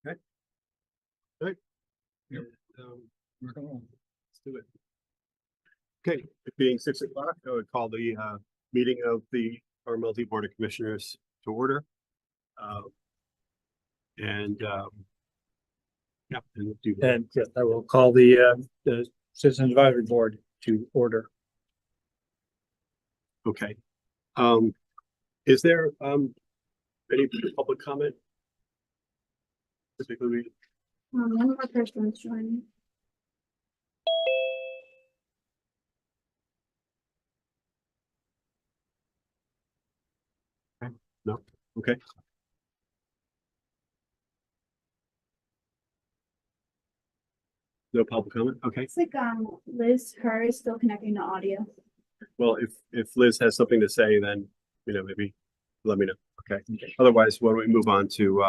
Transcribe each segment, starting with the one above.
Okay. Good. Yep. Let's do it. Okay, it being 6 o'clock, I would call the meeting of the RMLD Board of Commissioners to order. Yeah, and do that. And yes, I will call the Citizens Advisory Board to order. Okay. Is there any public comment? Particularly, One more person is joining. no? Okay. No public comment? Okay. It's like Liz, her is still connecting to audio. Well, if Liz has something to say, then, maybe let me know. Okay. Otherwise, why don't we move on to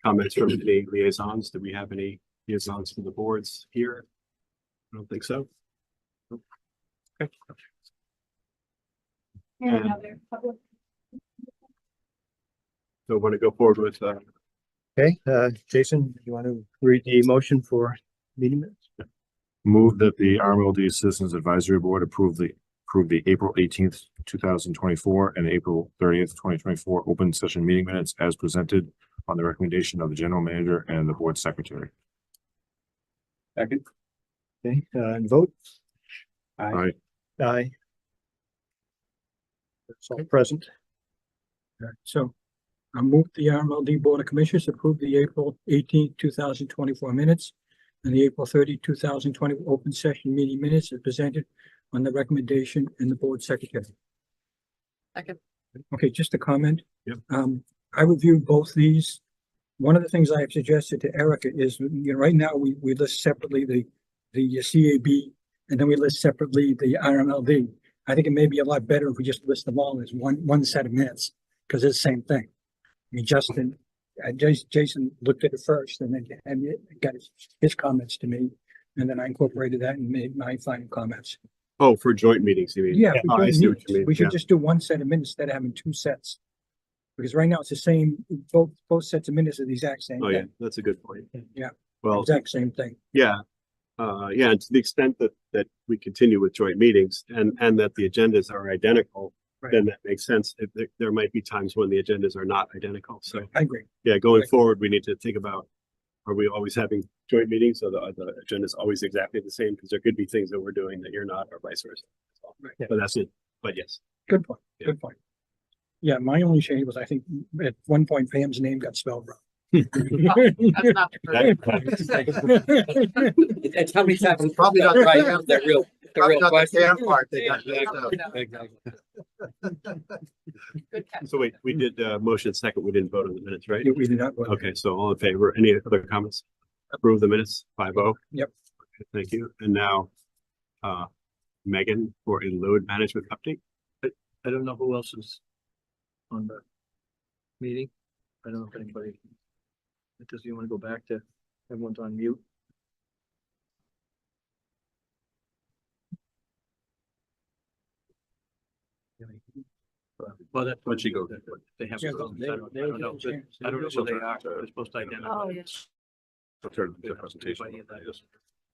comments from the liaisons? Do we have any liaisons for the boards here? I don't think so. Okay. And And- another public. So want to go forward with Okay, Jason, you want to read the motion for meeting minutes? Move that the RMLD Citizens Advisory Board approve the April 18th, 2024 and April 30th, 2024 open session meeting minutes as presented on the recommendation of the general manager and the board secretary. second. Okay, and vote? Aye. Aye. That's all present. All right, so I move the RMLD Board of Commissioners approve the April 18th, 2024 minutes and the April 30th, 2020 open session meeting minutes as presented on the recommendation and the board secretary. Second. Okay, just a comment. Yep. I reviewed both these. One of the things I have suggested to Erica is, right now we list separately the CAB and then we list separately the RMLD. I think it may be a lot better if we just list them all as one set of minutes, because it's the same thing. I mean, Jason looked at it first and then got his comments to me. And then I incorporated that and made my final comments. Oh, for joint meetings, you mean? Yeah. Oh, I see what you mean. We should Yeah. just do one set of minutes instead of having two sets. Because right now it's the same, both sets of minutes are the exact same Oh, yeah, thing. that's a good point. Yeah. Well, Exact same thing. yeah. Yeah, and to the extent that we continue with joint meetings and that the agendas are identical, Right. then that makes sense. If there might be times when the agendas are not identical. So I agree. yeah, going Right. forward, we need to think about, are we always having joint meetings? So the agenda is always exactly the same, because there could be things that we're doing that you're not, or vice versa. Right. Yeah. But that's it. But yes. Good point. Yeah. Good point. Yeah, my only change was I think at one point Pam's name got spelled wrong. That's not the That's how many times, it's probably not right, the real question. Good catch. So wait, we did motion second. We didn't vote on the minutes, right? We did not. vote. Okay, so all in favor? Any other comments? Approve the minutes, 5-0. Yep. Okay, thank you. And now, Megan for a load management update. I don't know who else is on the meeting. I don't know if anybody. Does you want to go back to everyone's on mute? Well, that's What'd she go? they have. Yeah, I don't know. they I don't know who they are. They're supposed to identify. Oh, yes. The presentation.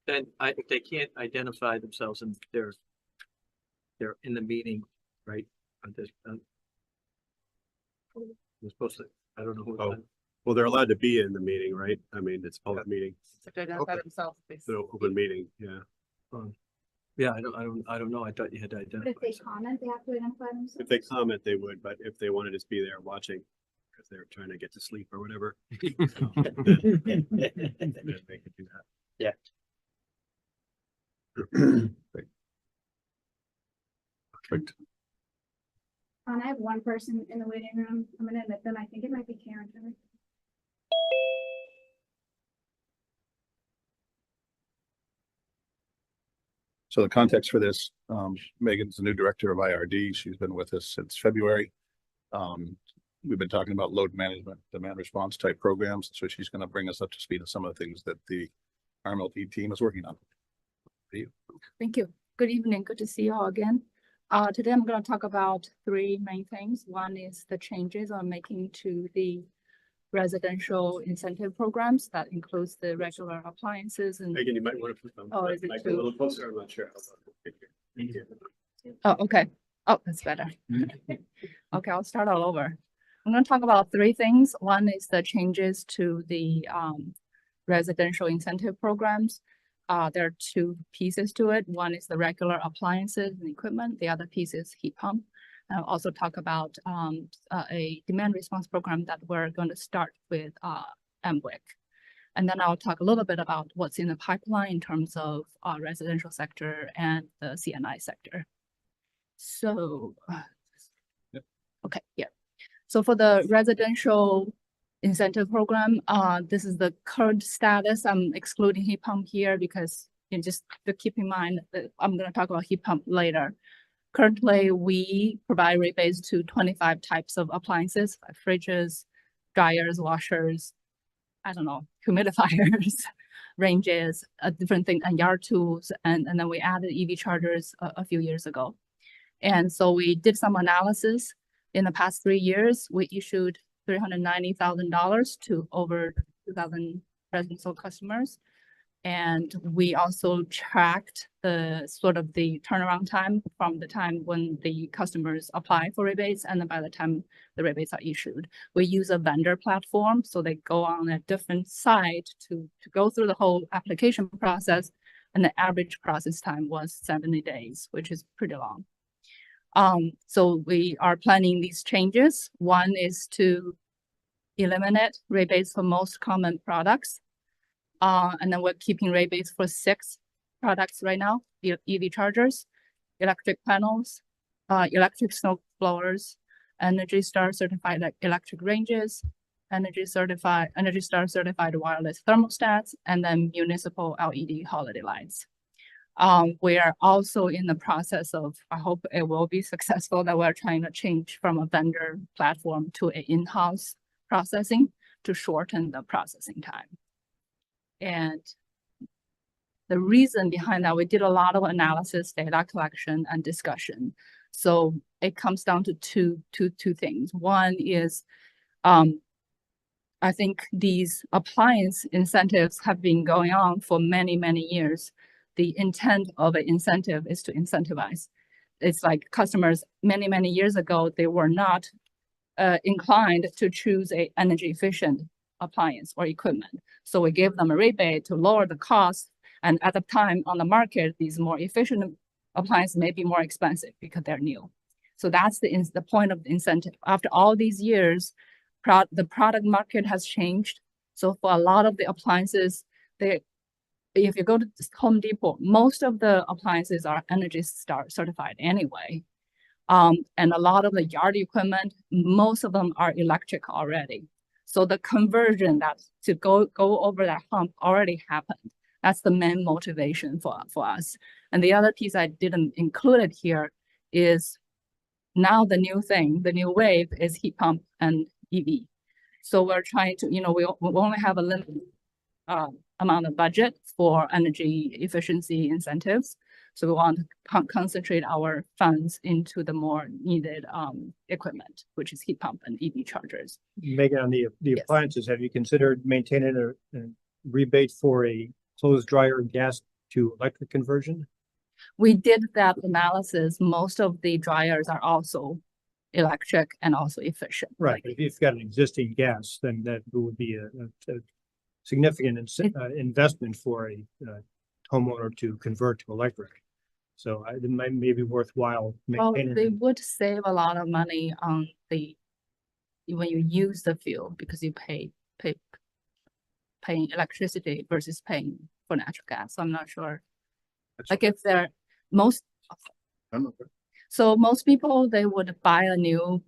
Then if they can't identify themselves and they're in the meeting, right? They're supposed to, I don't know who. Oh. Well, they're allowed to be in the meeting, right? I mean, it's a public meeting, To identify themselves. it's an open meeting, yeah. Yeah, I don't know. I thought you had to But identify. if they yourself. comment, they have to identify themselves. If they comment, they would, but if they want to just be there watching, because they're trying to get to sleep or whatever. then they could do that. Yeah. Perfect. I have one person in the waiting room. I'm gonna admit them. I think it might be Karen. So the context for this, Megan's the new director of IRD. She's been with us since February. We've been talking about load management, demand response type programs. So she's going to bring us up to speed on some of the things that the RMLD team is working on. Thank you. Good evening. Good to see you all again. Today I'm going to talk about three main things. One is the changes I'm making to the residential incentive programs that includes the regular appliances and, Megan, you might want to put them. Oh, is it mic a too- little closer, I'm not sure. oh, okay. Oh, that's better. Okay, I'll start all over. I'm gonna talk about three things. One is the changes to the residential incentive programs. There are two pieces to it. One is the regular appliances and equipment. The other piece is heat pump. I'll also talk about a demand response program that we're going to start with MWIC. And then I'll talk a little bit about what's in the pipeline in terms of residential sector and the CNI sector. So, okay, yeah. So for the residential incentive program, this is the current status. I'm excluding heat pump here because you just to keep in mind that I'm going to talk about heat pump later. Currently, we provide rebates to 25 types of appliances, like fridges, dryers, washers, I don't know, humidifiers, ranges, different things, and yard tools. And then we added EV chargers a few years ago. And so we did some analysis. In the past 3 years, we issued $390,000 to over 2,000 residential customers. And we also tracked the sort of the turnaround time from the time when the customers apply for rebates and then by the time the rebates are issued. We use a vendor platform, so they go on a different site to go through the whole application process. And the average process time was 70 days, which is pretty long. So we are planning these changes. One is to eliminate rebates for most common products. And then we're keeping rebates for 6 products right now: EV chargers, electric panels, electric snow blowers, Energy Star certified electric ranges, Energy Star certified wireless thermostats, and then municipal LED holiday lights. We are also in the process of, I hope it will be successful, that we're trying to change from a vendor platform to an in-house processing to shorten the processing time. And the reason behind that, we did a lot of analysis, data collection, and discussion. So it comes down to two things. One is, I think these appliance incentives have been going on for many, many years. The intent of an incentive is to incentivize. It's like customers many, many years ago, they were not inclined to choose a energy efficient appliance or equipment. So we gave them a rebate to lower the cost. And at the time on the market, these more efficient appliances may be more expensive because they're new. So that's the point of the incentive. After all these years, the product market has changed. So for a lot of the appliances, if you go to Home Depot, most of the appliances are Energy Star certified anyway. And a lot of the yard equipment, most of them are electric already. So the conversion to go over that hump already happened. That's the main motivation for us. And the other piece I didn't include it here is now the new thing, the new wave is heat pump and EV. So we're trying to, we only have a limited amount of budget for energy efficiency incentives. So we want to concentrate our funds into the more needed equipment, which is heat pump and EV chargers. Megan, on the Yes. appliances, have you considered maintaining a rebate for a clothes dryer gas to electric conversion? We did that analysis. Most of the dryers are also electric and also efficient. Right, but if you've got an existing gas, then that would be a significant investment for a homeowner to convert to electric. So it may be worthwhile Well, maintaining. they it. would save a lot of money on when you use the fuel because you paying electricity versus paying for natural gas. So I'm not sure. Like if they're so most people, they would buy a new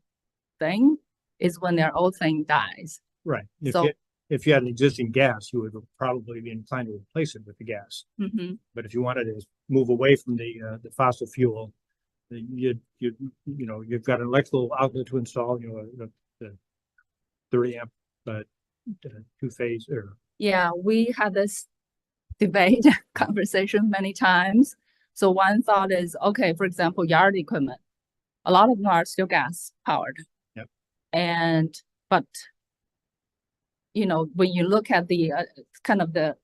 thing is when their old thing dies. Right. So- If you had an existing gas, you would probably be inclined to replace it with the gas. Mm-hmm. But if you wanted to move away from the fossil fuel, you've got an electrical outlet to install, the 30 amp, but 2-phase or. Yeah, we had this debate conversation many times. So one thought is, okay, for example, yard equipment, a lot of them are still gas powered. Yep. But when you look at the kind of the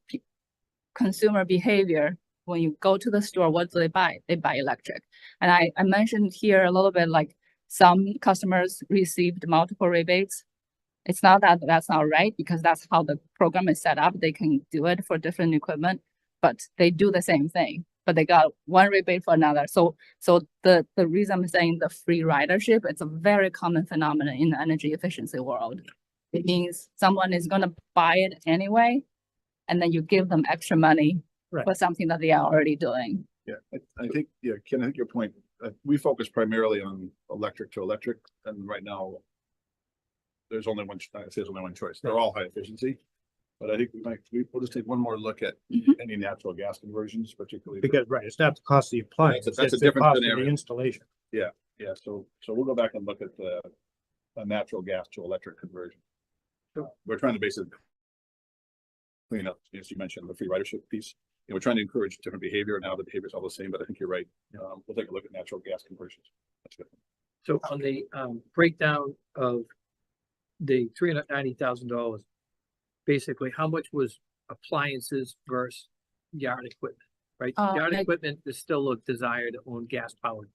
consumer behavior, when you go to the store, what do they buy? They buy electric. And I mentioned here a little bit like some customers received multiple rebates. It's not that that's not right because that's how the program is set up. They can do it for different equipment, but they do the same thing, but they got one rebate for another. So the reason I'm saying the free ridership, it's a very common phenomenon in the energy efficiency world. It means someone is gonna buy it anyway, and then you give them extra money Right. for something that they are already doing. Yeah, I think, yeah, Ken, I think your point, we focus primarily on electric to electric, and right now there's only one, I say there's only one choice. They're all high efficiency. But I think we'll just take one more look at Mhm. any natural gas conversions, particularly. Because, right, it's not the cost of the appliance, That's it's a the different cost of the scenario. installation. Yeah, so we'll go back and look at the natural gas to electric conversion. We're trying to basically clean up, as you mentioned, the free ridership piece. We're trying to encourage different behavior. Now the behavior is all the same, but I think you're right. We'll take a look at natural gas conversions. That's good. So on the breakdown of the $390,000, basically, how much was appliances versus yard equipment, right? Yard like- equipment is still a desire to own gas powered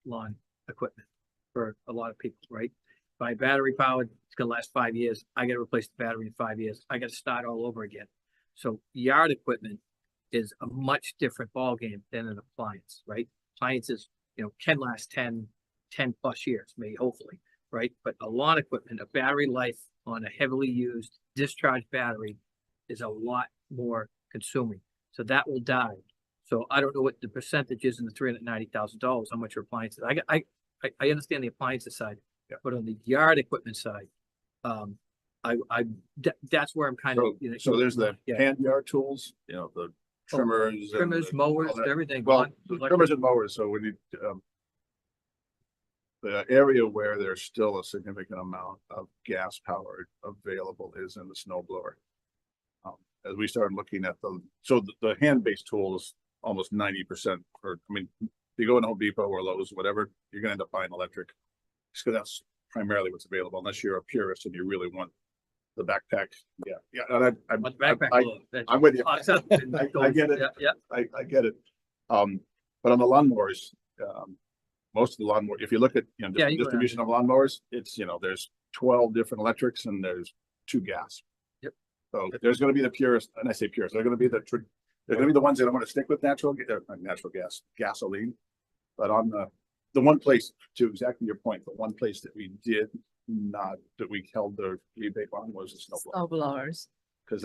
lawn equipment for a lot of people, right? By battery powered, it's gonna last 5 years. I gotta replace the battery in 5 years. I gotta start all over again. So yard equipment is a much different ballgame than an appliance, right? Appliances, can last 10 plus years, maybe hopefully, right? But a lawn equipment, a battery life on a heavily used discharged battery is a lot more consuming. So that will die. So I don't know what the percentage is in the $390,000, how much are appliances. I understand the appliances side, Yeah. but on the yard equipment side, that's where I'm kind of. So there's the Yeah. hand yard tools, the trimmers. and Trimmers, the- mowers, all that. everything. Well, lawn, the electric. trimmers and mowers, so we need, the area where there's still a significant amount of gas powered available is in the snow blower. As we started looking at the hand-based tools, almost 90%, if you go in Home Depot or Lowe's, whatever, you're gonna end up buying electric. Just because that's primarily what's available, unless you're a purist and you really want the backpack. Yeah, and On the backpack. I'm with you. I get it. Yeah. I get it. But on the lawnmowers, most of the lawnmower, if you look at, Yeah, you go down. distribution of lawnmowers, it's, there's 12 different electrics and there's 2 gas. Yep. So there's gonna be the purist, and I say purist, they're gonna be they're gonna be the ones that are gonna stick with natural gas, gasoline. But on the one place, to exactly your point, the one place that we did not, that we held the rebate on was the snowblower. Snow blowers. Cause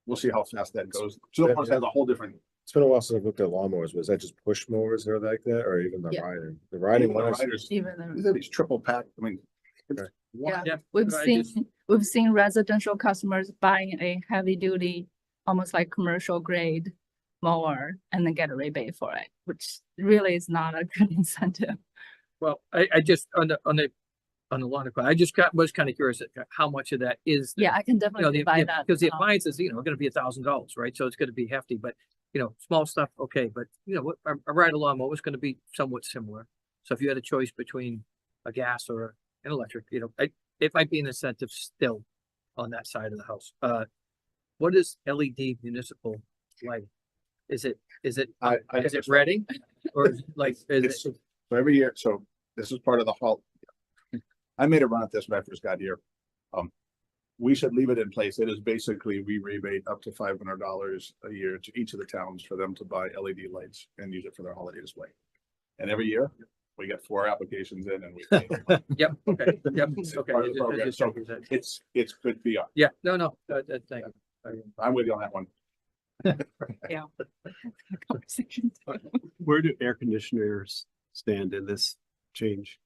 we'll see how fast that goes. Snowblowers has a whole different. It's been a while since I've looked at lawnmowers. Was that just push mowers or like that, or even the Yeah. riding? The riding The one. riders, Even the- these are these triple pack, it's Okay. one- Yeah. We've but I seen, just- we've seen residential customers buying a heavy duty, almost like commercial grade mower and then get a rebate for it, which really is not a good incentive. Well, I just, on the lawn equipment, I just was kind of curious at how much of that is. Yeah, I can definitely buy that. Because the appliances, are gonna be $1,000, right? So it's gonna be hefty, but, small stuff, okay, but, what a ride along, what was gonna be somewhat similar. So if you had a choice between a gas or an electric, it might be an incentive still on that side of the house. What is LED municipal lighting? Is it I think is it it's- ready? Or is it like, is It's- it? So every year, so this is part of the whole. I made a run at this when I first got here. We should leave it in place. It is basically, we rebate up to $500 a year to each of the towns for them to buy LED lights and use it for their holiday display. And every year, we get 4 applications in and we. Yep, okay, yep, It's okay. part of the It- it program. just So shows that- It's good PR. Yeah, no, thank you. I'm with you on that one. Conversation. Where do air conditioners stand in this change?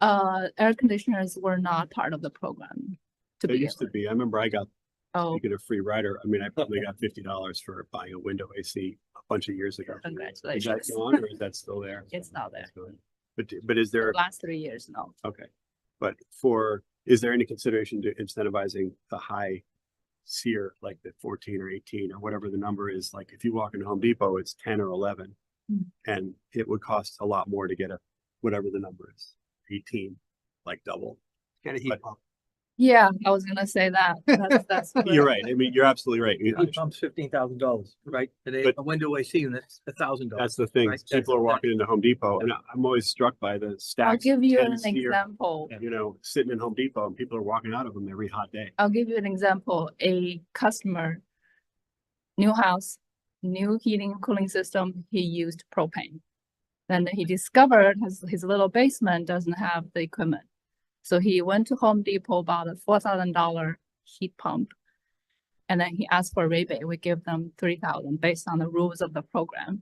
Air conditioners were not part of the program. To They be, used to be. I remember I got, oh, you get a free rider. I probably got $50 for buying a window AC a bunch of years ago. Is that congratulations. gone or is that still there? It's not there. That's good. But is there, The last 3 years, no. okay. But is there any consideration to incentivizing the high SEER, like the 14 or 18 or whatever the number is? Like if you walk into Home Depot, it's 10 or 11. Mhm. And it would cost a lot more to get whatever the number is, 18, like double. Get a heat But- pump. Yeah, I was gonna say that. That's. You're right. I mean, you're absolutely right. Heat pump's $15,000, right? Today, a window AC unit's $1,000. That's the thing. Right. People are walking into Home Depot and I'm always struck by the I'll stacks. give of you 10 an steer, example. you know, sitting in Home Depot and people are walking out of them every hot day. I'll give you an example. A customer, new house, new heating and cooling system, he used propane. Then he discovered his little basement doesn't have the equipment. So he went to Home Depot, bought a $4,000 heat pump. And then he asked for a rebate. We give them $3,000 based on the rules of the program.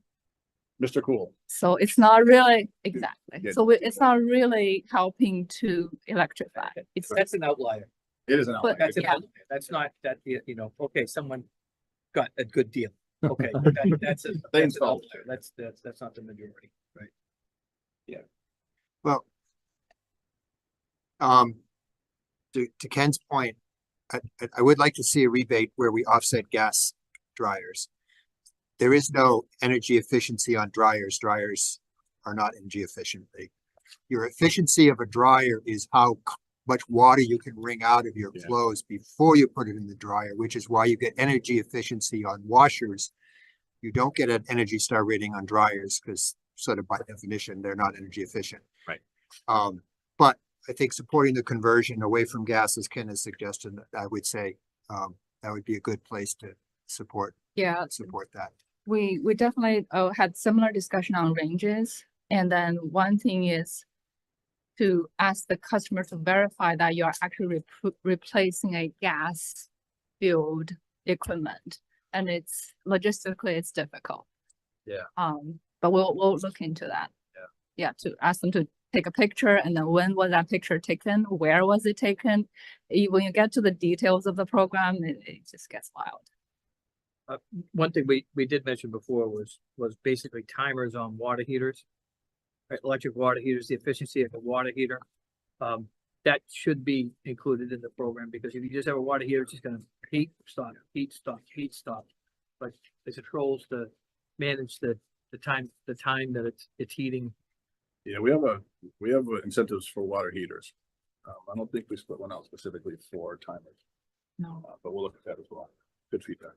Mr. Cool. So it's not really, exactly. Yeah. So it's not really helping to electrify. It's That's an outlier. It is an But- outlier. That's an Yeah. outlier. That's not that, you know, okay, someone got a good deal. Okay, that's an installed. outlier. That's not the majority, right? Well, to Ken's point, I would like to see a rebate where we offset gas dryers. There is no energy efficiency on dryers. Dryers are not energy efficient. Your efficiency of a dryer is how much water you can wring out of your Yeah. clothes before you put it in the dryer, which is why you get energy efficiency on washers. You don't get an Energy Star rating on dryers because sort of by definition, they're not energy efficient. Right. But I think supporting the conversion away from gas, as Ken has suggested, I would say, that would be a good place to support that. We definitely had similar discussion on ranges. And then one thing is to ask the customer to verify that you are actually replacing a gas fueled equipment. And it's logistically, it's difficult. Yeah. But we'll look into that. Yeah, to ask them to take a picture and then when was that picture taken? Where was it taken? When you get to the details of the program, it just gets wild. One thing we did mention before was basically timers on water heaters. Right, electric water heaters, the efficiency of the water heater. That should be included in the program because if you just have a water heater, it's just gonna heat, stop, heat, stop, heat, stop. But the controls to manage the time that it's heating. Yeah, we have incentives for water heaters. I don't think we split one out specifically for timers, No. but we'll look at that as well. Good feedback.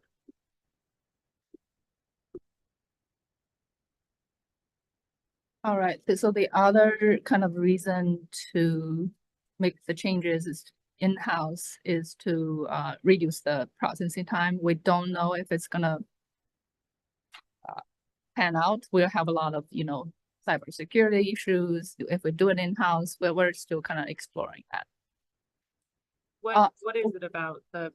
All right, so the other kind of reason to make the changes is in-house is to reduce the processing time. We don't know if it's gonna pan out. We'll have a lot of, cybersecurity issues. If we do it in-house, we're still kind of exploring that. What is it about the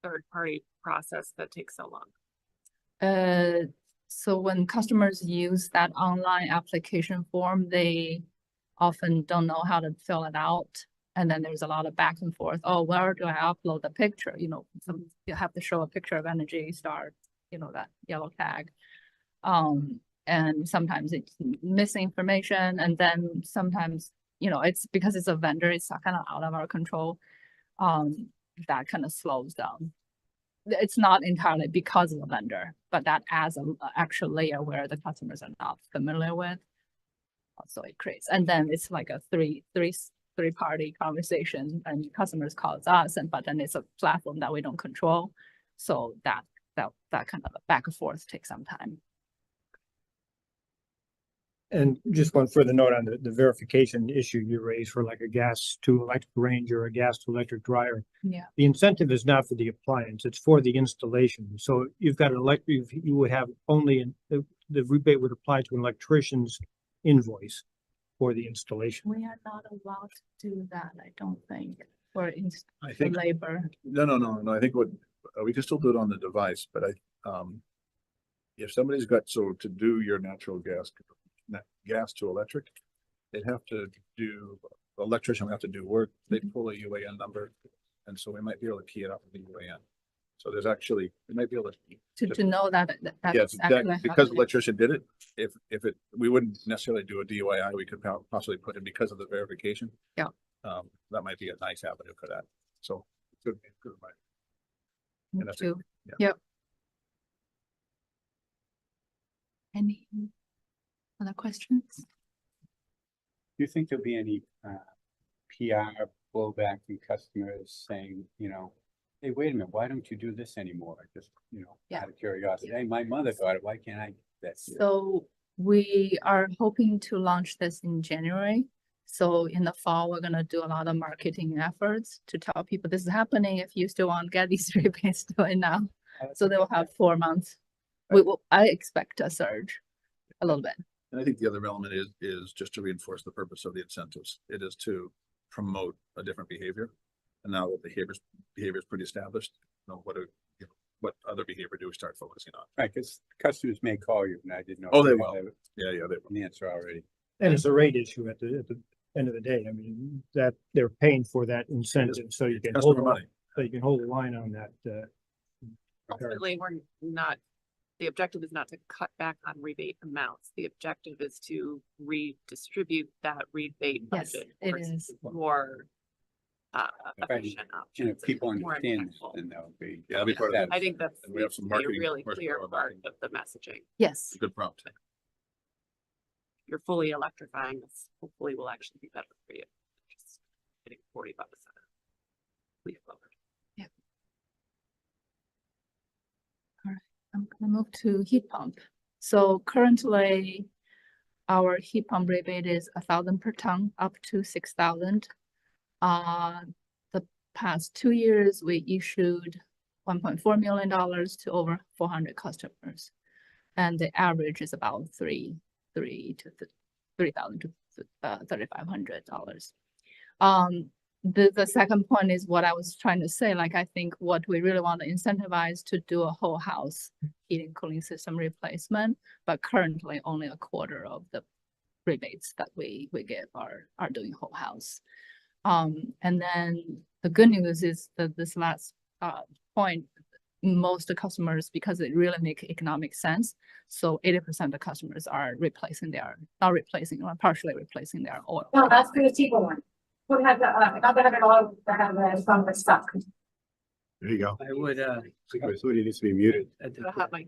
third party process that takes so long? So when customers use that online application form, they often don't know how to fill it out. And then there's a lot of back and forth. Oh, where do I upload the picture? You have to show a picture of Energy Star, that yellow tag. And sometimes it's missing information. And then sometimes, it's because it's a vendor, it's kind of out of our control. That kind of slows down. It's not entirely because of the vendor, but that adds an actual layer where the customers are not familiar with. So it creates, and then it's like a three-party conversation, and customers calls us, but then it's a platform that we don't control. So that kind of back and forth takes some time. And just one further note on the verification issue you raised for like a gas to electric range or a gas to electric dryer. Yeah. The incentive is not for the appliance, it's for the installation. So you've got an electric, you would have only, the rebate would apply to an electrician's invoice for the installation. We are not allowed to do that, I don't think, for I think, labor. no, I think we can still do it on the device, but if somebody's got, so to do your natural gas to electric, the electrician would have to do work, they pull a UAN number, and so we might be able to key it up with the UAN. So there's actually, we might be able To know that yes, that's actually because the happening. electrician did it, we wouldn't necessarily do a DIY, we could possibly put in because of the verification. Yeah. That might be a nice avenue for that, so. Good. Me and that's it. too. Yeah. Yep. Any other questions? Do you think there'll be any PR blowback from customers saying, you know, hey, wait a minute, why don't you do this anymore? Just, you know, Yeah. out of curiosity, hey, my mother got it, why can't I? get that? So we are hoping to launch this in January. So in the fall, we're gonna do a lot of marketing efforts to tell people this is happening. If you still want to get these rebates, do it now. So they will have 4 months. I expect a surge a little bit. And I think the other element is just to reinforce the purpose of the incentives. It is to promote a different behavior. And now that behavior is pretty established, you know, what other behavior do we start focusing on? Right, because customers may call you and I didn't know. Oh, they if will. have Yeah, they An answer already. And it's a rate issue at the end of the day. I mean, that they're paying for that incentive, so you can hold, customer money. so you can hold the line on that, Ultimately, we're not, the objective is not to cut back on rebate amounts. The objective is to redistribute that rebate Yes, budget. it towards is. More Right. efficient And options. if people and more understand this, impactful. then that'll be. Yeah, that'll be part of that. I think that's And we have some a marketing really horsepower clear behind part it. of the messaging. Yes. Good prompt. You're fully electrifying this, hopefully will actually be better for you. Just getting $40 on a leaf blower. I'm gonna move to heat pump. So currently, our heat pump rebate is 1,000 per ton, up to 6,000. The past 2 years, we issued $1.4 million to over 400 customers. And the average is about $3,000 to $3,500. The second point is what I was trying to say, like, I think what we really want to incentivize to do a whole house heating cooling system replacement, but currently only a quarter of the rebates that we give are doing whole house. And then the good news is that this last point, most of the customers, because it really makes economic sense. So 80% of the customers are partially replacing their oil. No, that's the cheaper one. Would have the, another $100 to have the some stuff. There you go. I would, Somebody needs to be muted. The hot mic.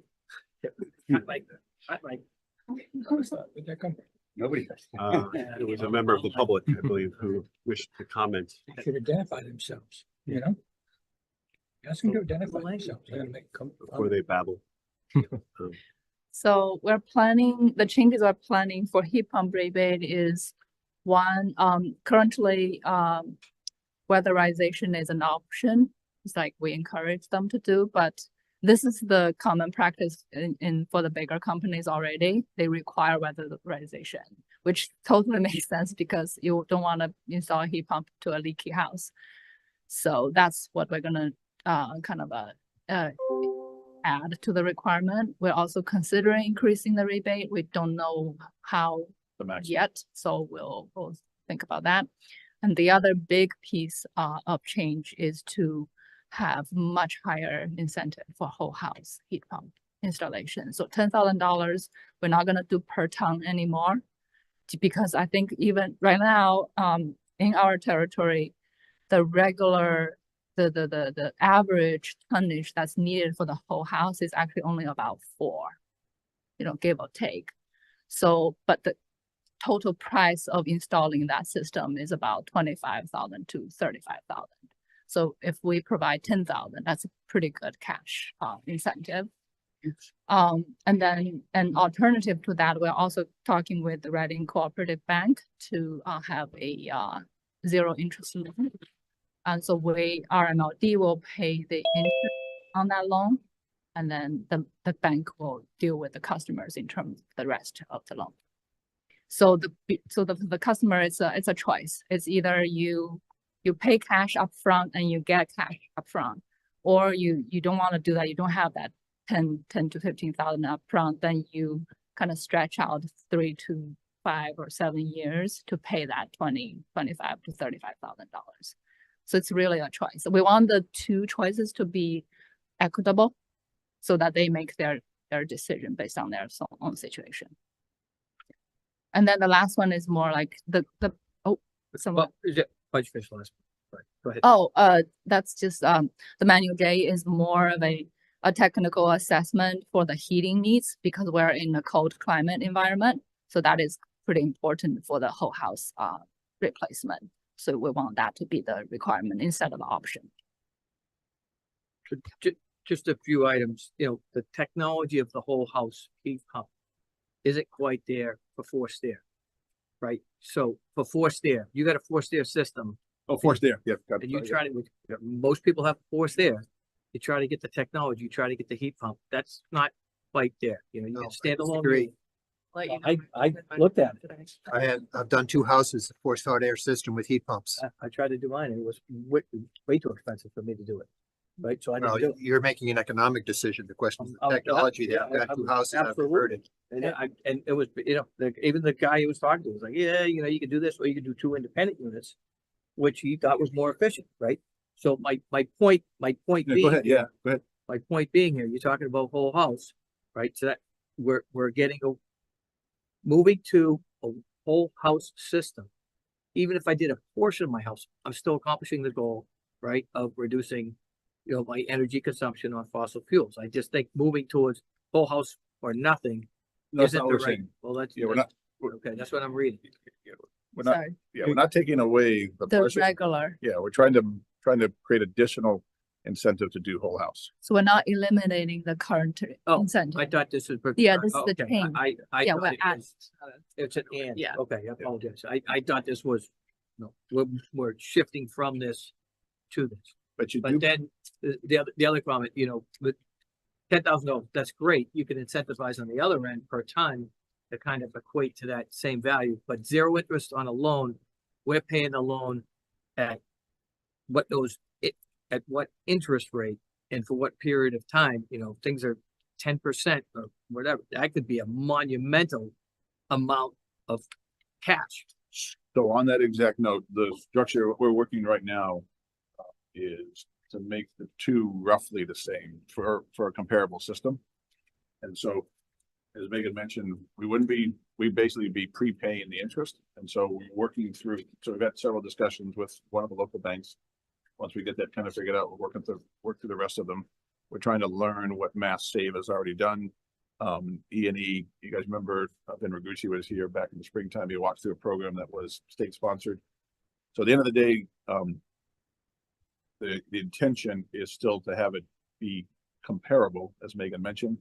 I'd like, where'd that come from? Nobody does. It was a member of the public, I believe, who wished to comment. They should identify themselves, you know? Ask them to identify themselves. They're gonna make come. Before they babble. So we're planning, the changes we're planning for heat pump rebate is one, currently, weatherization is an option. It's like we encourage them to do, but this is the common practice in for the bigger companies already. They require weatherization, which totally makes sense because you don't want to install a heat pump to a leaky house. So that's what we're gonna add to the requirement. We're also considering increasing the rebate. We don't know how The max. yet, so we'll think about that. And the other big piece of change is to have much higher incentive for whole house heat pump installation. So $10,000, we're not gonna do per ton anymore. Because I think even right now, in our territory, the regular, the average tonnage that's needed for the whole house is actually only about 4, give or take. So, but the total price of installing that system is about 25,000 to 35,000. So if we provide 10,000, that's a pretty good cash incentive. And then an alternative to that, we're also talking with the Reading Cooperative Bank to have a zero interest loan. And so RMLD will pay the interest on that loan, and then the bank will deal with the customers in terms of the rest of the loan. So the customer, it's a choice. It's either you pay cash upfront and you get cash upfront, or you don't want to do that. You don't have that 10 to 15,000 upfront. Then you kind of stretch out 3 to 5 or 7 years to pay that $25,000 to $35,000. So it's really a choice. We want the two choices to be equitable, so that they make their decision based on their own situation. And then the last one is more like well, is it, why'd you finish the last one? Go ahead. Oh, that's just, the manual J is more of a technical assessment for the heating needs because we're in a cold climate environment. So that is pretty important for the whole house replacement. So we want that to be the requirement instead of the option. Just a few items, the technology of the whole house heat pump isn't quite there for forced air, right? So for forced air, you got a forced air system. Oh, forced air, yeah. got it, And you yeah. try to, most people have forced air. You try to get the technology, you try to get the heat pump. That's not quite there. You No, can stand alone. disagree. Let you know. I looked at it. Today. I've done 2 houses, forced hot air system with heat pumps. I tried to do mine and it was way too expensive for me to do it. Right? So I Well, didn't do it. you're making an economic decision. The question is Oh, the technology. yeah, They've got 2 houses I've absolutely. converted. And it was, even the guy he was talking to was like, yeah, you can do this, or you can do 2 independent units, which he thought was more efficient, right? So my point Yeah, being. go ahead, yeah, go ahead. My point being here, you're talking about whole house, right? So that we're moving to a whole house system. Even if I did a portion of my house, I'm still accomplishing the goal, right, of reducing, my energy consumption on fossil fuels. I just think moving towards whole house or nothing No, that's isn't not the what we're right. saying. Well, that's Yeah, we're not, okay. That's what I'm reading. we're not, Sorry, yeah, we're not taking away the the person. regular. Yeah, we're trying to create additional incentive to do whole house. So we're not eliminating the current Oh, incentive. I thought this was. Yeah, this is the okay. change. I Yeah, thought we're it at- was- It's an and. Yeah. Okay, I apologize. I thought this was, no, we're shifting from this to this. But you But do, then the other comment, with $10,000, that's great. You can incentivize on the other end per ton to kind of equate to that same value, but 0 interest on a loan, we're paying the loan at at what interest rate and for what period of time, things are 10% or whatever. That could be a monumental amount of cash. so on that exact note, the structure we're working right now is to make the 2 roughly the same for a comparable system. And so, as Megan mentioned, we'd basically be prepaying the interest. And so we're working through, so we've had several discussions with one of the local banks. Once we get that kind of figured out, we're work through the rest of them. We're trying to learn what Mass Save has already done. E&E, you guys remember, Ben Ragucci was here back in the springtime. He walked through a program that was state sponsored. So at the end of the day, the intention is still to have it be comparable, as Megan mentioned.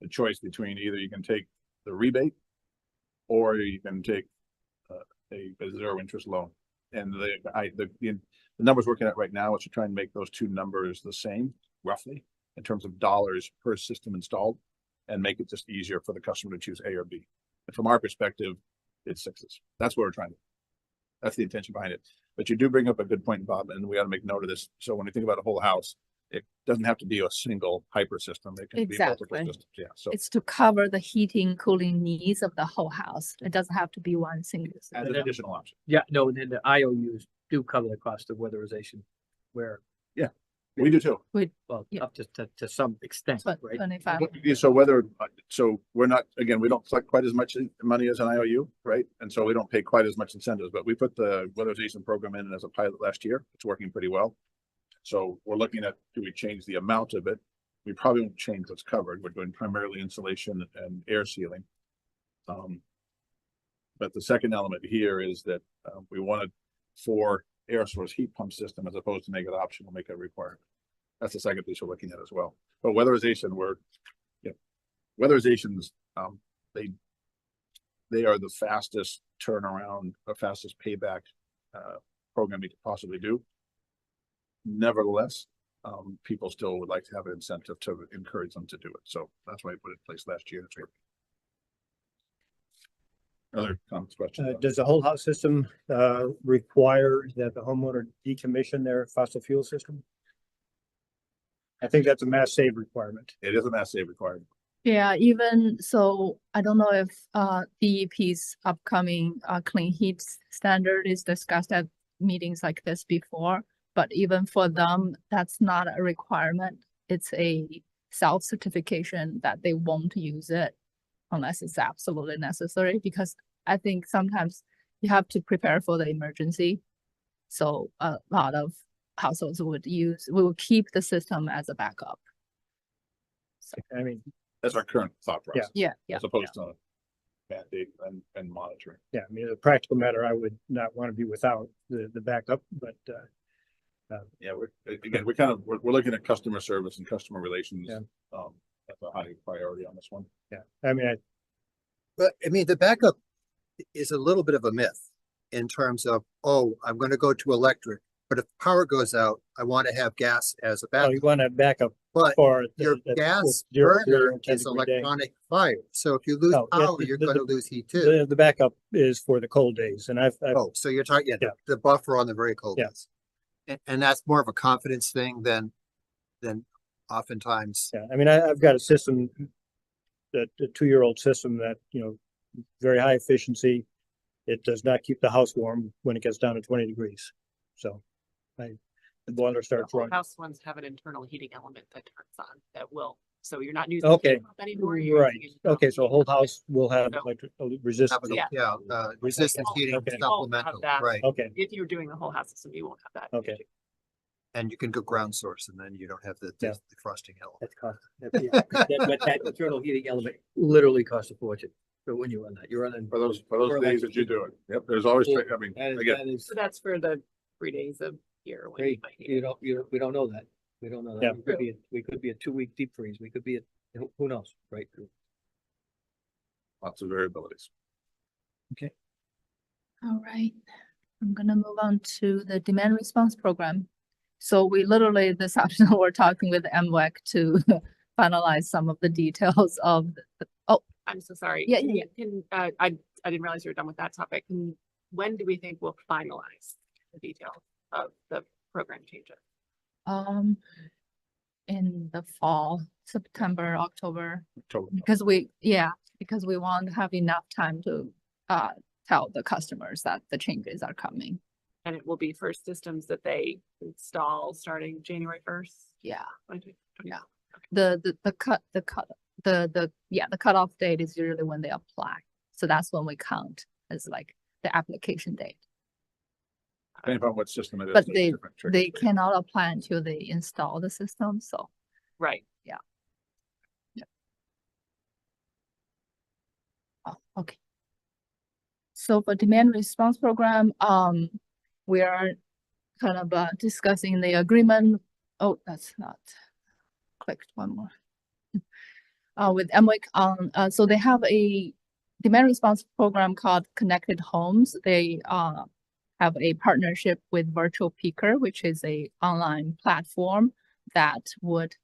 The choice between either you can take the rebate or you can take a 0 interest loan. And the numbers we're looking at right now is to try and make those 2 numbers the same, roughly, in terms of dollars per system installed, and make it just easier for the customer to choose A or B. And from our perspective, it's 6s. That's what we're trying to. That's the intention behind it. But you do bring up a good point, Bob, and we got to make note of this. So when you think about a whole house, it doesn't have to be a single hyper system. It can be multiple Exactly. systems. Yeah. So It's to cover the heating, cooling needs of the whole house. It doesn't have to be one single as system. an additional option. Yeah, no, and then the IOUs do cover the cost of weatherization, where, We do too. well, Yeah. up to some extent, But right? 25, So we're not, again, we don't collect quite as much money as an IOU, right? And so we don't pay quite as much incentives, but we put the weatherization program in as a pilot last year. It's working pretty well. So we're looking at, do we change the amount of it? We probably won't change what's covered. We're doing primarily insulation and air sealing. But the second element here is that we wanted for air source heat pump system as opposed to make it optional, make it a requirement. That's the second piece we're looking at as well. But weatherization, weatherizations, they are the fastest turnaround, the fastest payback program you could possibly do. Nevertheless, people still would like to have an incentive to encourage them to do it. So that's why I put it in place last year. Other comments, questions? Does the whole house system require that the homeowner decommission their fossil fuel system? I think that's a mass save requirement. It is a mass save requirement. yeah, even so, I don't know if DEP's upcoming clean heat standard is discussed at meetings like this before, but even for them, that's not a requirement. It's a self-certification that they won't use it unless it's absolutely necessary, because I think sometimes you have to prepare for the emergency. So a lot of households will keep the system as a backup. I mean, That's our current thought process. Yeah, As opposed to mandate and monitoring. Yeah, I mean, as a practical matter, I would not want to be without the backup, but, Yeah, we're looking at customer service and customer relations. Yeah. That's a high priority on this one. yeah, I mean, But I mean, the backup is a little bit of a myth in terms of, oh, I'm gonna go to electric, but if power goes out, I want to have gas as a oh, you backup. want to back up But for. your gas burner is electronic fire, so if you lose No, yeah, power, you're the- gonna lose heat too. The backup is for the cold days, and I've, Oh, so you're talking, yeah, Yeah. the buffer on the very cold Yeah. days. And that's more of a confidence thing than oftentimes. yeah, I mean, I've got a system, that a 2-year-old system that, very high efficiency. It does not keep the house warm when it gets down to 20 degrees. So the boiler The starts whole running. house ones have an internal heating element that turns on, that will, so you're not using. Okay. heat pump anymore, you're Right. using internal Okay, so a heating whole element. house will have So- electric resistance. Yeah. Resistance Okay. heating Okay. supplemental, that. right? Okay, If you're doing the whole house system, you won't have that. Okay. issue. And you can go ground source and then you don't have the Yeah. defrosting element. That's cost. That internal heating element literally costs a fortune. So when you run that, you're running. For those For days that you do it. Yep, there's always, I mean, That is, again, that is, So that's for the 3 days of year when you hey, might need you it. don't, we don't know that. We don't know Yeah. that. We could be a 2-week deep freeze. We could be who knows, right? lots of variabilities. All right, I'm gonna move on to the demand response program. So we literally this afternoon, we're talking with MWEC to finalize some of the details of, I'm so sorry. Yeah, Can yeah, you- Can, I didn't realize you were done with that topic. When do we think we'll finalize the details of the program changes? in the fall, September, October, Totally. because we want to have enough time to tell the customers that the changes are coming. And it will be for systems that they install starting January 1st? Yeah. 2020? Yeah. The cutoff date is usually when they apply. So that's when we count as like the application date. Depending upon what system it is. But there's they different triggers for you. cannot apply until they install the system, so. Right. Oh, okay. So for demand response program, we are kind of discussing the agreement. Oh, that's not clicked one more. With MWIC on, so they have a demand response program called Connected Homes. They have a partnership with Virtual Peaker, which is a online platform that would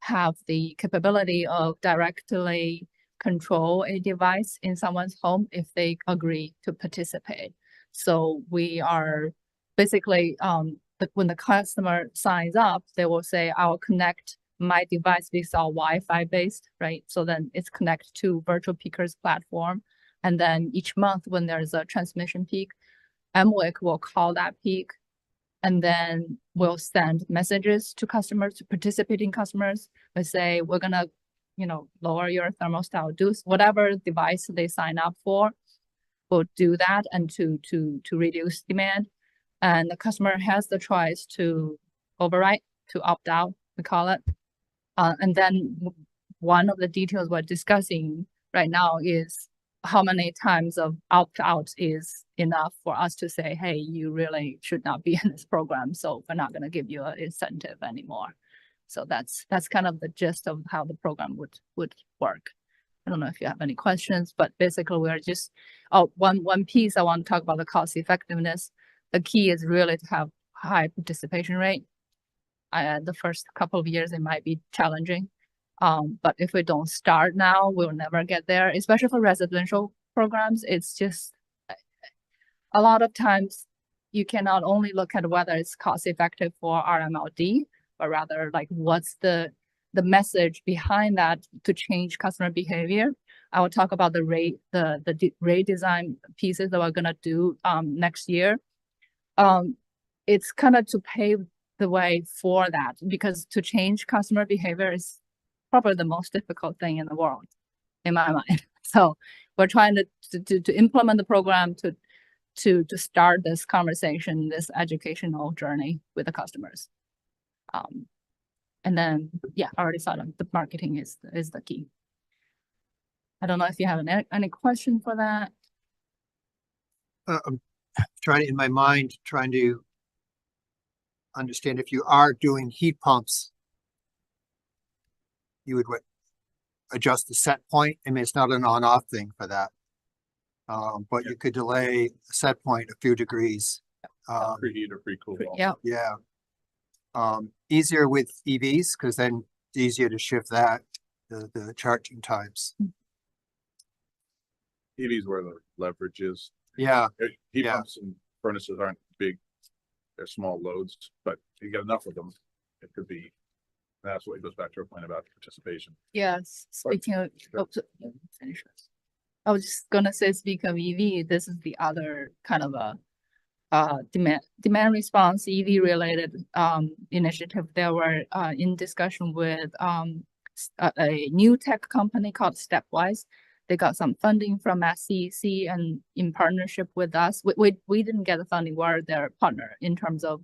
have the capability of directly control a device in someone's home if they agree to participate. So we are basically, when the customer signs up, they will say, I'll connect my device. These are Wi-Fi based, right? So then it's connected to Virtual Peaker's platform. And then each month when there's a transmission peak, MWIC will call that peak and then we'll send messages to customers, to participating customers. We say, we're gonna, lower your thermostat, do whatever device they sign up for. We'll do that and to reduce demand. And the customer has the choice to override, to opt out, we call it. And then one of the details we're discussing right now is how many times of opt-out is enough for us to say, hey, you really should not be in this program, so we're not going to give you an incentive anymore. So that's kind of the gist of how the program would work. I don't know if you have any questions, but basically we're just, one piece I want to talk about the cost effectiveness. The key is really to have high participation rate. The first couple of years, it might be challenging. But if we don't start now, we'll never get there, especially for residential programs. It's just a lot of times you cannot only look at whether it's cost effective for RMLD, but rather like what's the message behind that to change customer behavior. I will talk about the rate design pieces that we're gonna do next year. It's kind of to pave the way for that, because to change customer behavior is probably the most difficult thing in the world, in my mind. So we're trying to implement the program to start this conversation, this educational journey with the customers. And then, yeah, I already said the marketing is the key. I don't know if you have any question for that. I'm trying in my mind, trying to understand if you are doing heat pumps, you would what, adjust the set point. I mean, it's not an on-off thing for that. But you could delay the set point a few degrees. Preheat or pre-cool. Yeah, Yeah. Easier with EVs because then it's easier to shift that, the charging times. EVs where the leverage is. Yeah, Heat Yeah. pumps and furnaces aren't big. They're small loads, but you get enough of them, it could be. That's what goes back to our point about participation. yes, speaking of, oh, finish first. I was just gonna say, speaking of EV, this is the other kind of a demand response EV related initiative. They were in discussion with a new tech company called Stepwise. They got some funding from SEC and in partnership with us. We didn't get the funding, we're their partner in terms of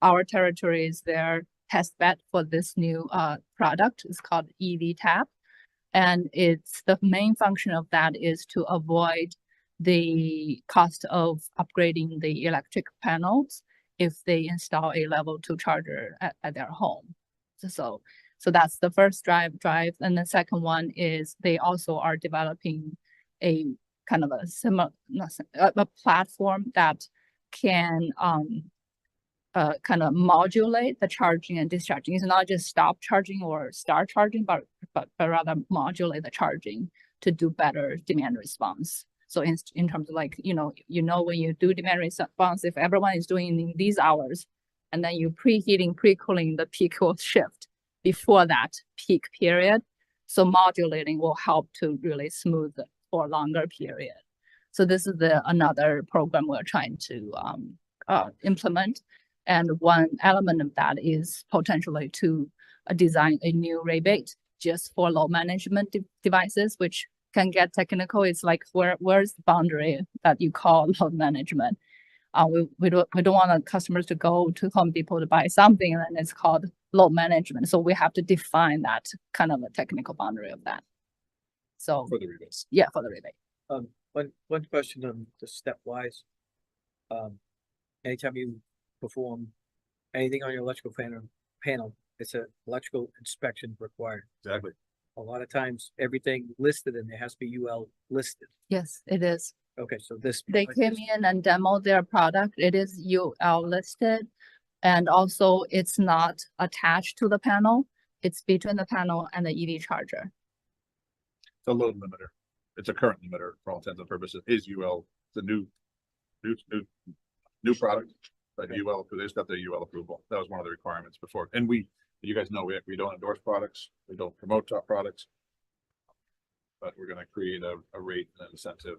our territory is their test bed for this new product. It's called EV Tap. And it's the main function of that is to avoid the cost of upgrading the electric panels if they install a level 2 charger at their home. So that's the first drive. And the second one is they also are developing a kind of a similar, a platform that can kind of modulate the charging and discharging. It's not just stop charging or start charging, but rather modulate the charging to do better demand response. So in terms of like, when you do demand response, if everyone is doing in these hours, and then you preheating, pre-cooling, the peak will shift before that peak period. So modulating will help to really smooth it for a longer period. So this is another program we're trying to implement. And one element of that is potentially to design a new rebate just for load management devices, which can get technical. It's like, where's the boundary that you call load management? We don't want our customers to go to Home Depot to buy something and then it's called load management. So we have to define that kind of a technical boundary of that. So For the rebates. yeah, for the rebate. One question on the stepwise. Anytime you perform anything on your electrical panel, it's an electrical inspection required. Exactly. A lot of times, everything listed in there has to be UL listed. Yes, it is. Okay, so this. They came in and demoed their product. It is UL listed. And also it's not attached to the panel. It's between the panel and the EV charger. It's a load limiter. It's a current limiter for all intents and purposes. Is UL the new product? But UL, because it's got the UL approval. That was one of the requirements before. And you guys know, we don't endorse products. We don't promote top products. But we're going to create a rate and an incentive.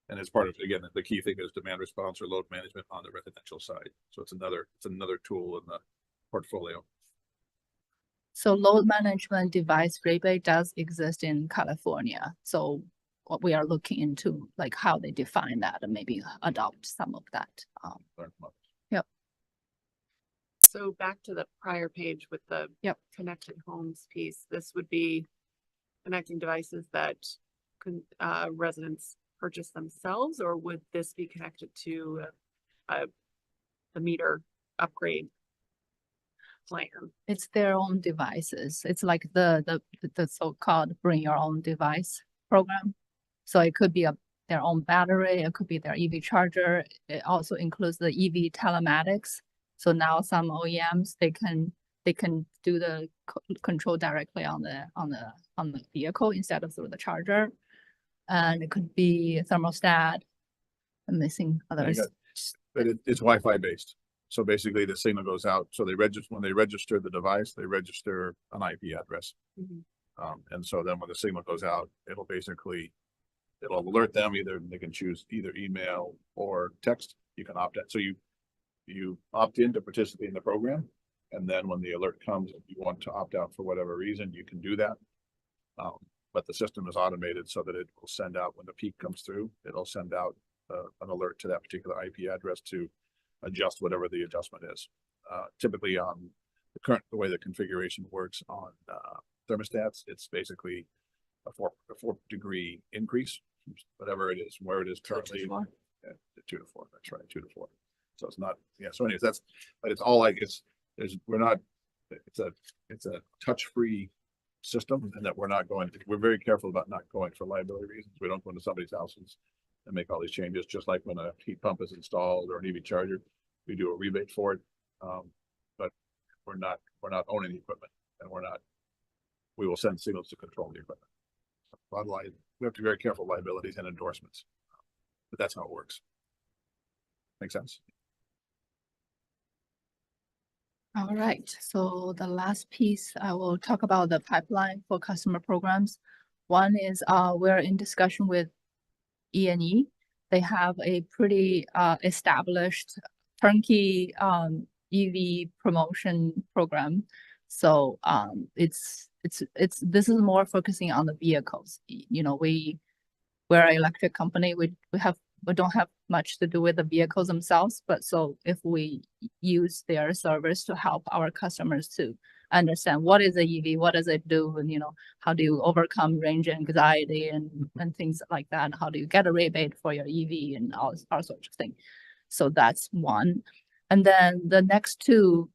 And as part of, again, the key thing is demand response or load management on the residential side. So it's another tool in the portfolio. So load management device rebate does exist in California. So what we are looking into, like how they define that and maybe adopt some of that. Learn from others. So back to the prior page with the connected homes piece, this would be connecting devices that residents purchase themselves, or would this be connected to the meter upgrade plan? It's their own devices. It's like the so-called bring your own device program. So it could be their own battery, it could be their EV charger. It also includes the EV telematics. So now some OEMs, they can do the control directly on the vehicle instead of through the charger. And it could be thermostat. I'm missing others. But it's Wi-Fi based. So basically the signal goes out. So when they register the device, they register an IP address. And so then when the signal goes out, it'll alert them. They can choose either email or text. You can opt out. So you opt in to participate in the program. And then when the alert comes, if you want to opt out for whatever reason, you can do that. But the system is automated so that it will send out when the peak comes through, it'll send out an alert to that particular IP address to adjust whatever the adjustment is. Typically on the way the configuration works on thermostats, it's basically a 4 degree increase, whatever it is, from where it is currently. Yeah, 2 to 4, that's right, 2 to 4. So it's not, yeah, so anyways, but it's all like, it's a touch-free system, and that we're very careful about not going for liability reasons. We don't go into somebody's houses and make all these changes, just like when a heat pump is installed or an EV charger, we do a rebate for it. But we're not owning the equipment, and we will send signals to control the equipment. Bottom line, we have to be very careful of liabilities and endorsements, but that's how it works. Make sense? All right, so the last piece, I will talk about the pipeline for customer programs. One is, we're in discussion with E&E. They have a pretty established turnkey EV promotion program. So this is more focusing on the vehicles. You know, we're an electric company. We don't have much to do with the vehicles themselves, but so if we use their service to help our customers to understand what is a EV, what does it do, and how do you overcome range anxiety and things like that, how do you get a rebate for your EV and all sorts of things. So that's one. And then the next two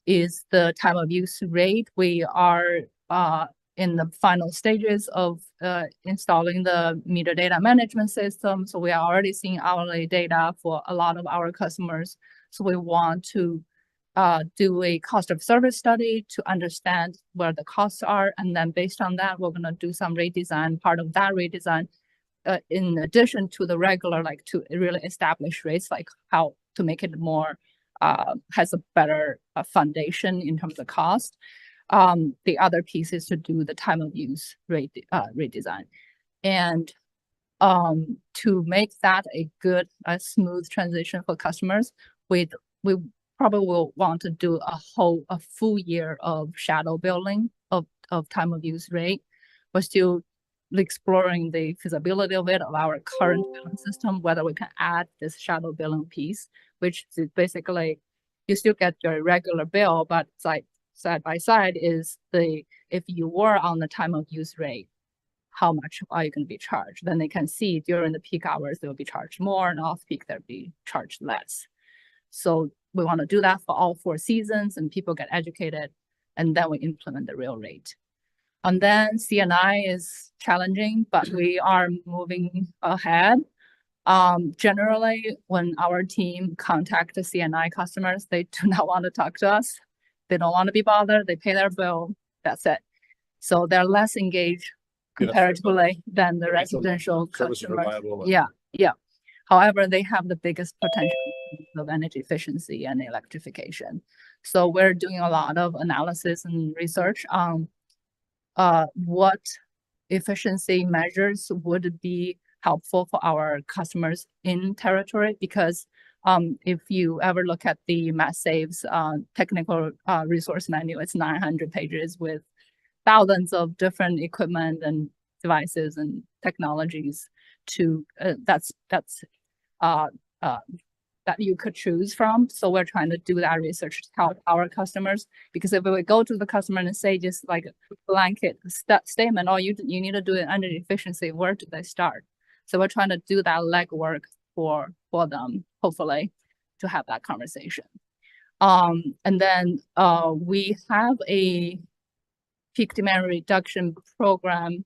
is the time of use rate. We are in the final stages of installing the meter data management system. So we are already seeing hourly data for a lot of our customers. So we want to do a cost of service study to understand where the costs are. And then based on that, we're going to do some redesign. Part of that redesign, in addition to the regular, like to really establish rates, like how to make it more, has a better foundation in terms of cost. The other piece is to do the time of use rate redesign, and to make that a good, smooth transition for customers, we probably will want to do a full year of shadow billing of time of use rate. We're still exploring the feasibility of our current billing system, whether we can add this shadow billing piece, which is basically you still get your regular bill, but it's like side by side is if you were on the time of use rate, how much are you going to be charged? Then they can see during the peak hours, they'll be charged more, and off peak, they'll be charged less. So we want to do that for all 4 seasons, and people get educated, and then we implement the real rate. And then CNI is challenging, but we are moving ahead. Generally, when our team contacts the CNI customers, they do not want to talk to us. They don't want to be bothered. They pay their bill. That's it. So they're less engaged comparatively than the residential customers. Yeah. However, they have the biggest potential of energy efficiency and electrification. So we're doing a lot of analysis and research on what efficiency measures would be helpful for our customers in territory, because if you ever look at the Mass Saves technical resource manual, it's 900 pages with thousands of different equipment and devices and technologies that you could choose from. So we're trying to do that research to help our customers, because if we go to the customer and say just like a blanket statement, oh, you need to do it energy efficiency, where do they start? So we're trying to do that legwork for them, hopefully, to have that conversation. And then we have a peak demand reduction program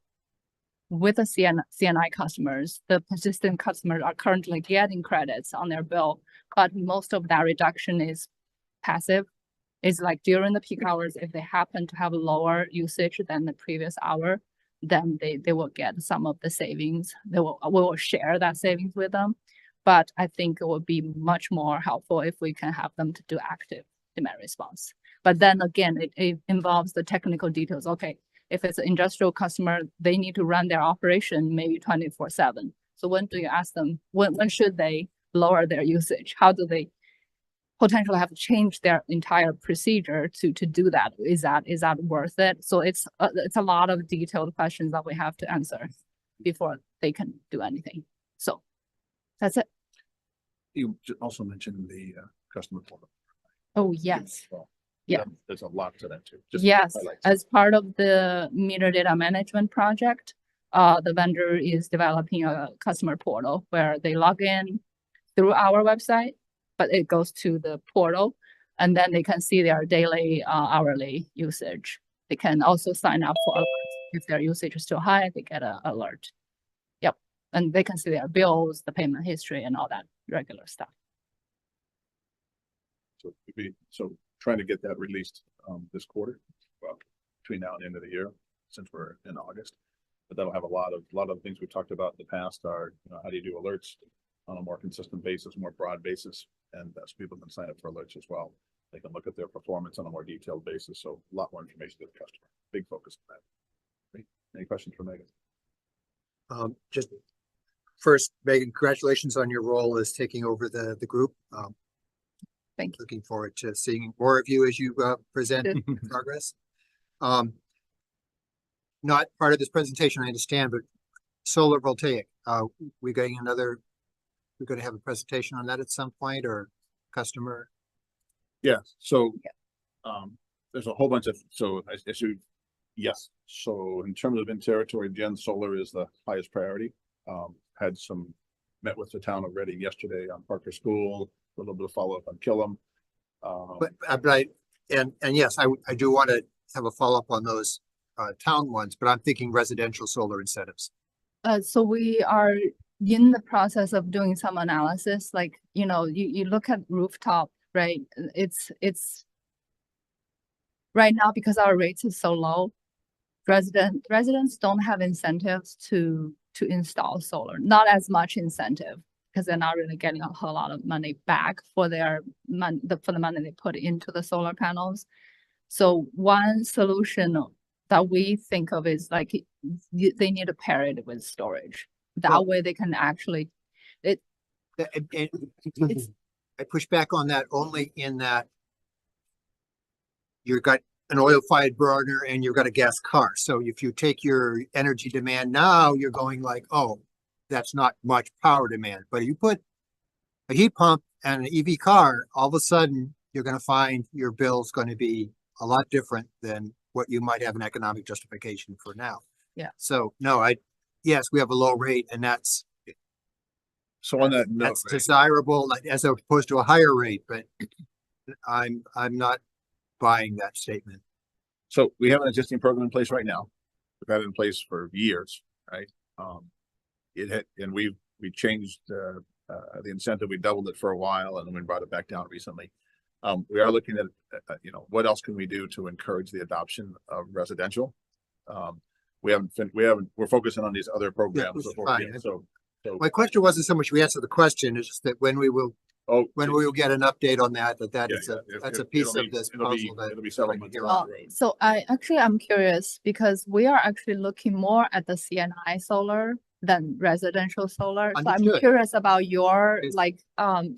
with the CNI customers. The persistent customers are currently getting credits on their bill, but most of that reduction is passive. It's like during the peak hours, if they happen to have lower usage than the previous hour, then they will get some of the savings. We will share that savings with them. But I think it would be much more helpful if we can have them to do active demand response. But then again, it involves the technical details. Okay, if it's an industrial customer, they need to run their operation maybe 24/7. So when do you ask them, when should they lower their usage? How do they potentially have to change their entire procedure to do that? Is that worth it? So it's a lot of detailed questions that we have to answer before they can do anything. So that's it. You also mentioned the customer portal. Oh, yes. Yeah. There's a lot to that too. Just Yes, highlights. as part of the meter data management project, the vendor is developing a customer portal where they log in through our website, but it goes to the portal and then they can see their daily, hourly usage. They can also sign up for alerts. If their usage is too high, they get an alert. Yep, and they can see their bills, the payment history and all that regular stuff. So trying to get that released this quarter, well, between now and the end of the year, since we're in August. But that'll have a lot of things we've talked about in the past are, how do you do alerts on a more consistent basis, more broad basis, and so people can sign up for alerts as well. They can look at their performance on a more detailed basis, so a lot more information to the customer. Big focus on that. Great. Any questions for Megan? Just first, Megan, congratulations on your role as taking over the group. Thank you. Looking forward to seeing more of you as you present progress. Not part of this presentation, I understand, but solar voltaic, we're going to have a presentation on that at some point, or customer? Yeah, so, there's a whole bunch of, yes, so in terms of in territory, Gen Solar is the highest priority. Met with the town already yesterday on Parker School, a little bit of follow-up on Killam. And yes, I do want to have a follow-up on those town ones, but I'm thinking residential solar incentives. So we are in the process of doing some analysis, like, you look at rooftop, right? It's right now, because our rates is so low, residents don't have incentives to install solar, not as much incentive, because they're not really getting a whole lot of money back for their for the money they put into the solar panels. So one solution that we think of is like, they need to pair it with storage. That way they can actually, I push back on that only in that you've got an oil-fired burner and you've got a gas car. So if you take your energy demand now, you're going like, oh, that's not much power demand. But if you put a heat pump and an EV car, all of a sudden you're going to find your bill's going to be a lot different than what you might have an economic justification for now. Yeah. So no, yes, we have a low rate, and that's So on that note, that's desirable as opposed to a higher rate, but I'm not buying that statement. so we have an existing program in place right now. We've had it in place for years, right? And we changed the incentive. We doubled it for a while, and then we brought it back down recently. We are looking at, what else can we do to encourage the adoption of residential? We're focusing on these other programs. which is before fine. so My question wasn't so much we answer the question, it's just that when we will get an update on that, that's a piece of this puzzle that it'll be several months here down the road. so I'm curious, because we are actually looking more at the CNI solar than residential solar. So I'm Understood. curious about your, It's- like,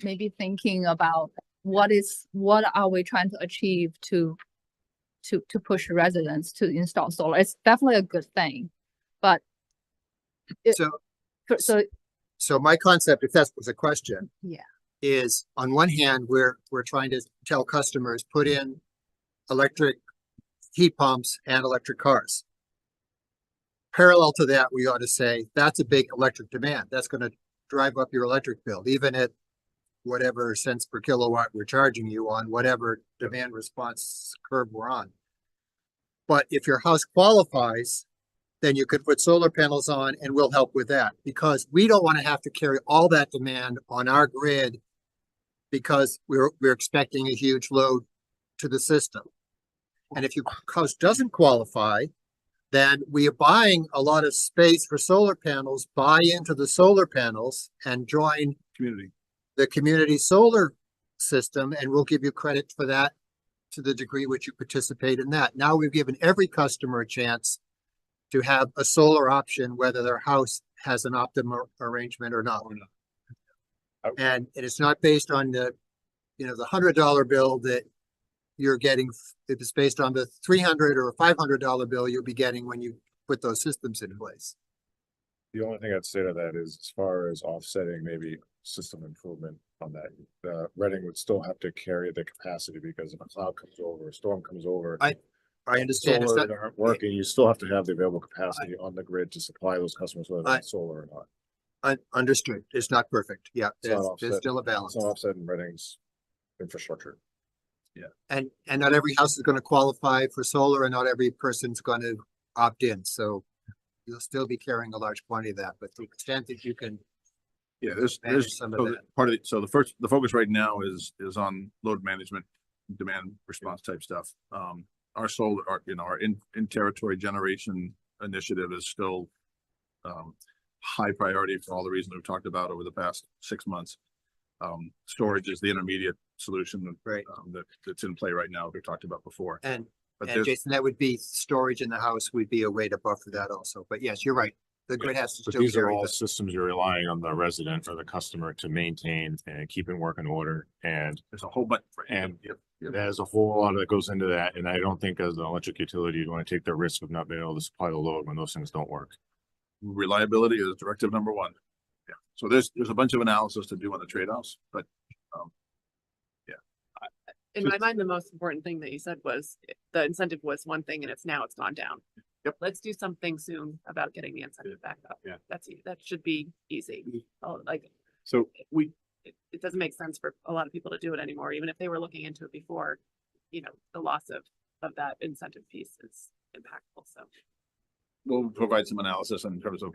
maybe thinking about what are we trying to achieve to push residents to install solar. It's definitely a good thing, but So my concept, if that was a question. Yeah. Is on one hand, we're trying to tell customers, put in electric heat pumps and electric cars. Parallel to that, we ought to say, that's a big electric demand. That's going to drive up your electric bill, even at whatever cents per kilowatt we're charging you on whatever demand response curve we're on. But if your house qualifies, then you could put solar panels on and we'll help with that, because we don't want to have to carry all that demand on our grid because we're expecting a huge load to the system. And if your house doesn't qualify, then we are buying a lot of space for solar panels, buy into the solar panels and join the community solar system, and we'll give you credit for that to the degree which you participate in that. Now we've given every customer a chance to have a solar option, whether their house has an optimum arrangement or not. And it's not based on the $100 bill that you're getting. If it's based on the $300 or $500 bill you'll be getting when you put those systems in place. The only thing I'd say to that is as far as offsetting maybe system improvement on that, Reading would still have to carry the capacity because if a cloud comes over, a storm comes over. I understand. It's Solar not, that aren't working, you still have to have the available capacity on the grid to supply those customers, whether it's solar or not. understood. It's not perfect. Yeah, It's not there's offset. still a It's balance. not offsetting Reading's infrastructure. And not every house is gonna qualify for solar and not every person's gonna opt in, so you'll still be carrying a large quantity of that, but to the extent that you can. Yeah, Manage there's some of so that. part of it. So the focus right now is on load management, demand response type stuff. Our solar, our in territory generation initiative is still high priority for all the reasons we've talked about over the past 6 months. Storage is the intermediate solution Right. That's in play right now, we've talked about before. And But And there's, Jason, that would be storage in the house would be a way to buffer that also. But yes, you're right. The grid has to But still these are carry all the. systems you're relying on the resident or the customer to maintain and keep in working order. And there's a whole bunch. And Yep. there's a whole lot that goes into that. And I don't think as an electric utility, you'd want to take the risk of not being able to supply the load when those things don't work. Reliability is directive number one. Yeah. So there's a bunch of analysis to do on the trade-offs, but In my mind, the most important thing that you said was the incentive was one thing and it's gone down. Yep. Let's do something soon about getting the incentive back up. Yeah. That should be easy. Like, So it doesn't make sense for a lot of people to do it anymore, even if they were looking into it before, the loss of that incentive piece is impactful, so. we'll provide some analysis in terms of,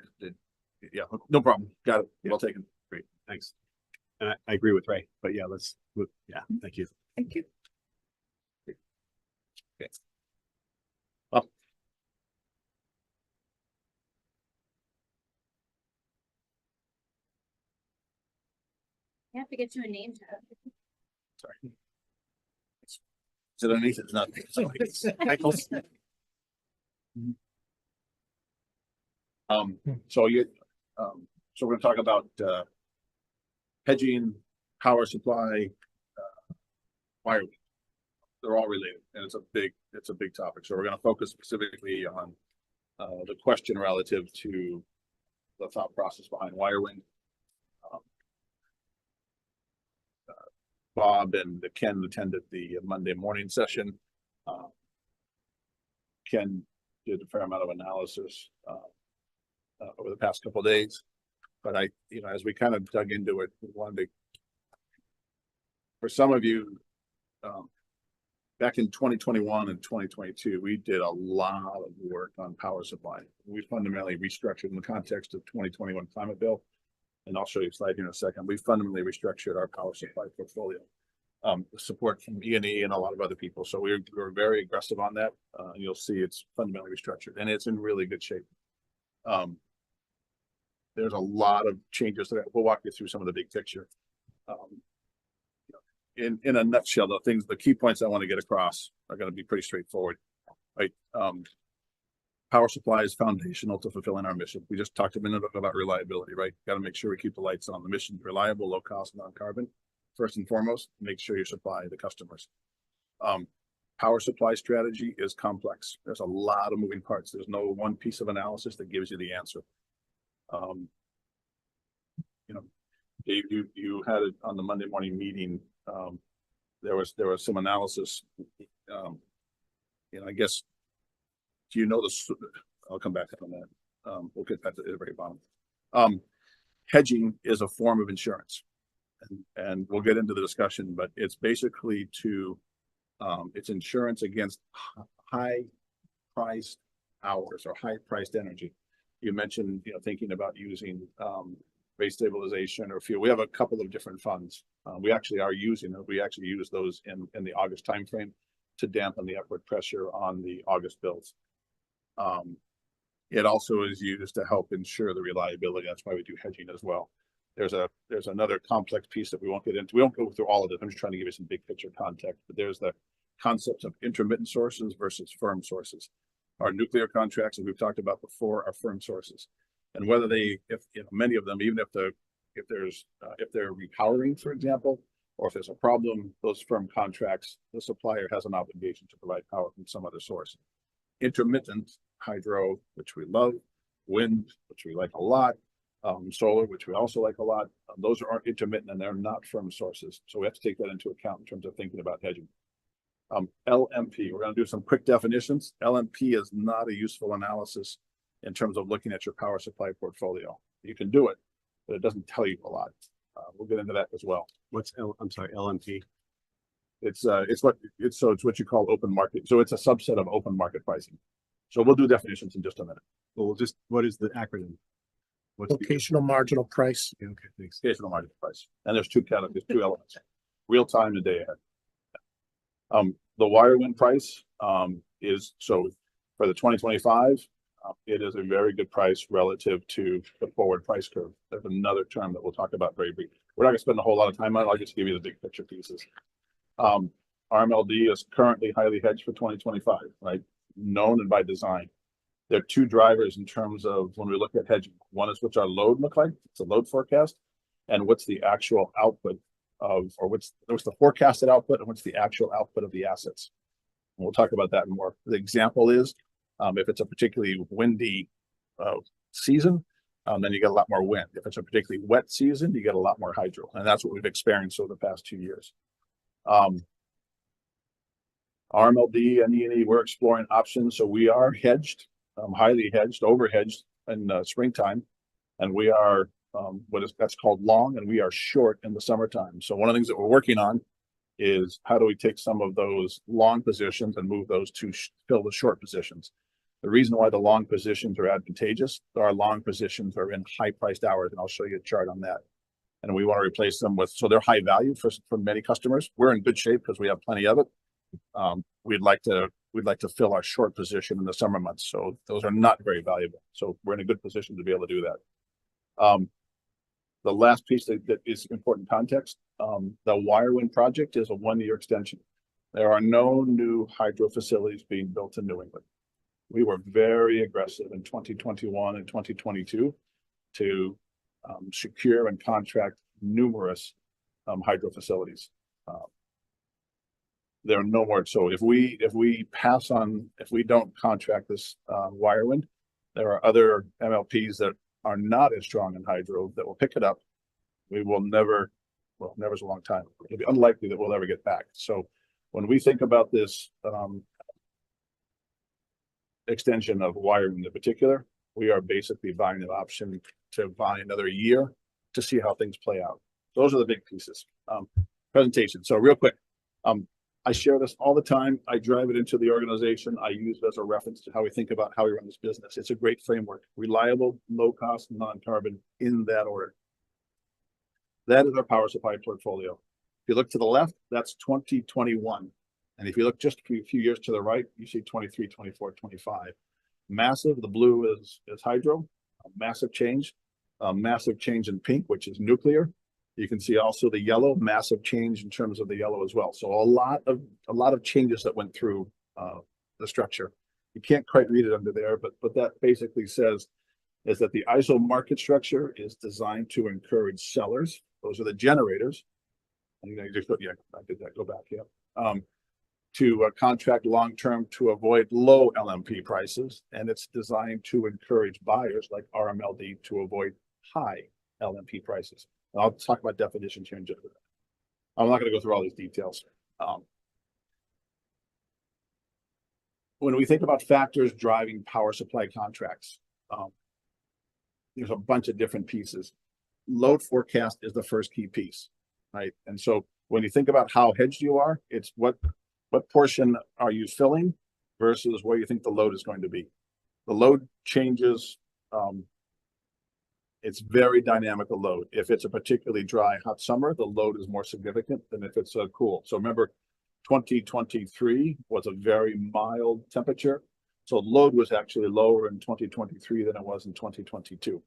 yeah, no problem. Got it. Well taken. great, thanks. And I agree with Ray, but yeah, thank you. Thank you. You have to get you a name tag. Sorry. Is it underneath? It's not. So so we're gonna talk about, hedging, power supply, wire. They're all related and it's a big topic. So we're gonna focus specifically on, the question relative to the thought process behind Wirewind. Bob and Ken attended the Monday morning session. Ken did a fair amount of analysis over the past couple of days. But as we kind of dug into it, we wanted to, for some of you, back in 2021 and 2022, we did a lot of work on power supply. We fundamentally restructured in the context of 2021 climate bill. And I'll show you a slide here in a second. We fundamentally restructured our power supply portfolio. Support from E&E and a lot of other people. So we're very aggressive on that. And you'll see it's fundamentally restructured and it's in really good shape. There's a lot of changes that we'll walk you through some of the big picture. In a nutshell, the key points I want to get across are going to be pretty straightforward, right? Power supply is foundational to fulfilling our mission. We just talked a minute about reliability, right? Got to make sure we keep the lights on. The mission reliable, low cost, non-carbon. First and foremost, make sure you supply the customers. Power supply strategy is complex. There's a lot of moving parts. There's no one piece of analysis that gives you the answer. Dave, you had it on the Monday morning meeting. There was some analysis. I guess, do you know this? I'll come back on that. We'll get back to the very bottom. Hedging is a form of insurance, and we'll get into the discussion, but it's basically it's insurance against high priced hours or high priced energy. You mentioned, thinking about using rate stabilization or fuel. We have a couple of different funds. We actually use those in the August timeframe to dampen the upward pressure on the August bills. It also is used to help ensure the reliability. That's why we do hedging as well. There's another complex piece that we won't get into. We won't go through all of it. I'm just trying to give you some big picture context, but there's the concepts of intermittent sources versus firm sources. Our nuclear contracts, as we've talked about before, are firm sources. And whether many of them, even if they're repowering, for example, or if there's a problem, those firm contracts, the supplier has an obligation to provide power from some other source. Intermittent hydro, which we love, wind, which we like a lot, solar, which we also like a lot. Those aren't intermittent and they're not firm sources. So we have to take that into account in terms of thinking about hedging. LMP, we're going to do some quick definitions. LMP is not a useful analysis in terms of looking at your power supply portfolio. You can do it, but it doesn't tell you a lot. We'll get into that as well. I'm sorry, LMP. It's what you call open market. So it's a subset of open market pricing. So we'll do definitions in just a minute. Well, what is the acronym? What's Locational marginal price. okay, thanks. Locational market price. And there's two categories, two elements, real time and day ahead. The wire wind price is, so for the 2025, it is a very good price relative to the forward price curve. There's another term that we'll talk about very briefly. We're not going to spend a whole lot of time on it. I'll just give you the big picture pieces. RMLD is currently highly hedged for 2025, right? Known and by design. There are two drivers in terms of when we look at hedging. One is what's our load look like, it's a load forecast, and what's the actual output of, or what's the forecasted output and what's the actual output of the assets. And we'll talk about that more. The example is, if it's a particularly windy season, then you get a lot more wind. If it's a particularly wet season, you get a lot more hydro. And that's what we've experienced over the past 2 years. RMLD and E&E, we're exploring options. So we are hedged, highly hedged, over hedged in springtime. And we are that's called long, and we are short in the summertime. So one of the things that we're working on is how do we take some of those long positions and move those to fill the short positions. The reason why the long positions are advantageous, our long positions are in high priced hours, and I'll show you a chart on that. And we want to replace them with, so they're high value for many customers. We're in good shape because we have plenty of it. We'd like to fill our short position in the summer months. So those are not very valuable. So we're in a good position to be able to do that. The last piece that is important context, the wire wind project is a 1-year extension. There are no new hydro facilities being built in New England. We were very aggressive in 2021 and 2022 to secure and contract numerous hydro facilities. There are no more. So if we pass on, if we don't contract this wire wind, there are other MLPs that are not as strong in hydro that will pick it up. We will never, well, never's a long time. It'll be unlikely that we'll ever get back. So when we think about this extension of wire wind in particular, we are basically buying an option to buy another year to see how things play out. Those are the big pieces. Presentation. So real quick, I share this all the time. I drive it into the organization. I use it as a reference to how we think about how we run this business. It's a great framework. Reliable, low cost, non-carbon, in that order. That is our power supply portfolio. If you look to the left, that's 2021. And if you look just a few years to the right, you see 23, 24, 25. Massive, the blue is hydro, a massive change in pink, which is nuclear. You can see also the yellow, massive change in terms of the yellow as well. So a lot of changes that went through the structure. You can't quite read it under there, but that basically says is that the ISO market structure is designed to encourage sellers. Those are the generators. And I did that. Go back. Yeah. To contract long-term to avoid low LMP prices, and it's designed to encourage buyers like RMLD to avoid high LMP prices. I'll talk about definitions here in just a minute. I'm not going to go through all these details. When we think about factors driving power supply contracts, there's a bunch of different pieces. Load forecast is the first key piece, right? And so when you think about how hedged you are, it's what portion are you filling versus where you think the load is going to be. The load changes. It's very dynamic, a load. If it's a particularly dry, hot summer, the load is more significant than if it's cool. So remember, 2023 was a very mild temperature. So load was actually lower in 2023 than it was in 2022.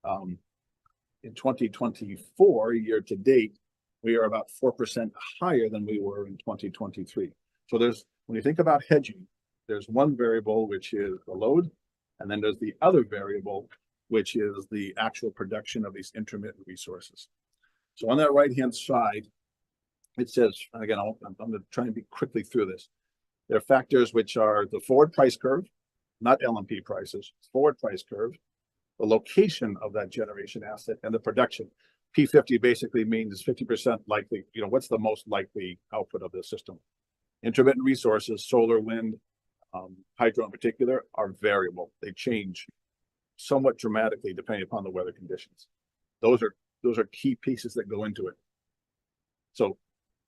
In 2024, year to date, we are about 4% higher than we were in 2023. So when you think about hedging, there's one variable, which is the load, and then there's the other variable, which is the actual production of these intermittent resources. So on that right-hand side, it says, again, I'm going to try and be quickly through this. There are factors which are the forward price curve, not LMP prices, forward price curve, the location of that generation asset and the production. P50 basically means 50% likely, what's the most likely output of the system? Intermittent resources, solar, wind, hydro in particular, are variable. They change somewhat dramatically depending upon the weather conditions. Those are key pieces that go into it. So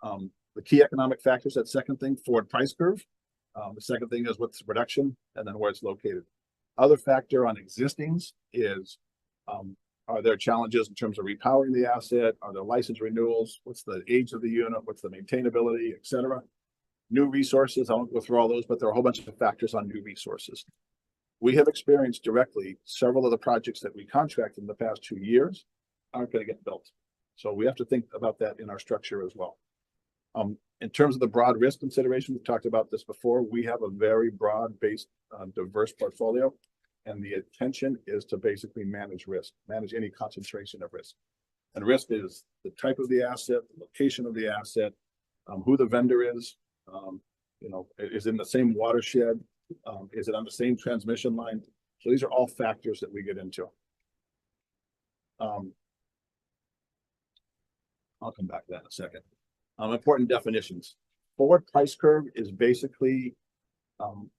the key economic factors, that second thing, forward price curve. The second thing is what's the production and then where it's located. Other factor on existings is, are there challenges in terms of repowering the asset? Are there license renewals? What's the age of the unit? What's the maintainability, et cetera? New resources, I won't go through all those, but there are a whole bunch of factors on new resources. We have experienced directly several of the projects that we contracted in the past 2 years aren't going to get built. So we have to think about that in our structure as well. In terms of the broad risk consideration, we've talked about this before. We have a very broad-based, diverse portfolio, and the intention is to basically manage risk, manage any concentration of risk. And risk is the type of the asset, the location of the asset, who the vendor is, is in the same watershed, is it on the same transmission line? So these are all factors that we get into. I'll come back to that in a second. Important definitions. Forward price curve is basically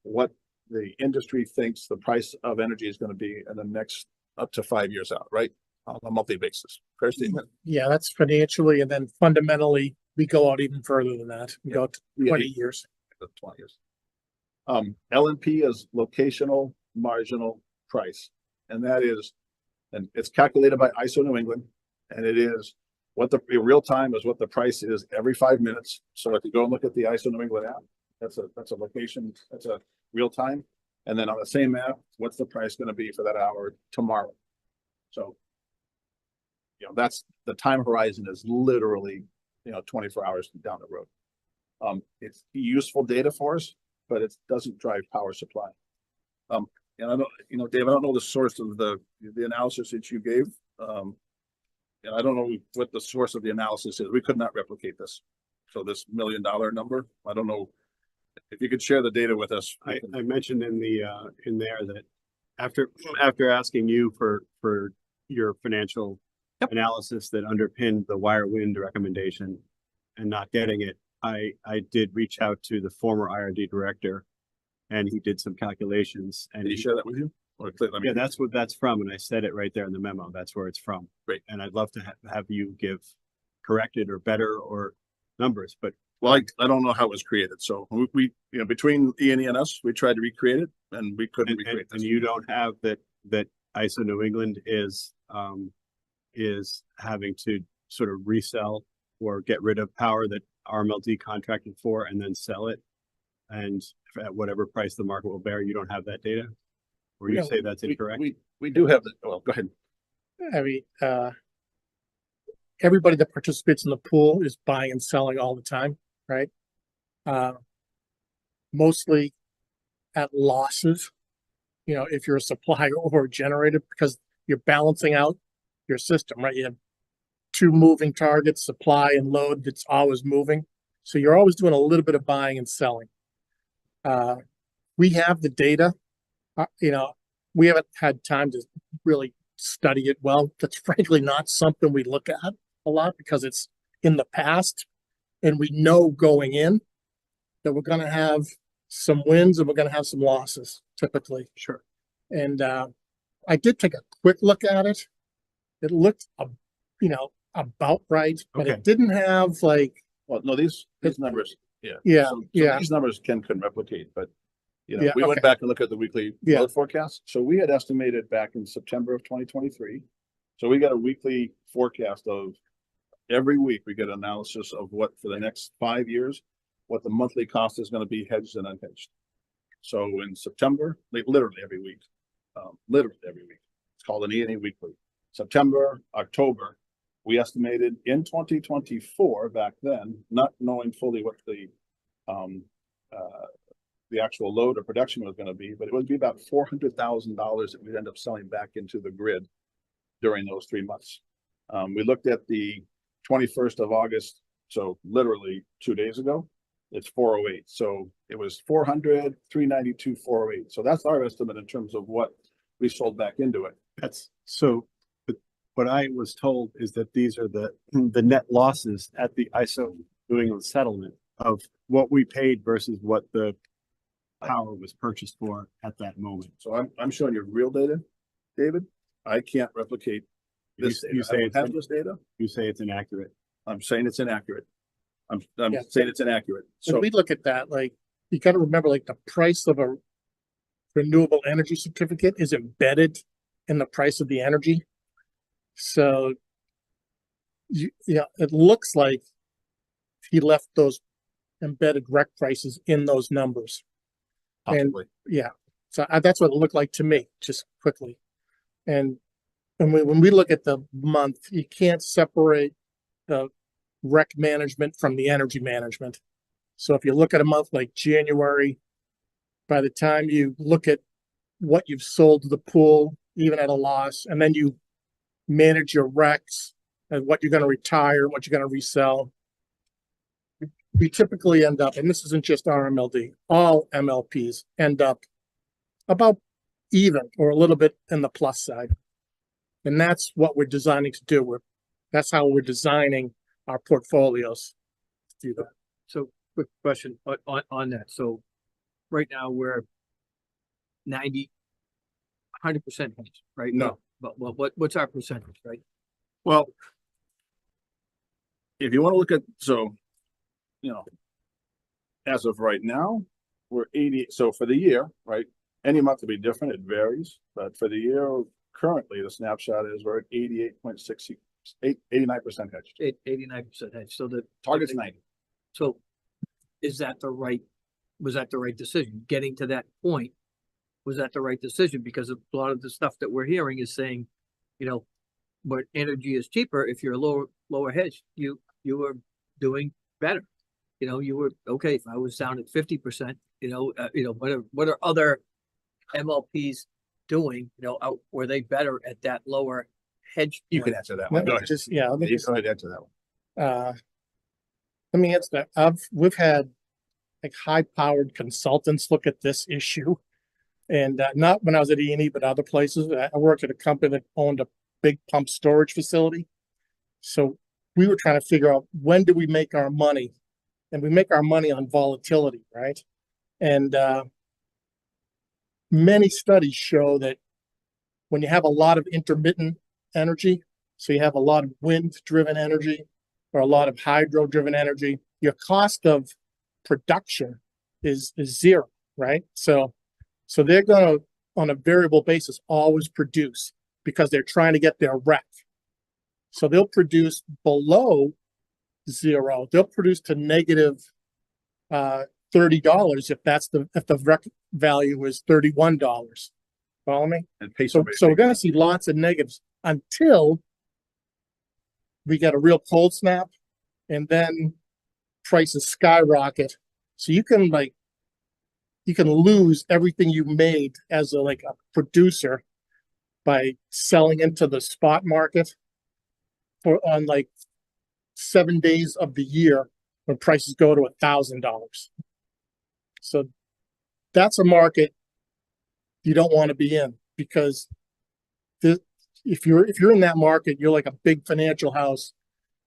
what the industry thinks the price of energy is going to be in the next up to 5 years out, right? On a monthly basis. Fair statement? Yeah, that's financially, and then fundamentally, we go out even further than that. We go to 20 years. 20 years. LNP is locational marginal price. And that is, and it's calculated by ISO New England, and it is what the real time is what the price is every 5 minutes. So if you go and look at the ISO New England app, that's a location, that's a real time. And then on the same app, what's the price going to be for that hour tomorrow? So, that's the time horizon is literally, 24 hours down the road. It's useful data for us, but it doesn't drive power supply. And I don't, Dave, I don't know the source of the analysis that you gave. And I don't know what the source of the analysis is. We could not replicate this. So this $1 million number, I don't know if you could share the data with us. I mentioned in there that after asking you for your financial analysis that underpinned the wire wind recommendation and not getting it, I did reach out to the former IRD director, and he did some calculations. And did he share that with you? Yeah, that's what that's from, and I said it right there in the memo. That's where it's from. Great. And I'd love to have you give corrected or better or numbers, but well, I don't know how it was created. So we between E&E and us, we tried to recreate it, and we couldn't recreate this. And you don't have that ISO New England is having to sort of resell or get rid of power that RMLD contracted for and then sell it, and at whatever price the market will bear. You don't have that data, or you say that's incorrect? We do have the. Well, go ahead. I mean, everybody that participates in the pool is buying and selling all the time, right? Mostly at losses, if you're a supplier or a generator, because you're balancing out your system, right? You have two moving targets, supply and load, that's always moving. So you're always doing a little bit of buying and selling. We have the data, we haven't had time to really study it well. That's frankly not something we look at a lot because it's in the past, and we know going in that we're going to have some wins and we're going to have some losses typically. Sure. And I did take a quick look at it. It looked, about right, but Okay. it didn't have Well, no, these numbers, Yeah, So yeah. these numbers Ken couldn't replicate, but Yeah, we went okay. back and looked at the weekly Yeah. load forecast. So we had estimated back in September of 2023. So we got a weekly forecast of every week we get analysis of what for the next 5 years, what the monthly cost is going to be hedged and unhedged. So in September, literally every week, it's called an E&E weekly. September, October, we estimated in 2024 back then, not knowing fully what the actual load or production was going to be, but it would be about $400,000 that we'd end up selling back into the grid during those 3 months. We looked at the 21st of August, so literally 2 days ago, it's 408. So it was 400, 392, 408. So that's our estimate in terms of what we sold back into it. That's so, but what I was told is that these are the net losses at the ISO New England settlement of what we paid versus what the power was purchased for at that moment. So I'm showing you real data, David. I can't replicate this. You say I don't have this data. You say it's inaccurate. I'm saying it's inaccurate. I'm Yeah. saying it's inaccurate. When So we look at that, like, you gotta remember, like, the price of a renewable energy certificate is embedded in the price of the energy. So it looks like he left those embedded rec prices in those numbers. possibly. Yeah, so that's what it looked like to me, just quickly. And when we look at the month, you can't separate the rec management from the energy management. So if you look at a month like January, by the time you look at what you've sold to the pool, even at a loss, and then you manage your recs and what you're going to retire, what you're going to resell, we typically end up, and this isn't just RMLD, all MLPs end up about even or a little bit in the plus side. And that's what we're designing to do. That's how we're designing our portfolios to do that. So quick question on that. So right now we're 100% hedged, right? No. But what's our percentage, right? Well, if you want to look at, so, you know, as of right now, we're 80. So for the year, right? Any month will be different. It varies, but for the year currently, the snapshot is we're at 88.6, 89% hedged. 89% hedged. So the Target's 90. So was that the right decision? Getting to that point, was that the right decision? Because a lot of the stuff that we're hearing is saying, you know, but energy is cheaper if you're lower hedged. You were doing better. You know, you were okay. If I was down at 50%, what are other MLPs doing? You know, were they better at that lower hedge? You can answer that one. Go ahead. Let me You go ahead and answer that one. let me answer that. We've had like high-powered consultants look at this issue, and not when I was at E&E, but other places. I worked at a company that owned a big pump storage facility, so we were trying to figure out when do we make our money, and we make our money on volatility, right? And many studies show that when you have a lot of intermittent energy, so you have a lot of wind-driven energy or a lot of hydro-driven energy, your cost of production is zero, right? So they're going to, on a variable basis, always produce because they're trying to get their rec. So they'll produce below zero. They'll produce to negative $30 if the rec value is $31. Follow me? And pay So we're going to see lots of negatives until we get a real cold snap, and then prices skyrocket. So you can lose everything you made as a producer by selling into the spot market on 7 days of the year when prices go to $1,000. So that's a market you don't want to be in, because if you're in that market, you're like a big financial house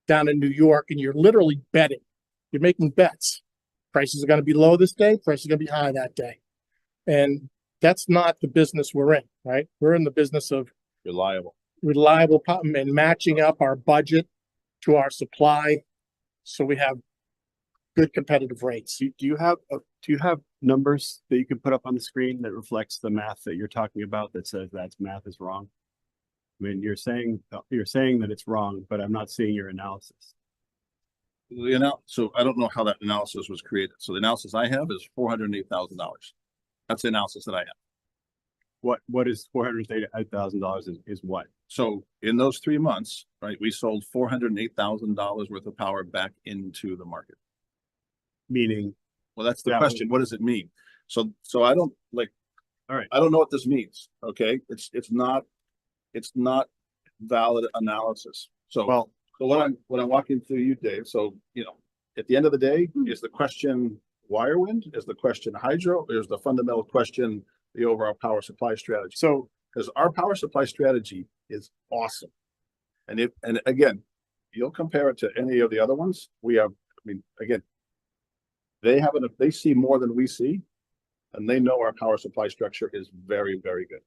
down in New York, and you're literally betting. You're making bets. Prices are going to be low this day. Prices are going to be high that day. And that's not the business we're in, right? We're in the business of reliable and matching up our budget to our supply, so we have good competitive rates. Do you have numbers that you can put up on the screen that reflects the math that you're talking about that says that math is wrong? I mean, you're saying that it's wrong, but I'm not seeing your analysis. So I don't know how that analysis was created. So the analysis I have is $408,000. That's the analysis that I have. What is $408,000 is what? So in those 3 months, right, we sold $408,000 worth of power back into the market. Meaning? Well, that's the question. What does it mean? So I don't all right. I don't know what this means. Okay. It's not valid analysis. So, so what I'm walking through you, Dave. So, at the end of the day, is the question wire wind? Is the question hydro? Or is the fundamental question the overall power supply strategy? So, Because our power supply strategy is awesome. And again, you'll compare it to any of the other ones. We have, I mean, again, they see more than we see, and they know our power supply structure is very, very good.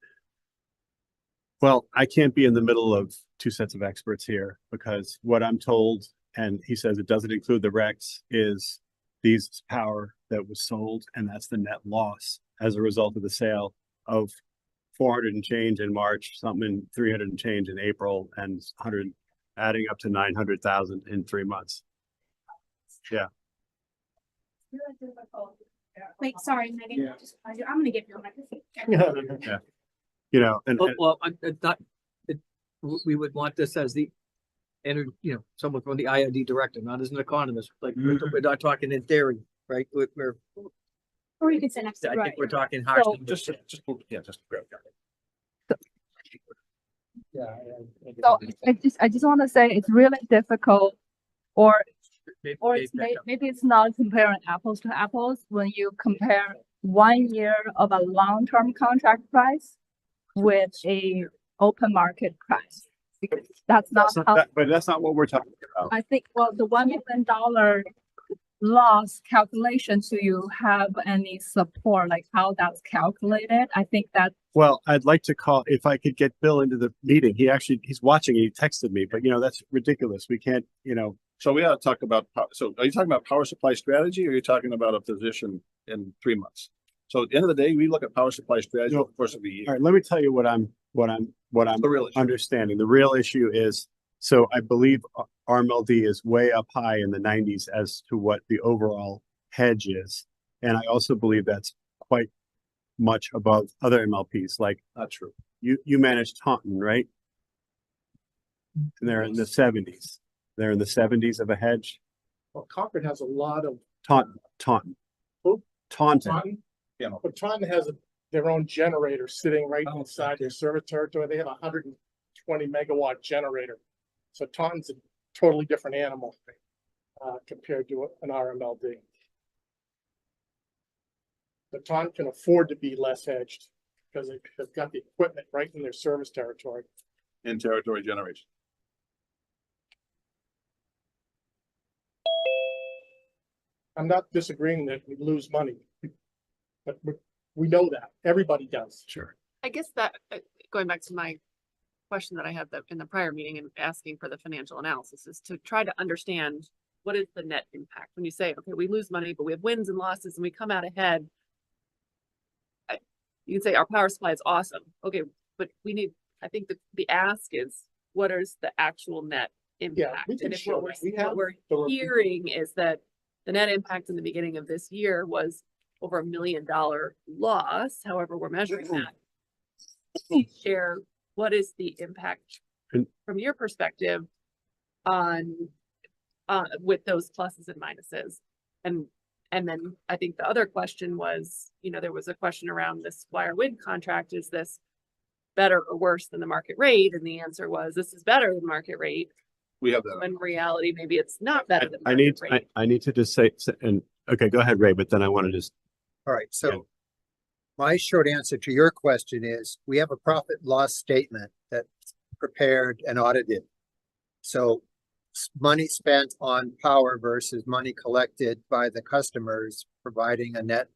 well, I can't be in the middle of two sets of experts here because what I'm told, and he says it doesn't include the RECs, is these power that was sold, and that's the net loss as a result of the sale of 400 and change in March, something in 300 and change in April, and 100, adding up to 900,000 in 3 months. Yeah. Wait, sorry, Megan. Yeah. I'm gonna give you a microphone. Yeah. You know, and Well, it's not, we would want this as the, someone from the IRD director, not as an economist, like, we're not talking in theory, right? We're, Or you could say next to I right. think we're talking hard. Just grab So I just want to say it's really difficult, or it's maybe it's not comparing apples to apples when you compare 1 year of a long-term contract price with a open market price. Because that's not how, but that's not what we're talking about. I think, well, the $1 million loss calculation, do you have any support, like how that's calculated? I think that, Well, I'd like to call, if I could get Bill into the meeting. He's watching, he texted me, but that's ridiculous. We can't, So we ought to talk about, so are you talking about power supply strategy, or are you talking about a position in 3 months? So at the end of the day, we look at power supply strategy over the course of the year. all right, let me tell you what I'm The real issue. understanding. The real issue is, so I believe RMLD is way up high in the 90s as to what the overall hedge is. And I also believe that's quite much above other MLPs, like Not true. you manage Taunton, right? And they're in the 70s. They're in the 70s of a hedge. Well, Concord has a lot of, Taunton. Who? Taunton. Taunton, Yeah. but Taunton has their own generator sitting right inside their service territory. They have a 120 megawatt generator. So Taunton's a totally different animal compared to an RMLD. But Taunton can afford to be less hedged because they've got the equipment right in their service territory. In territory generation. I'm not disagreeing that we lose money, but we know that. Everybody does. Sure. I guess that, going back to my question that I had in the prior meeting and asking for the financial analysis, is to try to understand what is the net impact when you say, okay, we lose money, but we have wins and losses and we come out ahead. You can say our power supply is awesome. Okay, but I think the ask is, what is the actual net impact? we can And if show what that. we're hearing is that the net impact in the beginning of this year was over $1 million loss, however we're measuring that. Share, what is the impact from your perspective on with those pluses and minuses? And then I think the other question was, there was a question around this wire wind contract. Is this better or worse than the market rate? And the answer was, this is better than market rate. We have that. When in reality, maybe it's not better than I market rate. need to just say, and okay, go ahead, Ray, but then I want to just, All right, so my short answer to your question is, we have a profit loss statement that's prepared and audited. So money spent on power versus money collected by the customers, providing a net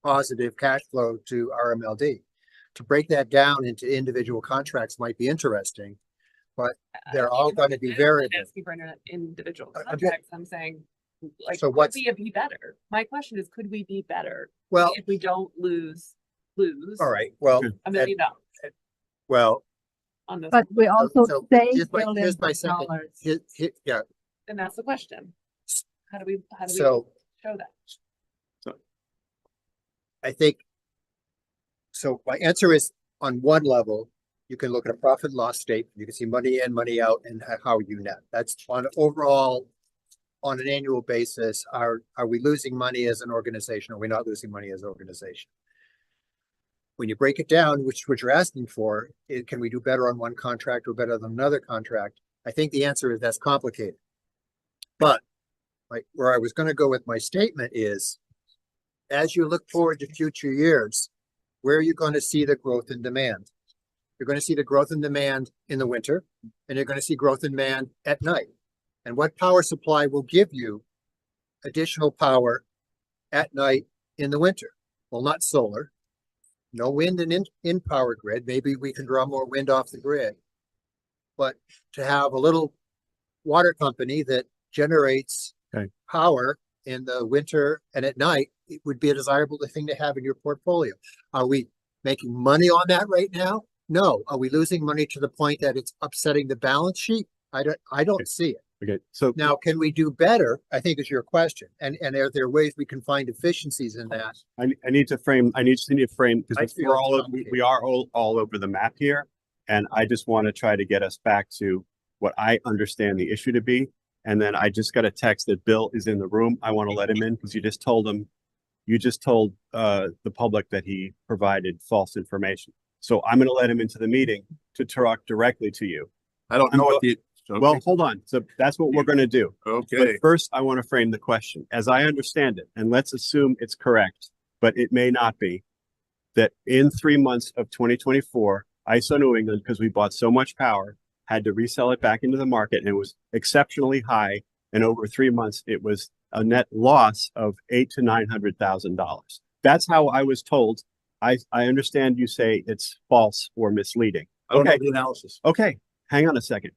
positive cash flow to RMLD. To break that down into individual contracts might be interesting, but they're all going to be variable. Asking for individual I'm contracts, I'm saying, like, So could what's- we be better? My question is, could we be better Well, if we don't lose all right, well, $1 million well, on this? but we also so save here's my billions of second, dollars. yeah, And that's the question. How do we so show that? I think, so my answer is, on one level, you can look at a profit and loss statement. You can see money in, money out, and how you net. That's on overall, on an annual basis. Are we losing money as an organization? Or are we not losing money as an organization? When you break it down, which what you're asking for, can we do better on one contract or better than another contract? I think the answer is that's complicated. But where I was gonna go with my statement is, as you look forward to future years, where are you gonna see the growth in demand? You're gonna see the growth in demand in the winter, and you're gonna see growth in demand at night. And what power supply will give you additional power at night in the winter? Well, not solar. No wind in power grid. Maybe we can draw more wind off the grid. But to have a little water company that generates power in the winter and at night, it would be a desirable thing to have in your portfolio. Are we making money on that right now? No. Are we losing money to the point that it's upsetting the balance sheet? I don't see it. Okay, so Now, can we do better? I think is your question. And are there ways we can find efficiencies in that? I need to frame because I feel we're all it's we are all over the map here, and I just want to try to get us back to what I understand the issue to be. And then I just got a text that Bill is in the room. I want to let him in because you just told the public that he provided false information. So I'm going to let him into the meeting to talk directly to you. I don't know what the. Well, hold on. So that's what we're going to do. Okay. But first, I want to frame the question as I understand it, and let's assume it's correct, but it may not be, that in 3 months of 2024, ISO New England, because we bought so much power, had to resell it back into the market, and it was exceptionally high. And over 3 months, it was a net loss of $800,000 to $900,000. That's how I was told. I understand you say it's false or misleading. I don't know the analysis. Okay, hang on a second.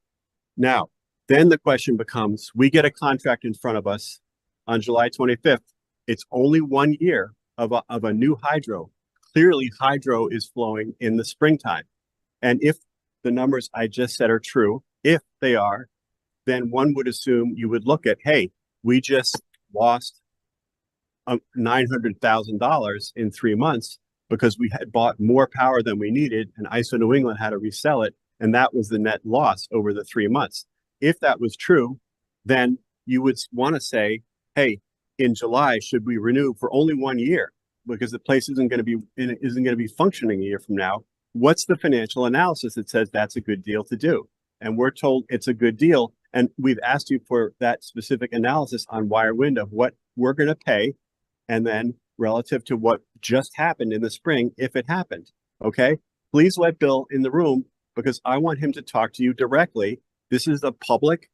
Now, then the question becomes, we get a contract in front of us on July 25th. It's only 1 year of a new hydro. Clearly, hydro is flowing in the springtime. And if the numbers I just said are true, if they are, then one would assume you would look at, hey, we just lost $900,000 in 3 months because we had bought more power than we needed, and ISO New England had to resell it. And that was the net loss over the 3 months. If that was true, then you would want to say, hey, in July, should we renew for only 1 year? Because the place isn't going to be functioning a year from now. What's the financial analysis that says that's a good deal to do? And we're told it's a good deal. And we've asked you for that specific analysis on Wire Wind of what we're going to pay. And then relative to what just happened in the spring, if it happened. Okay. Please let Bill in the room, because I want him to talk to you directly. This is a public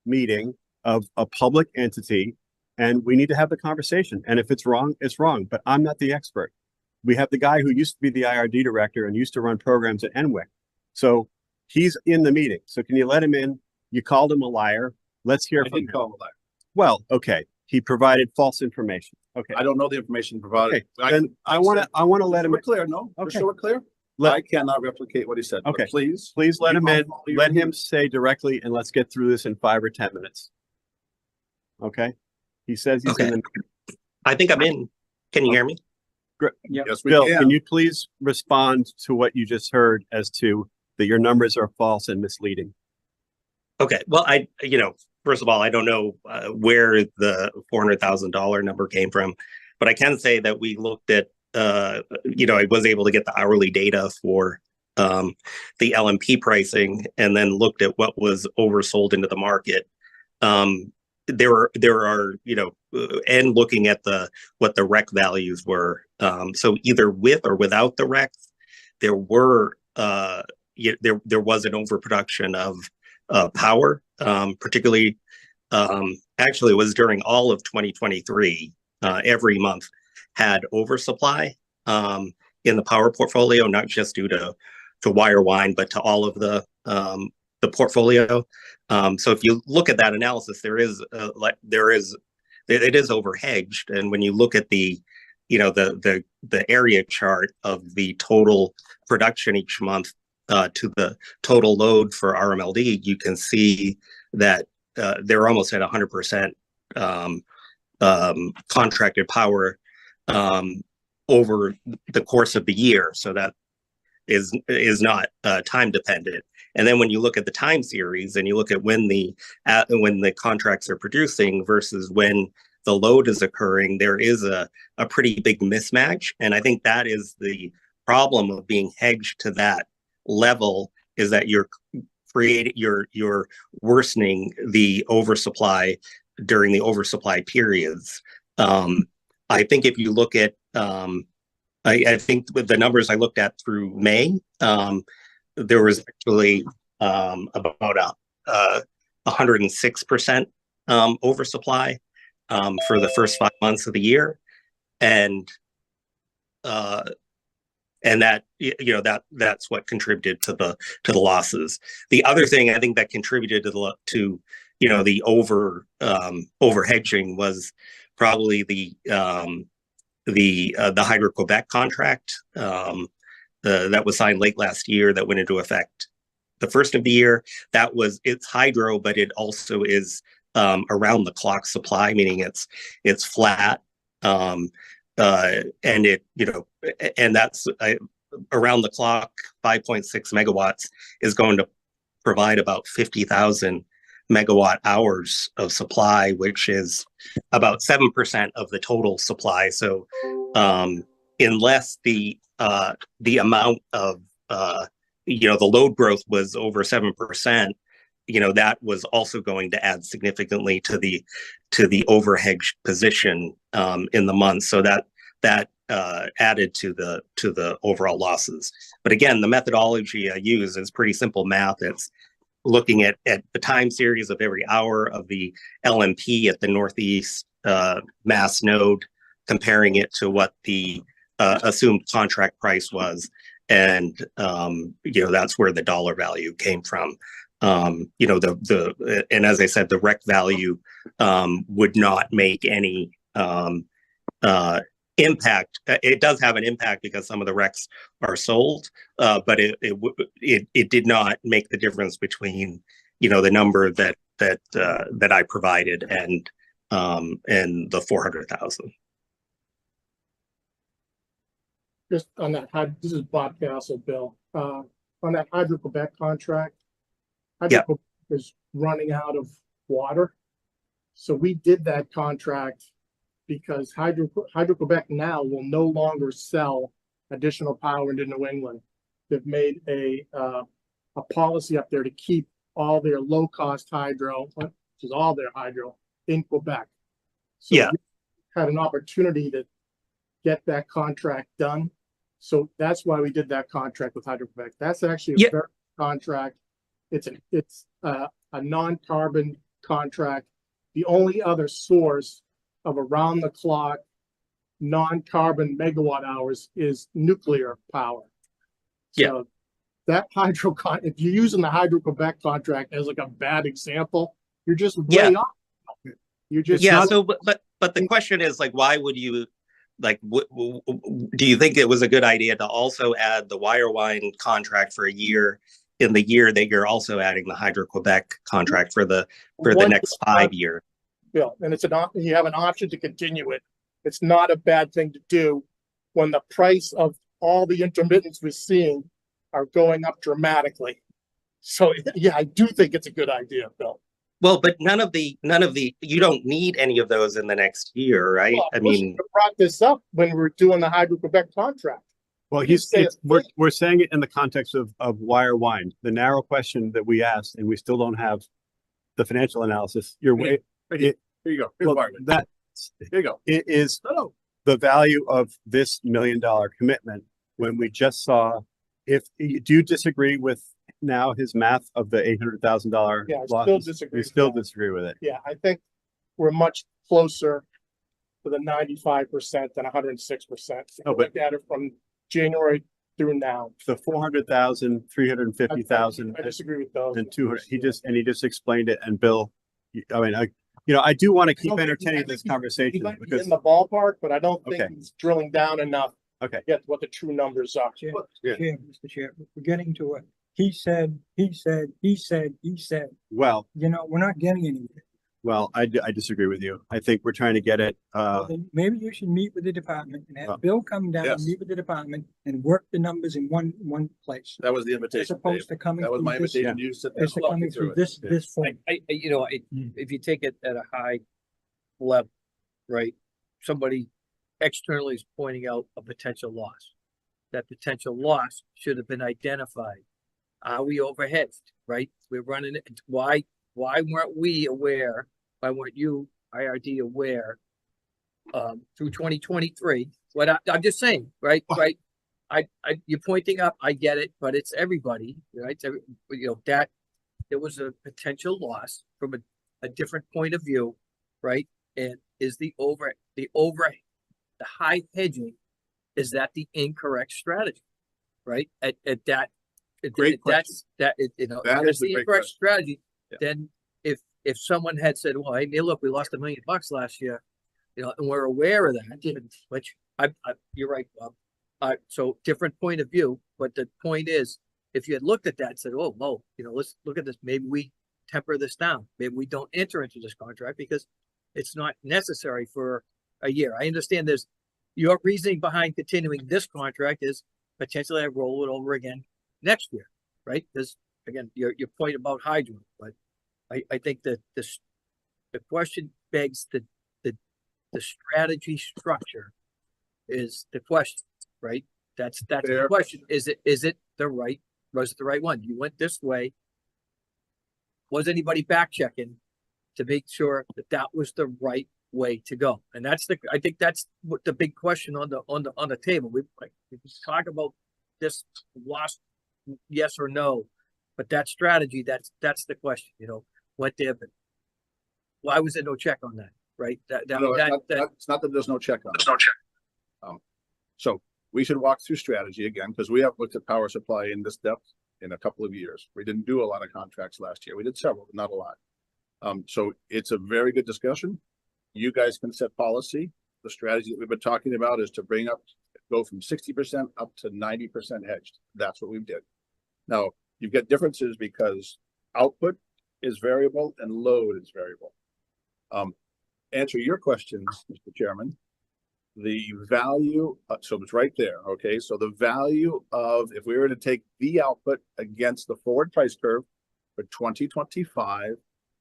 meeting of a public entity, and we need to have the conversation. And if it's wrong, it's wrong, but I'm not the expert. We have the guy who used to be the IRD director and used to run programs at NWIC. So he's in the meeting. So can you let him in? You called him a liar. Let's hear from him. Call him a liar. Well, okay. He provided false information. Okay. I don't know the information provided. Okay. Then I want to let him. We're clear. No. Okay. We're clear. I cannot replicate what he said. Okay. Please let him in. Let him say directly, and let's get through this in 5 or 10 minutes. Okay. He says he's in the. I think I'm in. Can you hear me? Yes, we Bill, can. can you please respond to what you just heard as to that your numbers are false and misleading? Okay. Well, first of all, I don't know where the $400,000 number came from, but I can say that we looked at, I was able to get the hourly data for the LMP pricing, and then looked at what was oversold into the market. There are, and looking at what the rec values were. So either with or without the rec, there was an overproduction of power, particularly, actually it was during all of 2023, every month had oversupply in the power portfolio, not just due to wire wine, but to all of the portfolio. So if you look at that analysis, it is overhedged. And when you look at the area chart of the total production each month to the total load for RMLD, you can see that they're almost at 100% contracted power over the course of the year. So that is not time dependent. And then when you look at the time series and you look at when the contracts are producing versus when the load is occurring, there is a pretty big mismatch. And I think that is the problem of being hedged to that level, is that you're worsening the oversupply during the oversupply periods. I think if you look at, I think with the numbers I looked at through May, there was actually about 106% oversupply for the first 5 months of the year, and that, you know, that's what contributed to the losses. The other thing I think that contributed to you know, the over hedging was probably the Hydro-Quebec contract that was signed late last year that went into effect the first of the year. That was, it's hydro, but it also is around the clock supply, meaning it's flat. And it, you know, and that's around the clock, 5.6 megawatts is going to provide about 50,000 megawatt hours of supply, which is about 7% of the total supply. So unless the amount of, you know, the load growth was over 7%, you know, that was also going to add significantly to the overhedged position in the month. So that added to the overall losses. But again, the methodology I use is pretty simple math. It's looking at the time series of every hour of the LMP at the Northeast Mass node, comparing it to what the assumed contract price was. And, you know, that's where the dollar value came from. You know, and as I said, the REC value would not make any impact. It does have an impact because some of the RECs are sold, but it did not make the difference between, you know, the number that I provided and the 400,000. Just on that, this is Bob Castle, Bill. On that Hydro-Quebec contract, Hydro-Quebec is running out of water. So we did that contract because Hydro-Quebec now will no longer sell additional power into New England. They've made a policy up there to keep all their low-cost hydro, which is all their hydro, in Quebec. So we had an opportunity to get that contract done. So that's why we did that contract with Hydro-Quebec. That's actually a fair contract. It's a non-carbon contract. The only other source of around-the-clock non-carbon megawatt hours is nuclear power. So that if you're using the Hydro-Quebec contract as like a bad example, you're just way off. You're just So, but the question is, like, why would you, like, do you think it was a good idea to also add the Wirewine contract for a year in the year that you're also adding the Hydro-Quebec contract for the next 5 years? Bill, and you have an option to continue it. It's not a bad thing to do when the price of all the intermittents we're seeing are going up dramatically. So yeah, I do think it's a good idea, Bill. Well, but none of the you don't need any of those in the next year, right? Well, I mean, brought this up when we were doing the Hydro-Quebec contract. Well, we're saying it in the context of Wirewine. The narrow question that we asked, and we still don't have the financial analysis. Here you go. Here you go. It is the value of this $1 million commitment when we just saw. Do you disagree with now his math of the $800,000? Yeah, I still disagree. We still disagree with it. Yeah, I think we're much closer to the 95% than 106%. Oh, but look at it from January through now. The 400,000, 350,000. I disagree with those. And 200. He just explained it. And Bill, I mean, I do want to keep entertaining this conversation because in the ballpark, but I don't think he's drilling down enough. Okay. To get what the true numbers are. Mr. Chair, we're getting to it. He said. Well, you know, we're not getting anywhere. Well, I disagree with you. I think we're trying to get it. Then maybe you should meet with the department and have Bill come down and meet with the department and work the numbers in one place. That was the invitation. As opposed to coming. That was my invitation. You said as to coming through this form. If you take it at a high level, right? Somebody externally is pointing out a potential loss. That potential loss should have been identified. Are we overhedged, right? We're running it. Why weren't we aware why weren't you, IRD, aware through 2023? I'm just saying, right? You're pointing up, I get it, but it's everybody, right? That there was a potential loss from a different point of view, right? And is the high hedging, is that the incorrect strategy, right? At that, Great that's question. That that's is the the great incorrect question. strategy. Yeah. Then if someone had said, well, hey, look, we lost $1 million last year, and we're aware of that, which you're right, Bob. So different point of view, but the point is, if you had looked at that and said, oh, no, let's look at this, maybe we temper this down. Maybe we don't enter into this contract because it's not necessary for a year. I understand there's your reasoning behind continuing this contract is potentially I roll it over again next year, right? Because again, your point about hydro, but I think that the question begs the strategy structure is the question, right? That's the question. Was it the right one? You went this way. Was anybody back checking to make sure that was the right way to go? And I think that's what the big question on the table. We talk about this lost yes or no, but that strategy, that's the question, what did, why was there no check on that? Right? It's not that there's no check on it. So we should walk through strategy again, because we have looked at power supply in this depth in a couple of years. We didn't do a lot of contracts last year. We did several, but not a lot. So it's a very good discussion. You guys can set policy. The strategy that we've been talking about is to go from 60% up to 90% hedged. That's what we did. Now you've got differences because output is variable and load is variable. Answer your questions, Mr. Chairman. The value, so it's right there, okay? So the value of, if we were to take the output against the forward price curve for 2025,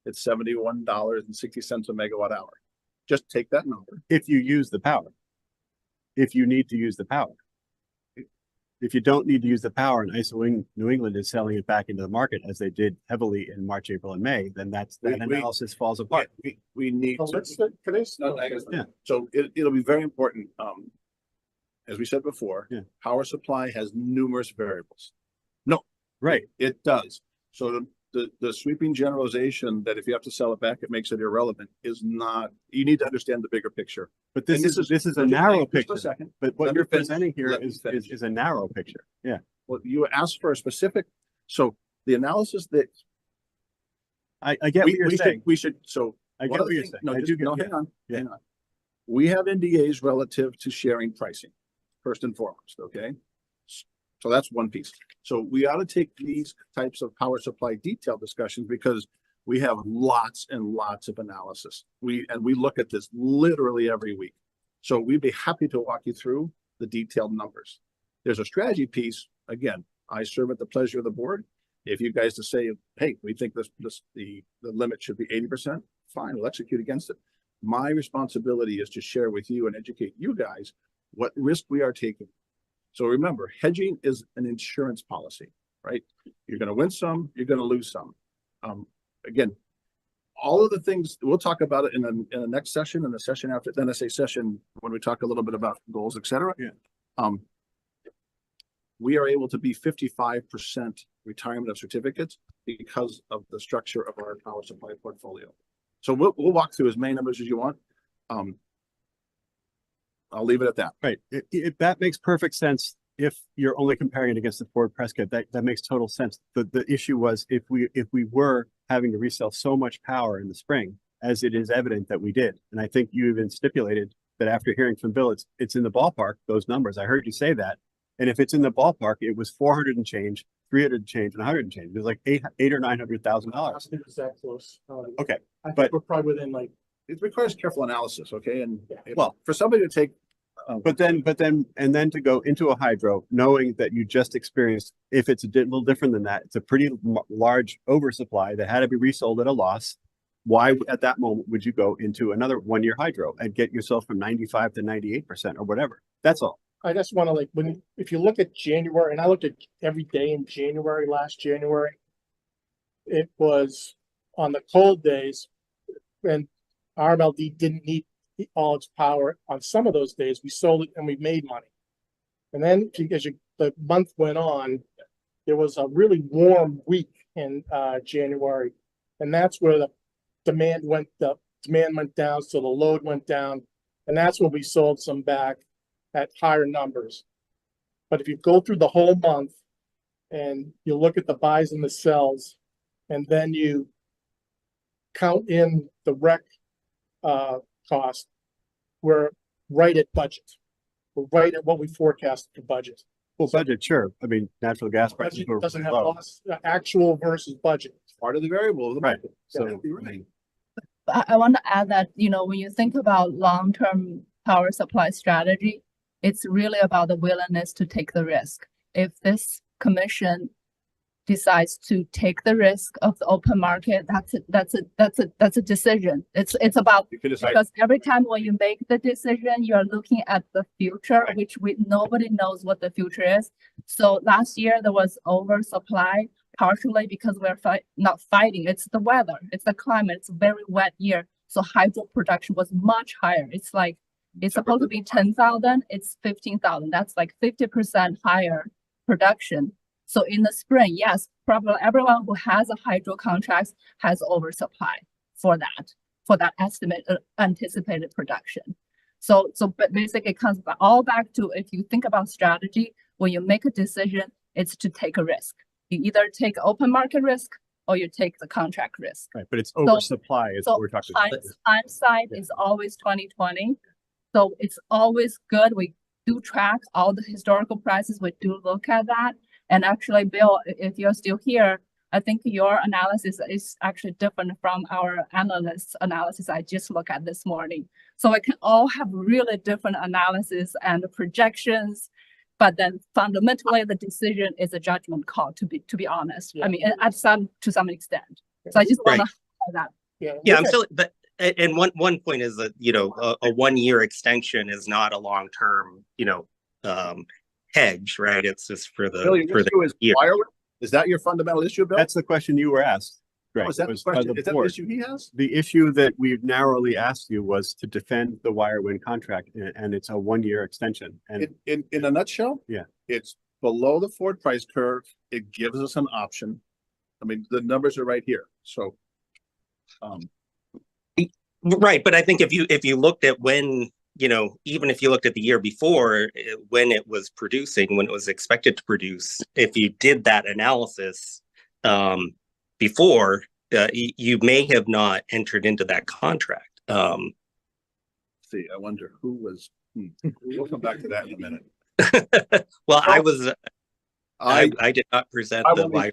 it's $71.60 a megawatt hour. Just take that number. If you use the power. If you need to use the power. If you don't need to use the power and ISO New England is selling it back into the market as they did heavily in March, April, and May, then that analysis falls apart. We need to. Yeah. So it'll be very important. As we said before, power supply has numerous variables. No, right. It does. So the sweeping generalization that if you have to sell it back, it makes it irrelevant is not, you need to understand the bigger picture. But this is a narrow picture. Just a second. But what you're presenting here is a narrow picture. Yeah. Well, you asked for a specific, so the analysis that I get what you're saying. I get what you're saying. Hang on. We have NDAs relative to sharing pricing, first and foremost, okay? So that's one piece. So we ought to take these types of power supply detail discussions because we have lots and lots of analysis. We look at this literally every week. So we'd be happy to walk you through the detailed numbers. There's a strategy piece. Again, I serve at the pleasure of the board. If you guys to say, hey, we think the limit should be 80%, fine, we'll execute against it. My responsibility is to share with you and educate you guys what risk we are taking. So remember, hedging is an insurance policy, right? You're going to win some, you're going to lose some. Again, all of the things we'll talk about it in the next session and the session after, then I say session when we talk a little bit about goals, etc. Yeah. We are able to be 55% retirement of certificates because of the structure of our power supply portfolio. So we'll walk through as many numbers as you want. I'll leave it at that. Right. That makes perfect sense if you're only comparing it against the Ford Prescott. That makes total sense. The issue was if we were having to resell so much power in the spring, as it is evident that we did, and I think you even stipulated that after hearing from Bill, it's in the ballpark, those numbers. I heard you say that. And if it's in the ballpark, it was 400 and change, 300 and change, and 100 and change. It was like $800,000 or $900,000. I think it's that close. Okay. I think we're probably within it requires careful analysis. Okay. And well, for somebody to take, but then to go into a hydro, knowing that you just experienced, if it's a little different than that, it's a pretty large oversupply that had to be resold at a loss. Why at that moment would you go into another 1-year hydro and get yourself from 95 to 98% or whatever? That's all. I just want to if you look at January, and I looked at every day in January, last January, it was on the cold days, and RMLD didn't need all its power on some of those days. We sold it and we made money. And then the month went on, there was a really warm week in January. And that's where the demand went down, so the load went down. And that's when we sold some back at higher numbers. But if you go through the whole month and you look at the buys and the sells, and then you count in the rec cost, we're right at budget. We're right at what we forecast for budget. Well, budget, sure. I mean, natural gas prices Budget were doesn't have low. loss, actual versus budget. Part of the variable of the Right. market. So, Yeah, you're right. I want to add that, when you think about long-term power supply strategy, it's really about the willingness to take the risk. If this commission decides to take the risk of the open market, that's a decision. It's about, You can decide. because every time when you make the decision, you're looking at the future, which nobody knows what the future is. So last year there was oversupply, partially because we're not fighting. It's the weather, it's the climate. It's a very wet year, so hydro production was much higher. It's like it's supposed to be 10,000, it's 15,000. That's like 50% higher production. So in the spring, yes, probably everyone who has a hydro contracts has oversupply for that anticipated production. But basically it comes all back to, if you think about strategy, when you make a decision, it's to take a risk. You either take open market risk or you take the contract risk. right, but it's oversupply is what we're talking about. Hindsight is always 2020. So it's always good. We do track all the historical prices. We do look at that. And actually, Bill, if you're still here, I think your analysis is actually different from our analyst's analysis I just looked at this morning. So we can all have really different analysis and projections, but then fundamentally the decision is a judgment call, to be honest. Yeah. I mean, to some extent. So I just want to highlight that. Yeah, I'm still, but, and one point is that, a 1 year extension is not a long-term, hedge, right? It's just for the, Bill, your issue is year. wireless? Is that your fundamental issue, Bill? That's the question you were asked. Greg. Oh, is that It the was by question? the Is that the board. issue he has? The issue that we've narrowly asked you was to defend the wire wind contract, and it's a 1 year extension. And In a nutshell? Yeah. It's below the forward price curve. It gives us an option. I mean, the numbers are right here. So, Right, but I think if you looked at when, even if you looked at the year before, when it was producing, when it was expected to produce, if you did that analysis before, you may have not entered into that contract. see, I wonder who was, we'll come back to that in a minute. Well, I did not present the wire.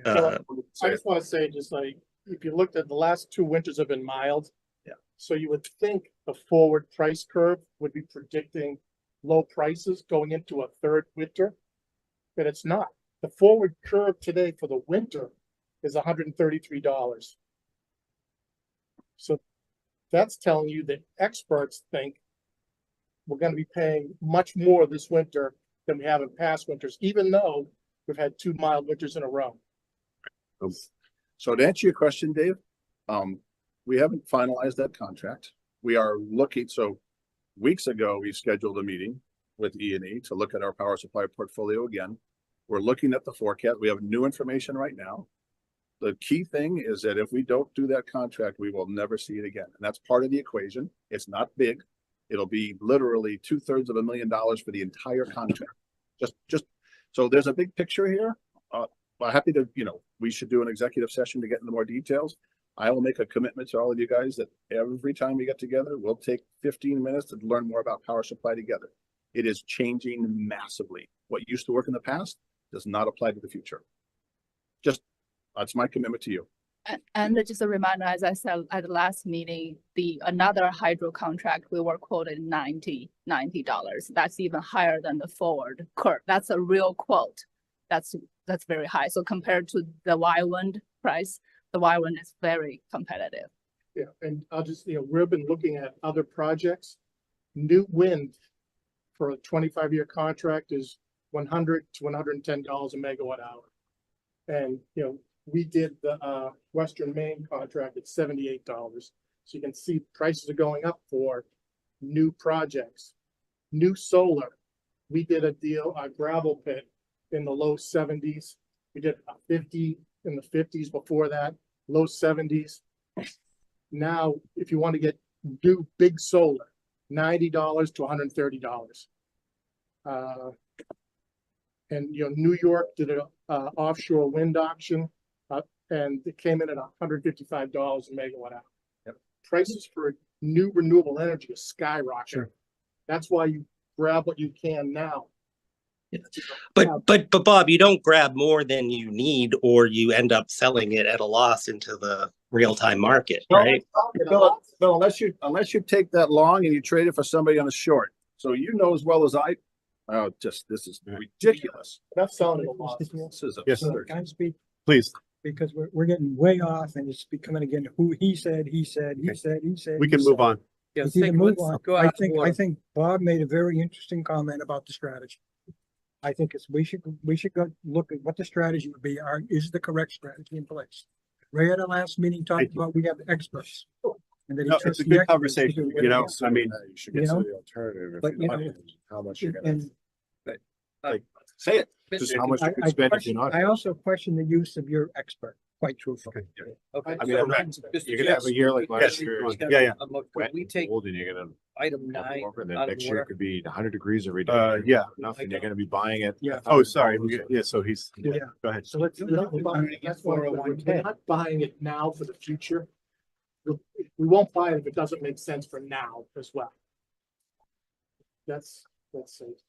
I just want to say, just like, if you looked at the last 2 winters have been mild. Yeah. So you would think the forward price curve would be predicting low prices going into a third winter, but it's not. The forward curve today for the winter is $133. So that's telling you that experts think we're going to be paying much more this winter than we have in past winters, even though we've had 2 mild winters in a row. So to answer your question, Dave, we haven't finalized that contract. We are looking, so weeks ago, we scheduled a meeting with E&E to look at our power supply portfolio again. We're looking at the forecast. We have new information right now. The key thing is that if we don't do that contract, we will never see it again. And that's part of the equation. It's not big. It'll be literally $250,000 for the entire contract. Just so there's a big picture here. I'm happy to, we should do an executive session to get into more details. I will make a commitment to all of you guys that every time we get together, we'll take 15 minutes to learn more about power supply together. It is changing massively. What used to work in the past does not apply to the future. That's my commitment to you. And just a reminder, as I said at the last meeting, another hydro contract, we were quoted $90. That's even higher than the forward curve. That's a real quote. That's very high. So compared to the wire wind price, the wire wind is very competitive. Yeah, and I'll just, we've been looking at other projects. New wind for a 25-year contract is $100 to $110 a megawatt hour. And, we did the Western Maine contract at $78. So you can see prices are going up for new projects. New solar, we did a deal, a gravel pit in the low 70s. We did a 50 in the 50s before that, low 70s. Now, if you want to get new big solar, $90 to $130. And New York did an offshore wind auction, and it came in at $155 a megawatt hour. Yep. Prices for new renewable energy is skyrocketing. Sure. That's why you grab what you can now. But Bob, you don't grab more than you need, or you end up selling it at a loss into the real-time market, right? Bill, unless you take that long and you trade it for somebody on a short. So you know as well as I, this is ridiculous. That's selling at a loss. This is Yes, absurd. Can I speak? Please, Because we're getting way off and it's becoming again, who he said. we he can said. move on. Yeah, Let's either think- move let's on. go I out of think, order. I think Bob made a very interesting comment about the strategy. I think we should go look at what the strategy would be, is the correct strategy in place. Ray at our last meeting talked about, we have experts. And then he No, trusts it's a the good experts to conversation, do you know, it. I mean, You should You get to know? the alternative. But, If you you know, know how much you're gonna, And Say it. just how much you could I spend if you're not. I also question the use of your expert, quite truthfully. Okay, I mean, so, I'm Mr. You're gonna have a year like Yes, last year. go on. it's gonna Yeah, be yeah. Could wet we and take cold, and you're gonna item bump 9 over, and then out of next year order? could be 100 degrees every day. Yeah. Nothing, you're gonna be buying it. Yeah. Oh, sorry. Yeah, so he's, Yeah. go ahead. So let's. We're not buying it now for the future. We won't buy it if it doesn't make sense for now as well. That's it.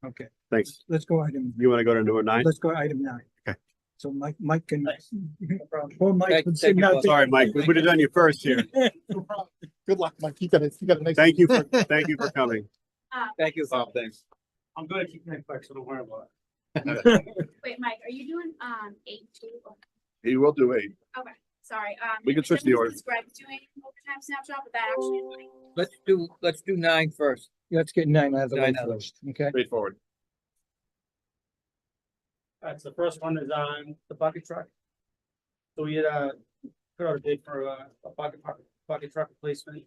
Okay, Thanks. let's go item, You want to go to number 9? let's go item 9. Okay. So Mike can. Poor Mike's Thank- been thank sitting you, out Bob. there. Sorry, Mike, we would have done you first here. Good luck, Mike. You got a nice. Thank you for coming. Thank you. Bob, thanks. I'm good at keeping it quick, so don't worry about Wait, Mike, are you doing, 8 too? He will do 8. Okay, sorry, We can switch the order. Greg's doing overtime snapshot, but that actually is like. Let's do 9 first. Let's get 9 out of the way 9 out of the way. first, okay? Straightforward. Alright, so the first one is on the bucket truck. So we had put out a bid for a bucket truck replacement.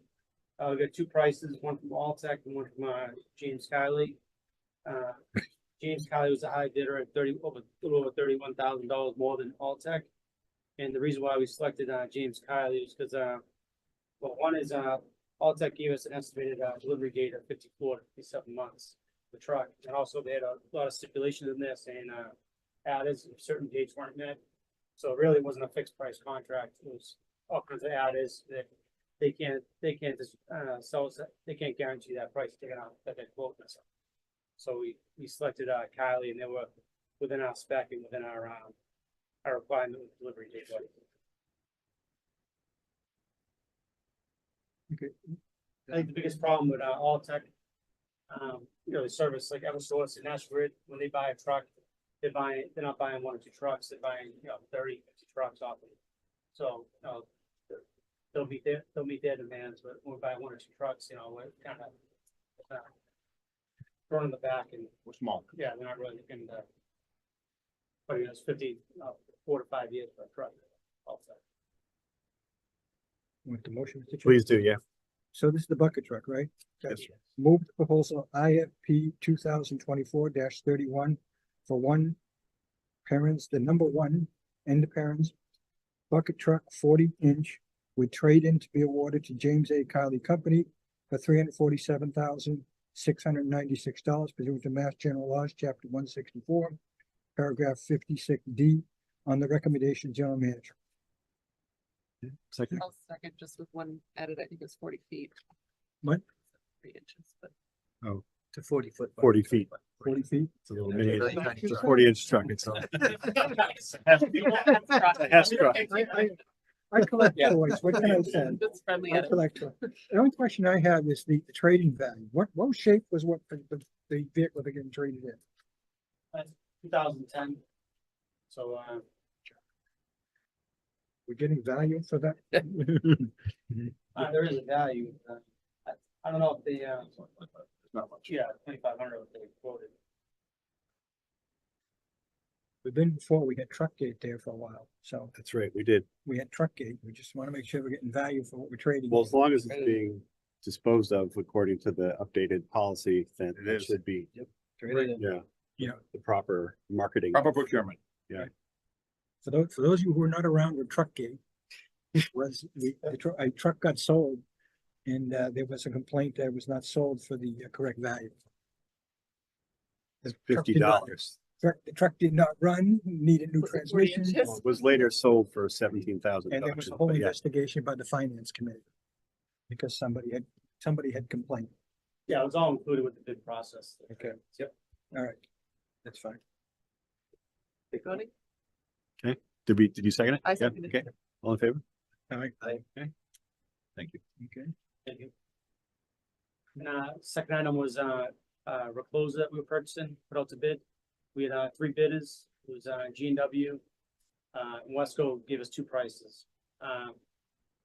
We got 2 prices, one from Alltech and one from James Kiley. James Kiley was a high bidder at a little over $31,000 more than Alltech. And the reason why we selected James Kiley is because well, one is Alltech gave us an estimated delivery date of 54 to 57 months for the truck, and also they had a lot of stipulations in there saying adders if certain dates weren't met. So it really wasn't a fixed price contract. It was all kinds of adders that they can't just sell. They can't guarantee that price. They're gonna that they quote us. So we selected Kylie, and they were within our spec and within our requirement with delivery date. Okay. I think the biggest problem with Alltech, the service like Eversource and National Grid, when they buy a truck, they're not buying 1 or 2 trucks, they're buying 30, 50 trucks off of it. So they'll meet their demands, but when we buy 1 or 2 trucks, we're kind of thrown in the back, and We're small. yeah, they're not really looking to. But it's 4 to 5 years for a truck. Also. Want the motion? Mr. Chair? Please do, yeah. So this is the bucket truck, right? Yes. Move the proposal IFP 2024-31 for one parents, the number 1 and the parents bucket truck 40-inch with trade-in to be awarded to James A. Kiley Company for $347,696 pursuant to Mass General Laws, Chapter 164, Paragraph 56D, on the recommendation of General Manager. Second. I'll second just with one edit. I think it's 40 feet. What? 3 inches, but To 40 foot. 40 feet. 40 feet? It's a little mini, Really? it's a 40-inch truck. It's a Hess truck. I collect toys, what can I say? That's friendly I edit. collect toys. The only question I have is the trading value. What shape was the vehicle they're getting traded in? 2010. So We're getting value for that? there is a value. I don't know if they Not much. yeah, 2,500 what they quoted. We've been before, we had Truckgate there for a while, so That's right, we did. we had Truckgate. We just want to make sure we're getting value for what we're trading. Well, as long as it's being disposed of according to the updated policy, then It it is. should be, yeah. Yeah. The proper marketing. Proper procurement. For those of you who were not around with Truckgate, a truck got sold and there was a complaint that it was not sold for the correct value. The truck did not- $50. The truck did not run, needed new Was it 40 transmission. inches? Well, it was later sold for 17,000 And there bucks. was a whole but yeah. investigation by the finance committee. Because somebody had complained. Yeah, it was all included with the bid process. Okay. Yep. All right. That's fine. Big voting? Did you second it? I Yeah, seconded okay, all in favor? All right. Okay. Thank you. Okay. Thank you. And, second item was, recloser that we were purchasing, put out to bid. We had, three bidders. It was, G&W. And Wesco gave us two prices.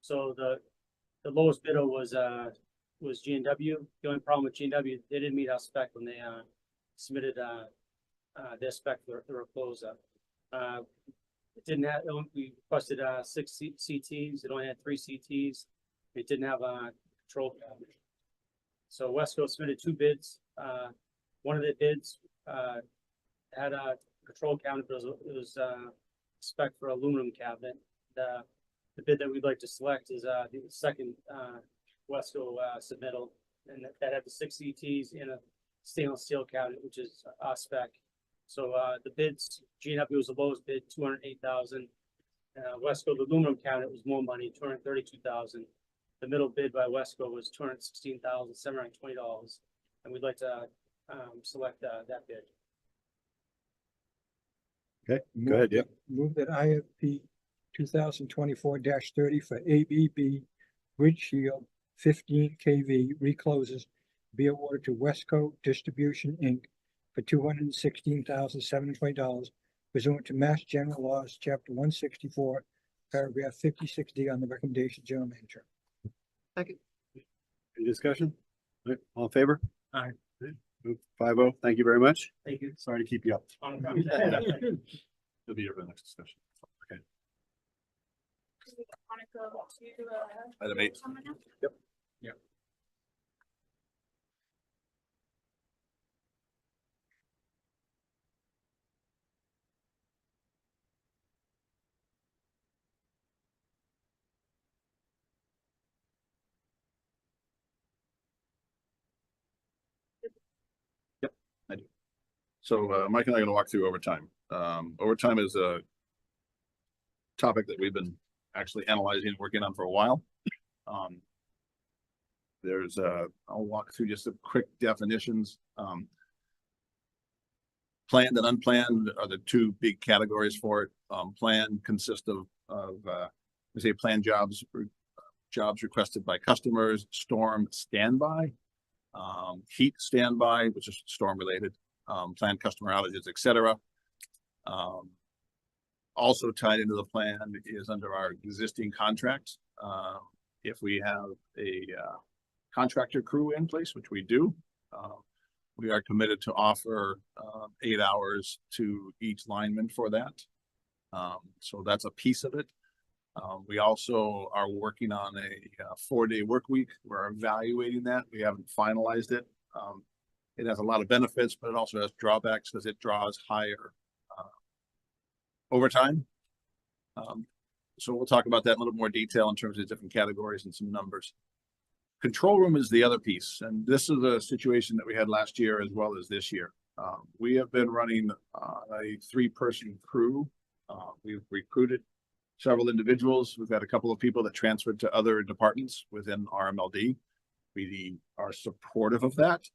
So the lowest bidder was G&W. The only problem with G&W, they didn't meet our spec when they, submitted, their spec for the recloser. It didn't have, we requested, 6 CTs. It only had 3 CTs. It didn't have a control cabinet. So Wesco submitted 2 bids. One of the bids, had a control cabinet, but it was spec for aluminum cabinet. The bid that we'd like to select is the second Wesco submittal, and that had the 6 CTs in a stainless steel cabinet, which is spec. So the bids, G&W was the lowest bid, $208,000. Wesco, the aluminum cabinet was more money, $232,000. The middle bid by Wesco was $216,720, and we'd like to select that bid. Okay, go ahead, yeah. Move that IFP 2024-30 for ABB Grid Shield 15 kV recloses be awarded to Wesco Distribution Inc. for $216,720 pursuant to Mass General Laws, Chapter 164, Paragraph 56D on the recommendation of General Manager. Second. Any discussion? All right, all in favor? Aye. 5-0, thank you very much. Thank you. Sorry to keep you up. On He'll be here for the next discussion. Do we wanna go to, Item 8. someone else? So Mike and I are gonna walk through overtime. Overtime is a topic that we've been actually analyzing and working on for a while. I'll walk through just some quick definitions. Planned and unplanned are the two big categories for it. Planned consists of planned jobs requested by customers, storm standby, heat standby, which is storm related, planned customer outages, etc. Also tied into the plan is under our existing contracts. If we have a contractor crew in place, which we do, we are committed to offer 8 hours to each lineman for that. So that's a piece of it. We also are working on a 4-day work week. We're evaluating that. We haven't finalized it. It has a lot of benefits, but it also has drawbacks because it draws higher overtime. So we'll talk about that in a little more detail in terms of different categories and some numbers. Control room is the other piece, and this is a situation that we had last year as well as this year. We have been running a 3-person crew. We've recruited several individuals. We've had a couple of people that transferred to other departments within RMLD. We are supportive of that.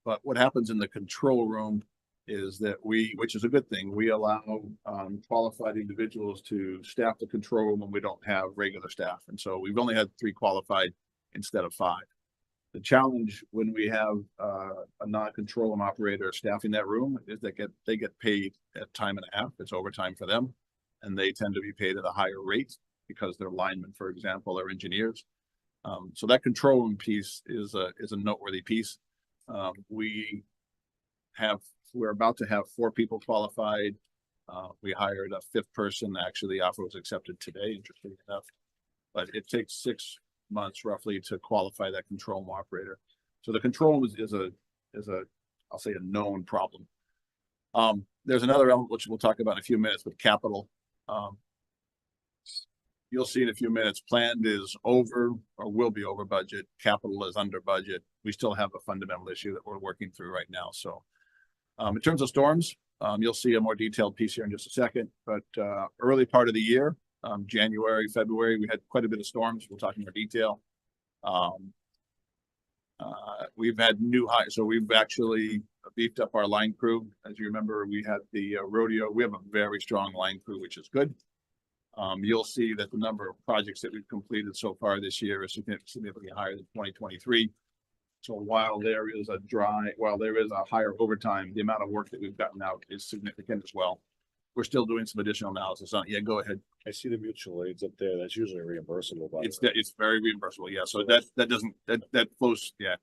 But what happens in the control room is that which is a good thing, we allow qualified individuals to staff the control room when we don't have regular staff. And so we've only had 3 qualified instead of 5. The challenge when we have a non-control room operator staffing that room is they get paid at time and a half. It's overtime for them, and they tend to be paid at a higher rate because they're linemen, for example, or engineers. So that control room piece is a noteworthy piece. We have we're about to have 4 people qualified. We hired a 5th person. Actually, the offer was accepted today, interestingly enough. But it takes 6 months roughly to qualify that control room operator. So the control room is a, I'll say, a known problem. There's another element which we'll talk about in a few minutes with capital. You'll see in a few minutes, planned is over or will be over budget. Capital is under budget. We still have a fundamental issue that we're working through right now. So in terms of storms, you'll see a more detailed piece here in just a second, but early part of the year, January, February, we had quite a bit of storms. We'll talk in more detail. We've had new hires, so we've actually beefed up our line crew. As you remember, we had the rodeo. We have a very strong line crew, which is good. You'll see that the number of projects that we've completed so far this year is significantly higher than 2023. So while there is a higher overtime, the amount of work that we've gotten out is significant as well. We're still doing some additional analysis on it. Yeah, go ahead. I see the mutual aids up there. That's usually reimbursable. It's very reimbursable. Yeah. So that flows. Yeah.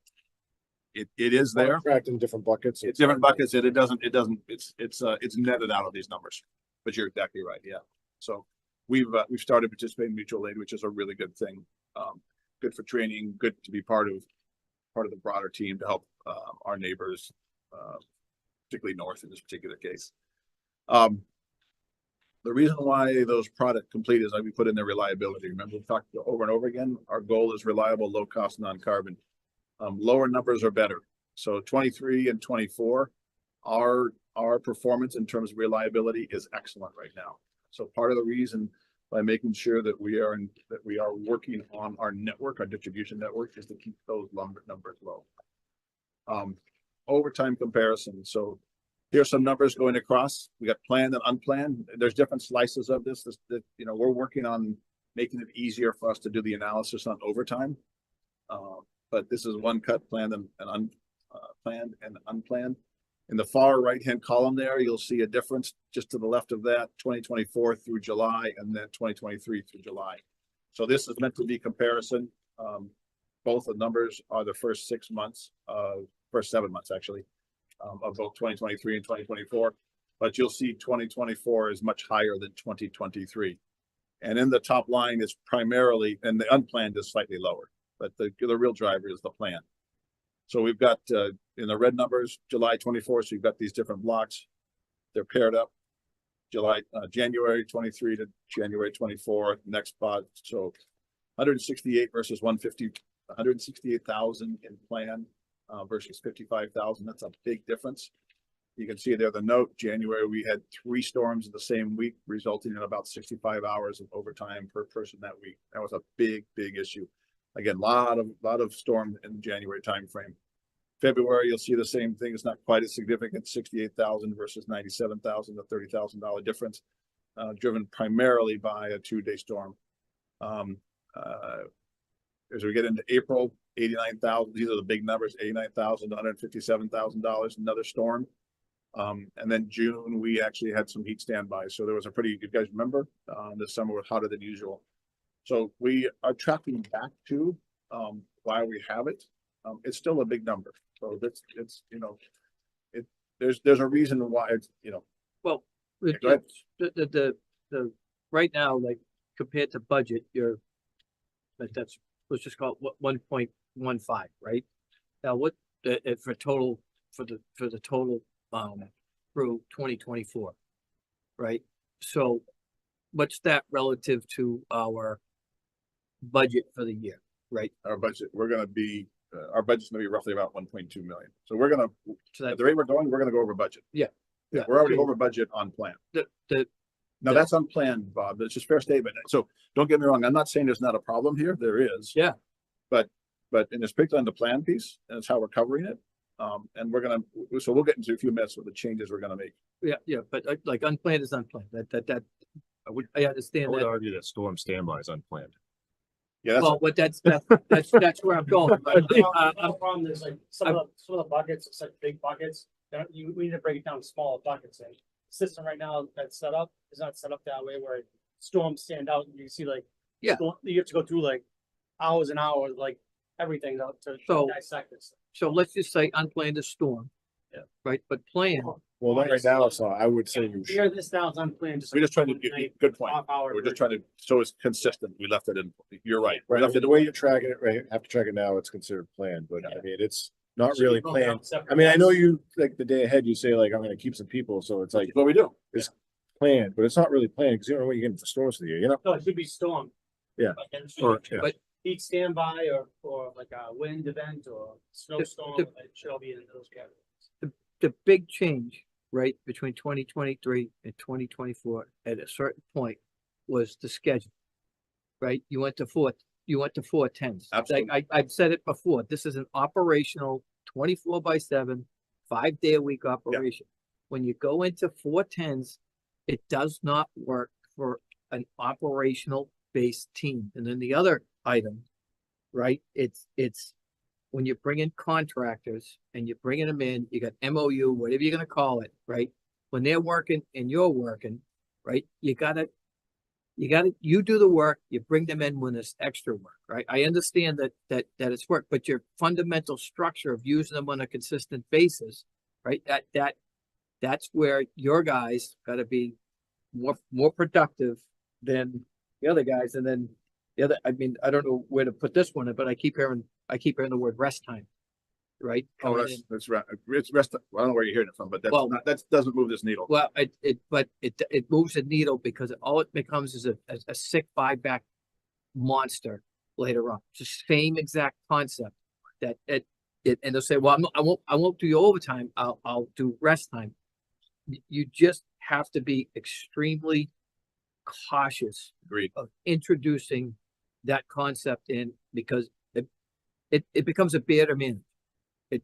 It is there. Tracked in different buckets. It's different buckets. It's netted out of these numbers, but you're exactly right. Yeah. So we've started participating in mutual aid, which is a really good thing. Good for training, good to be part of the broader team to help our neighbors, particularly north in this particular case. The reason why those product complete is like we put in their reliability. Remember, we talked over and over again. Our goal is reliable, low cost, non-carbon. Lower numbers are better. So 23 and 24, our performance in terms of reliability is excellent right now. So part of the reason by making sure that we are working on our network, our distribution network, is to keep those numbers low. Overtime comparison. So here's some numbers going across. We got planned and unplanned. There's different slices of this. We're working on making it easier for us to do the analysis on overtime. But this is one cut, planned and planned and unplanned. In the far right-hand column there, you'll see a difference just to the left of that, 2024 through July, and then 2023 through July. So this is meant to be comparison. Both the numbers are the first 7 months actually, of both 2023 and 2024. But you'll see 2024 is much higher than 2023. And in the top line is primarily, and the unplanned is slightly lower, but the real driver is the plan. So we've got in the red numbers, July 24. So you've got these different blocks. They're paired up. January 23 to January 24, next spot. So 168 versus 150, 168,000 in plan versus 55,000. That's a big difference. You can see there the note, January, we had 3 storms in the same week, resulting in about 65 hours of overtime per person that week. That was a big, big issue. Again, lot of storm in the January timeframe. February, you'll see the same thing. It's not quite as significant, 68,000 versus 97,000, a $30,000 difference, driven primarily by a 2-day storm. As we get into April, 89,000, these are the big numbers, 89,000 to $157,000, another storm. And then June, we actually had some heat standby. So there was you guys remember, this summer was hotter than usual. So we are tracking back to why we have it. It's still a big number. So there's a reason why it's, Well, go ahead. the right now, like compared to budget, let's just call it 1.15, right? Now what for the total through 2024, right? So what's that relative to our budget for the year, right? Our budget, our budget's gonna be roughly about 1.2 million. So we're gonna, at the rate we're going, we're gonna go over budget. Yeah. We're already over budget on plan. Now that's unplanned, Bob. That's just a fair statement. So don't get me wrong. I'm not saying there's not a problem here. There is. Yeah. But and it's picked on the plan piece, and it's how we're covering it. And we'll get into a few minutes with the changes we're gonna make. Yeah. But like unplanned is unplanned. I understand I would that. argue that storm standby is unplanned. Yeah. That's where I'm going. The problem is like some of the buckets, it's like big buckets. We need to break it down to smaller buckets. And the system right now that's set up is not set up that way where storms stand out. You see like, you have to go through like hours and hours, like everything to dissect this. So let's just say unplanned is storm. right? But plan, Well, not right now, so I would say you should. Here, this now is unplanned. We're just trying to get, good point. Half hour. We're just trying to, so it's consistent. We left it in, you're right. We Right, left it the way you track it, right, have to track it now, it's considered planned, but I mean, it's not Should be really broken out planned. separate I mean, I know ones. you, like, the day ahead, you say like, I'm gonna keep some people, so it's like, what we do. it's planned, but it's not really planned, because you don't know what you're getting for storms of the year, you know? No, it should be storm. Yeah. Like, and it should Or, be yeah. but heat standby or like a wind event or snowstorm, the- it should all be in those categories. the big change, right, between 2023 and 2024 at a certain point was the schedule. Right? You went to 410s. Absolutely. Like I've said it before, this is an operational 24/7, 5-day a week operation. When you go into 410s, it does not work for an operational based team. And then the other item, right? It's when you bring in contractors and you're bringing them in, you got MOU, whatever you're gonna call it, right? When they're working and you're working, right? You do the work, you bring them in when there's extra work, right? I understand that it's work, but your fundamental structure of using them on a consistent basis, right? That's where your guys gotta be more productive than the other guys. And then the other, I mean, I don't know where to put this one, but I keep hearing the word rest time, right? Oh, Coming in. that's right. It's rest, I don't know where you're hearing it from, but that's Well- not, that doesn't move this needle. Well, it moves the needle because all it becomes is a sick buyback monster later on. It's the same exact concept that and they'll say, well, I won't do your overtime. I'll do rest time. You just have to be extremely cautious Agreed. of introducing that concept in because it becomes a bear to manage. You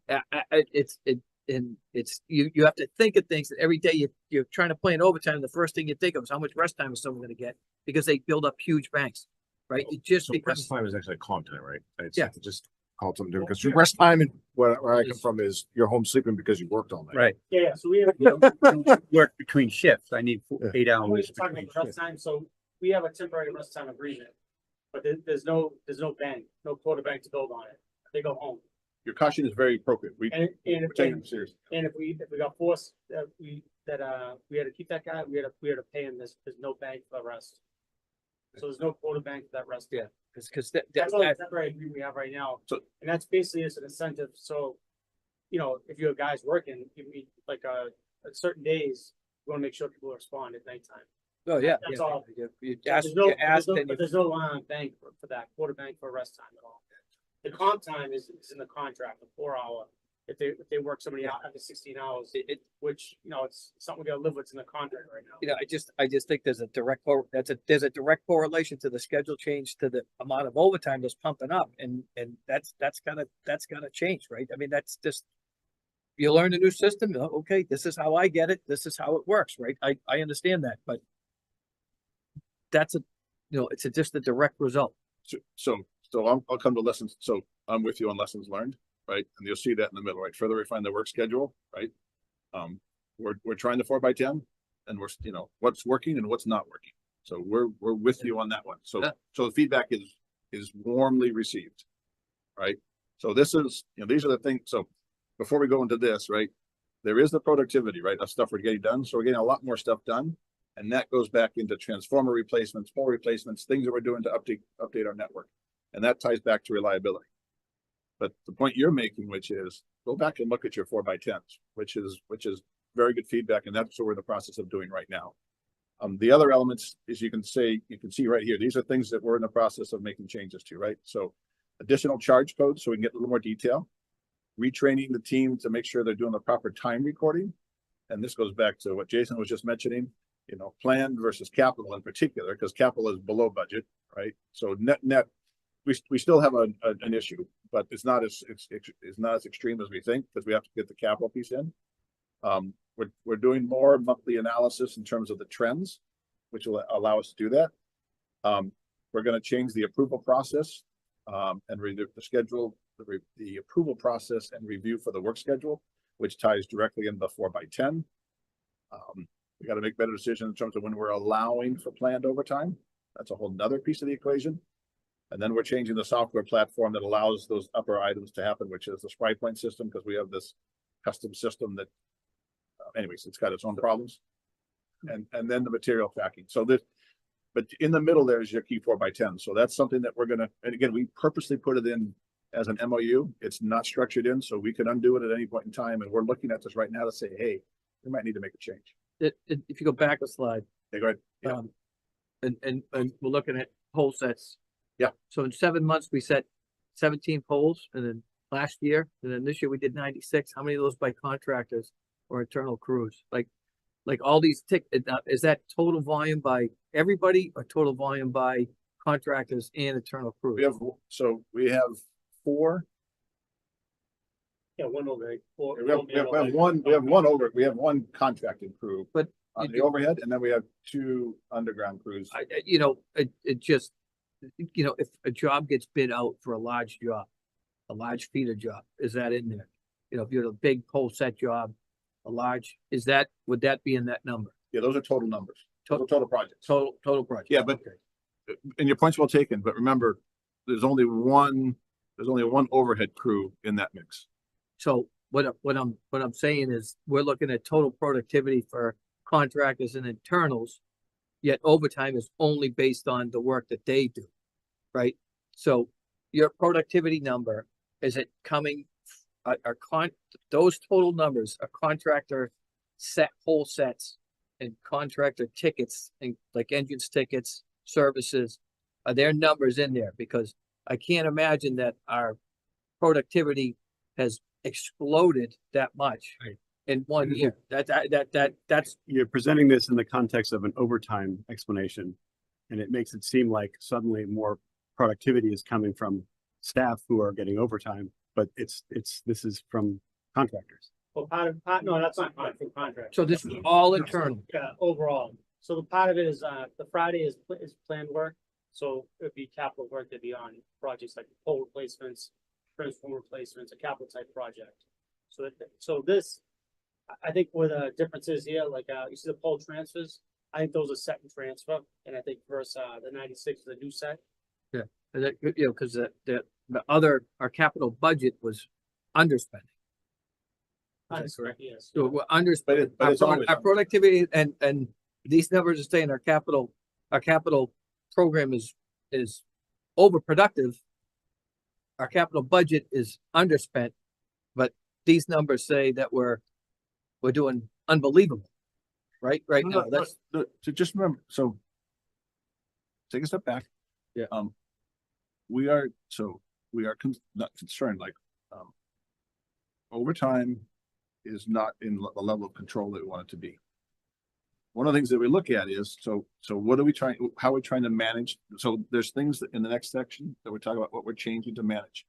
have to think of things that every day you're trying to plan overtime. The first thing you think of is how much rest time is someone going to get because they build up huge banks, right? It just So becomes rest time is actually calm time, right? It's Yeah. just call it something different, because rest time and where I come from is you're home sleeping because you worked all night. Right. Yeah, so we have. Work between shifts. I need Yeah. 8 We're hours. talking between about rest time, so we have a temporary rest time agreement. But there's no bank, no quota bank to build on it. They go home. Your caution is very appropriate. And We're taking it seriously. if we got forced, we had to keep that guy, we had to pay him this, there's no bank for the rest. So there's no quota bank for that rest. Yeah. because That's all the temporary agreement we have right now. So- And that's basically as an incentive, so, if you have guys working, like, at certain days, you wanna make sure people respond at nighttime. oh yeah, That's yeah. all. You There's ask, no, you ask, there's no, and but you- there's no bank for that, quarter bank for rest time at all. The comp time is in the contract, the 4 hour, if they work somebody out after 16 hours, which, it's something we gotta live with in the contract right now. I just think there's a there's a direct correlation to the schedule change to the amount of overtime that's pumping up and that's gotta change, right? I mean, that's just, you learn a new system, okay, this is how I get it, this is how it works, right? I understand that, but that's it's just a direct result. So I'll come to lessons. So I'm with you on lessons learned, right? And you'll see that in the middle, right? Further refine the work schedule, right? We're trying the 4x10 and we're, what's working and what's not working. So we're with you on that one. So, Yeah. so the feedback is warmly received, right? So this is, these are the things. So before we go into this, right? There is the productivity, right? Of stuff we're getting done. So we're getting a lot more stuff done. And that goes back into transformer replacements, pole replacements, things that we're doing to update our network. And that ties back to reliability. But the point you're making, which is go back and look at your 4x10s, which is very good feedback. And that's what we're in the process of doing right now. The other elements is you can see right here, these are things that we're in the process of making changes to, right? So additional charge codes so we can get a little more detail, retraining the team to make sure they're doing the proper time recording. And this goes back to what Jason was just mentioning, planned versus capital in particular, because capital is below budget, right? So net, we still have an issue, but it's not as extreme as we think because we have to get the capital piece in. We're doing more monthly analysis in terms of the trends, which will allow us to do that. We're going to change the approval process and the schedule, the approval process and review for the work schedule, which ties directly into the 4x10. We got to make better decisions in terms of when we're allowing for planned overtime. That's a whole nother piece of the equation. And then we're changing the software platform that allows those upper items to happen, which is the SpryPoint system, because we have this custom system that, anyways, it's got its own problems. And then the material tracking. So this, but in the middle there is your key 4x10. So that's something that we're gonna, and again, we purposely put it in as an MOU. It's not structured in, so we can undo it at any point in time. And we're looking at this right now to say, hey, we might need to make a change. If you go back a slide, Hey, go ahead. Yeah. and we're looking at pole sets. Yeah. So in 7 months, we set 17 poles, and then last year, and then this year we did 96. How many of those by contractors or internal crews? Like all these is that total volume by everybody or total volume by contractors and internal crews? We have 4. Yeah, one over. We have one contracted crew. But on the overhead, and then we have 2 underground crews. It just, if a job gets bid out for a large job, a large feeder job, is that in there? If you're a big pole set job, would that be in that number? Yeah, those are total numbers. Total projects. Total project. Yeah, but, and your point's well taken, but remember, there's only one overhead crew in that mix. So what I'm saying is, we're looking at total productivity for contractors and internals, yet overtime is only based on the work that they do, right? So your productivity number, is it coming, those total numbers are contractor whole sets and contractor tickets, and like engines tickets, services, are there numbers in there? Because I can't imagine that our productivity has exploded that much in 1 year. That's You're presenting this in the context of an overtime explanation, and it makes it seem like suddenly more productivity is coming from staff who are getting overtime, but this is from contractors. Well, no, that's not from contract. so this is all internal. Yeah, overall. So the part of it is, the Friday is planned work. So it'd be capital work that'd be on projects like pole replacements, transformer replacements, a capital type project. So this, I think where the difference is here, like, you see the pole transfers, I think those are set and transfer. And I think versus, the 96 is a new set. Because our capital budget was underspending. That's correct, yes. So we're underspending. But it's always Our productivity and these numbers are saying our capital program is overproductive. Our capital budget is underspent, but these numbers say that we're doing unbelievable, right? Right now, that's So just remember, so take a step back. Yeah. We are not concerned, like, overtime is not in the level of control that we want it to be. One of the things that we look at is, so what are we trying, how are we trying to manage? So there's things that in the next section that we're talking about what we're changing to manage.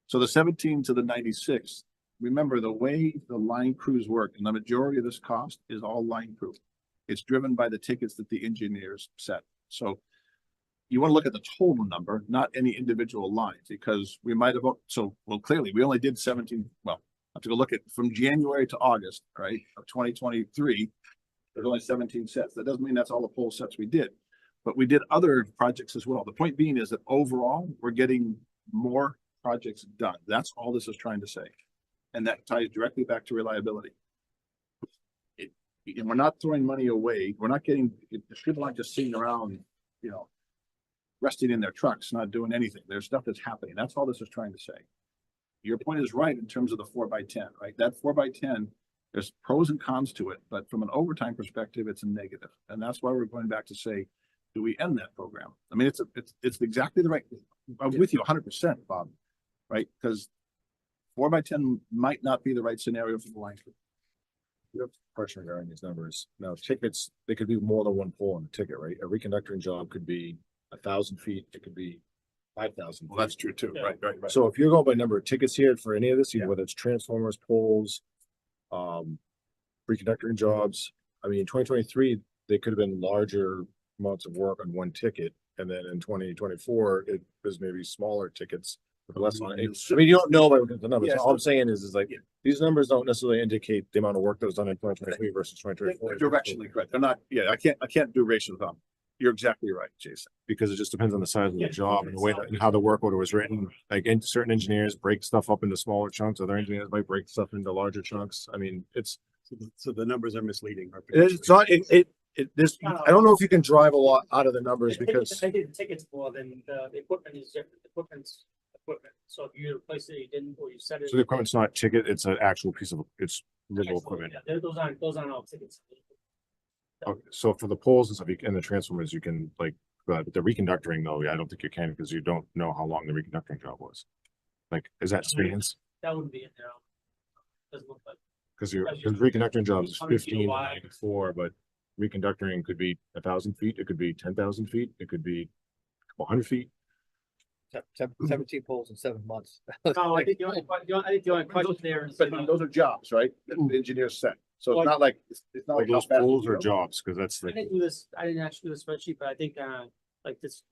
So the 17 to the 96, remember the way the line crews work, and the majority of this cost is all line crew. It's driven by the tickets that the engineers set. So you want to look at the total number, not any individual lines, because we might have, clearly we only did 17. Well, I have to go look at from January to August, right, of 2023. There's only 17 sets. That doesn't mean that's all the pole sets we did, but we did other projects as well. The point being is that overall, we're getting more projects done. That's all this is trying to say. And that ties directly back to reliability. And we're not throwing money away. We're not getting, people aren't just sitting around, resting in their trucks, not doing anything. There's stuff that's happening. That's all this is trying to say. Your point is right in terms of the 4x10, right? That 4x10, there's pros and cons to it, but from an overtime perspective, it's a negative. And that's why we're going back to say, do we end that program? I mean, it's exactly the right, I'm with you 100%, Bob, right? Because 4x10 might not be the right scenario for the line crew. You have a question regarding these numbers. Now, tickets, they could be more than one pole on the ticket, right? A reconductoring job could be 1,000 feet. It could be 5,000. Well, that's true too. Yeah. Right. So if you're going by number of tickets here for any of this, Yeah. whether it's transformers, poles, reconductoring jobs, I mean, in 2023, they could have been larger amounts of work on one ticket. And then in 2024, it was maybe smaller tickets with less on it. I mean, you don't know by the numbers. Yeah, All I'm saying is like, these numbers don't necessarily indicate the amount of work that was done in 2023 versus 2024. They're directionally correct. They're not, I can't do ratios on them. You're exactly right, Jason. because it just depends on the size of the Yeah. job and the way that, and how the work order was written. Like, certain engineers break stuff up into smaller chunks, other engineers might break stuff into larger chunks. I mean, So the numbers are misleading. it's not, this, I don't know if you can drive a lot out of the numbers because. I did tickets more than the equipment is different. The equipment's equipment. So if you replace it, you didn't, or you set it. So the equipment's not ticket, it's an actual piece of, it's original equipment. Yeah, those aren't all tickets. Okay, so for the poles and stuff, and the transformers, you can like, the reconductoring though, I don't think you can because you don't know how long the reconductoring job was. Like, is that spans? That wouldn't be in there. Doesn't look like. Because reconductoring jobs is 1594, but reconductoring could be 1,000 feet, it could be 10,000 feet, it could be a couple hundred feet. 17 polls in 7 months. No, I think the only question there is. But those are jobs, right? That the engineers set. So it's not like, it's not Like like. those poles are jobs, because that's I like, didn't do this, I didn't actually do a spreadsheet, but I think, like this,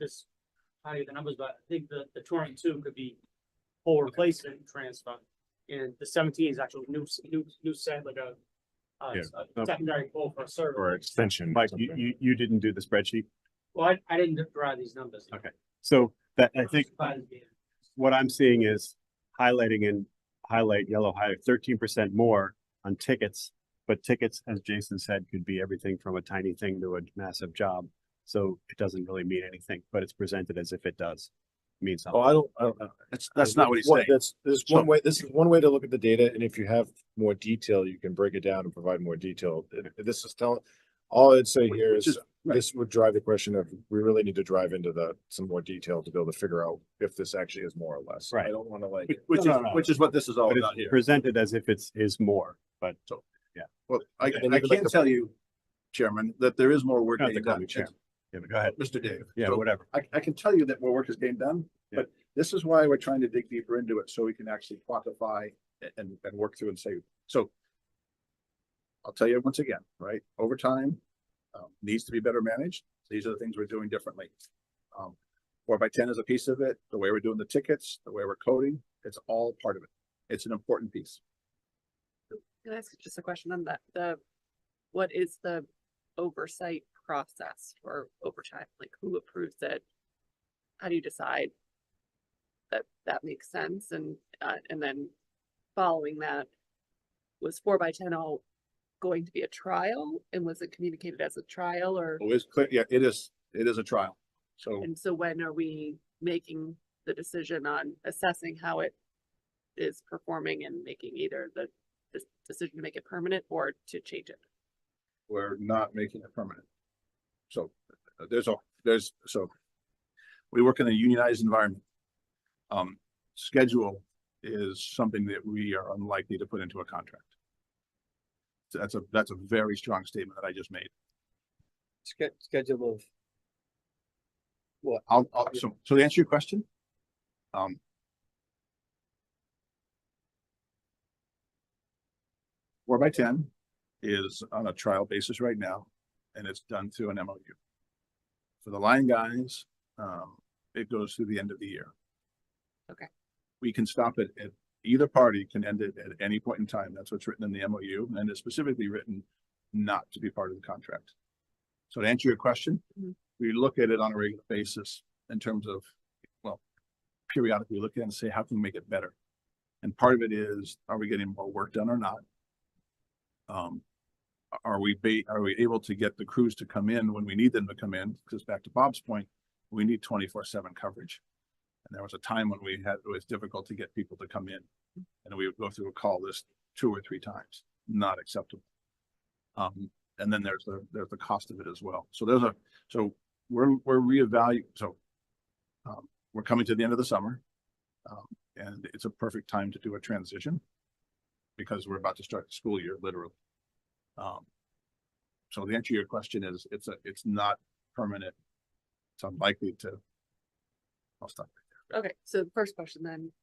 how do you get the numbers, but I think the 202 could be pole replacement transfer. And the 17 is actual new set, like a secondary pole for a server. or extension. Mike, you didn't do the spreadsheet? Well, I didn't derive these numbers. Okay. So that, I think what I'm seeing is highlighting in yellow highlight 13% more on tickets. But tickets, as Jason said, could be everything from a tiny thing to a massive job. So it doesn't really mean anything, but it's presented as if it does mean something. Oh, I don't know. That's not what he's saying. There's one way, this is one way to look at the data, and if you have more detail, you can break it down and provide more detail. This is telling, all I'd say here is, this would drive the question of, we really need to drive into some more detail to be able to figure out if this actually is more or less. Right. I don't want to like. Which is what this is all But about it's here. presented as if it's more, but So, yeah. Well, I And even like can the- tell you, Chairman, that there is more work Not to being call done. me chair. Yeah, but go ahead. Mr. Dave. Yeah, So whatever. I can tell you that more work is being done, but this is why we're trying to dig deeper into it, so we can actually quantify and work through and say, so. I'll tell you once again, right, overtime needs to be better managed. These are the things we're doing differently. 4x10 is a piece of it, the way we're doing the tickets, the way we're coding, it's all part of it. It's an important piece. Can I ask just a question on that? What is the oversight process for overtime? Like, who approves it? How do you decide that makes sense? And then following that, was 4x10 all going to be a trial, and was it communicated as a trial, or? Oh, it's clear, yeah, it is a trial. So And so when are we making the decision on assessing how it is performing and making either the decision to make it permanent or to change it? we're not making it permanent. So so we work in a unionized environment. Schedule is something that we are unlikely to put into a contract. So that's a very strong statement that I just made. Schedule of what? So to answer your question, 4x10 is on a trial basis right now, and it's done through an MOU. For the line guys, it goes through the end of the year. Okay. We can stop it at either party can end it at any point in time. That's what's written in the MOU, and it's specifically written not to be part of the contract. So to answer your question, we look at it on a regular basis in terms of, well, periodically look at it and say, how can we make it better? And part of it is, are we getting more work done or not? Are we able to get the crews to come in when we need them to come in? Because back to Bob's point, we need 24/7 coverage. And there was a time when it was difficult to get people to come in, and we would go through a call list 2 or 3 times. Not acceptable. And then there's the cost of it as well. So we're reevaluating. So we're coming to the end of the summer, and it's a perfect time to do a transition because we're about to start the school year, literally. So the answer to your question is it's not permanent. It's unlikely to. I'll stop right there. Okay, so the first question then,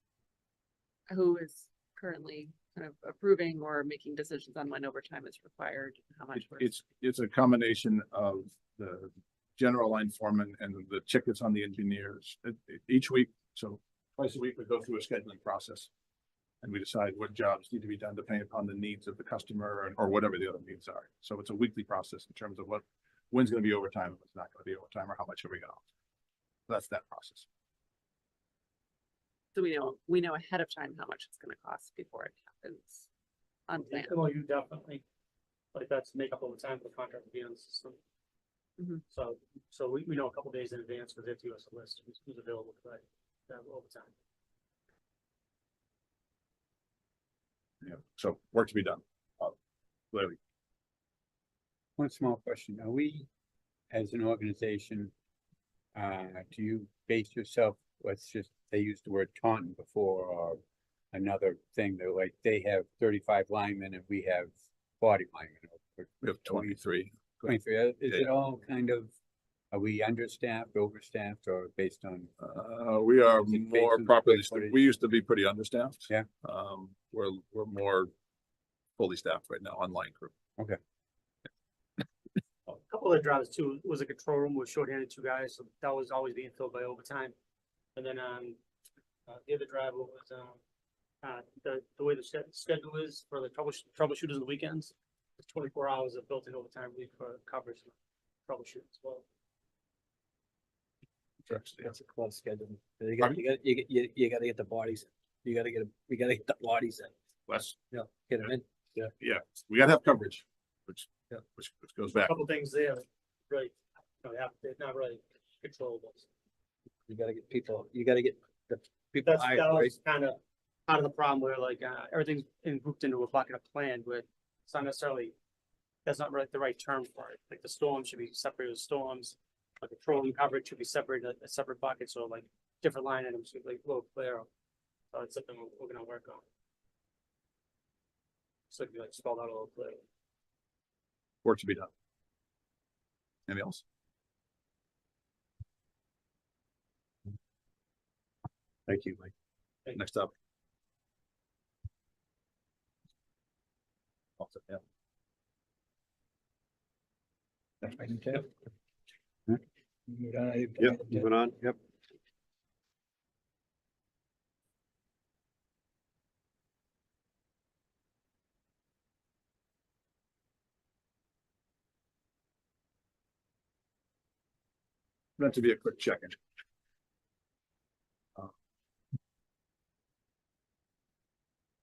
who is currently kind of approving or making decisions on when overtime is required, how much? It's a combination of the general line foreman and the tickets on the engineers each week. So twice a week we go through a scheduling process, and we decide what jobs need to be done depending upon the needs of the customer or whatever the other needs are. So it's a weekly process in terms of when's gonna be overtime, and what's not gonna be overtime, or how much are we gonna. That's that process. So we know ahead of time how much it's gonna cost before it happens. Unplanned. Well, you definitely, like, that's make up overtime for the contract to be on the system. Mhm. So we know a couple days in advance, because they have to give us a list of who's available for that overtime. Yeah, so work to be done. Clearly. One small question, are we, as an organization, do you base yourself, let's just, they used the word Taunton before, or another thing, they're like, they have 35 linemen and we have 40 linemen. Or We have 23. 23, is it all kind of, are we understaffed, overstaffed, or based on? We are Is it more based on properly, square footage? we used to be pretty understaffed. Yeah. We're more fully staffed right now, online crew. Okay. A couple of drives too, was a control room with shorthanded 2 guys, so that was always being filled by overtime. And then, the other driver was, the way the schedule is for the troubleshooters on the weekends. It's 24 hours of built-in overtime week for coverage and troubleshoot as well. That's a close schedule. You gotta get the bodies. We gotta get the bodies in. Wes? Yeah, get them in. Yeah, we gotta have coverage, which goes A back. couple things there, really, they're not really controllable. You gotta get people, you gotta get the people. That was kind of part of the problem where like, everything's grouped into a bucket of plan, where it's not necessarily, that's not really the right term for it. Like the storms should be separated as storms, like patrolling coverage should be separated, a separate bucket, so like different line items should be like a little clearer. So it's something we're gonna work on. So it'd be like spelled out a little clearer. Work to be done. Anything else? Thank you, Mike. Next up. Yeah. Item 10. Move on, item 10. Yep, moving on, yep. Meant to be a quick check-in.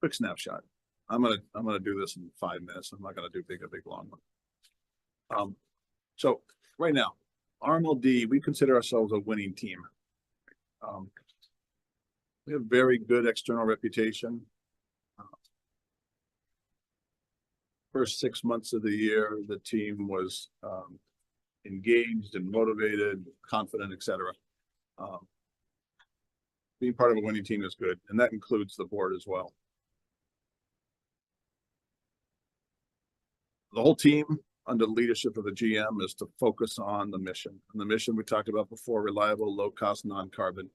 Quick snapshot. I'm gonna do this in 5 minutes. I'm not gonna do a big long one. So right now, RMLD, we consider ourselves a winning team. We have very good external reputation. First 6 months of the year, the team was engaged and motivated, confident, etc. Being part of a winning team is good, and that includes the board as well. The whole team, under the leadership of the GM, is to focus on the mission. And the mission we talked about before: reliable, low-cost, non-carbon.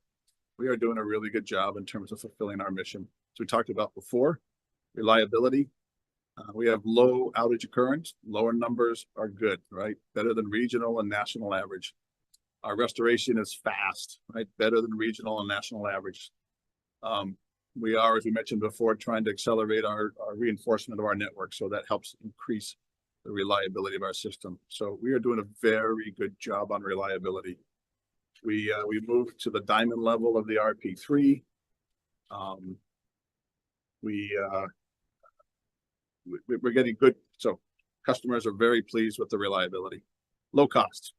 We are doing a really good job in terms of fulfilling our mission. As we talked about before, reliability. We have low outage occurrence. Lower numbers are good, right? Better than regional and national average. Our restoration is fast, right? Better than regional and national average. We are, as we mentioned before, trying to accelerate our reinforcement of our network, so that helps increase the reliability of our system. So we are doing a very good job on reliability. We moved to the diamond level of the RP3. We're getting good. So customers are very pleased with the reliability. Low cost.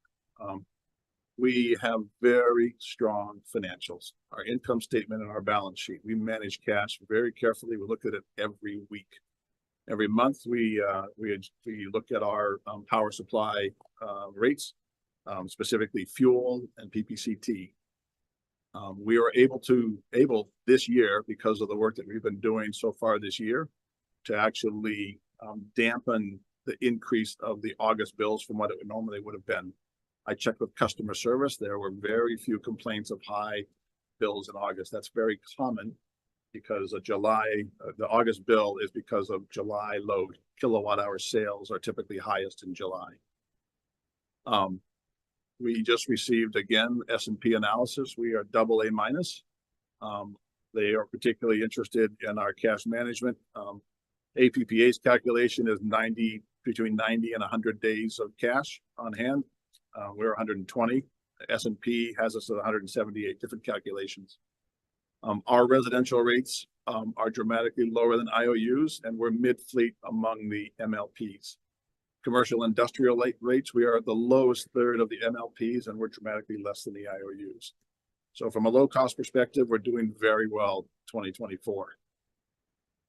We have very strong financials. Our income statement and our balance sheet. We manage cash very carefully. We look at it every week. Every month, we look at our power supply rates, specifically fuel and PPCT. We are able this year, because of the work that we've been doing so far this year, to actually dampen the increase of the August bills from what it normally would have been. I checked with customer service. There were very few complaints of high bills in August. That's very common, because the August bill is because of July load. Kilowatt hour sales are typically highest in July. We just received, again, S&P analysis. We are AA minus. They are particularly interested in our cash management. APPA's calculation is 90 between 90 and 100 days of cash on hand. We're 120. S&P has us at 178, different calculations. Our residential rates are dramatically lower than IOUs, and we're mid-fleet among the MLPs. Commercial industrial rates, we are at the lowest third of the MLPs, and we're dramatically less than the IOUs. So from a low cost perspective, we're doing very well 2024.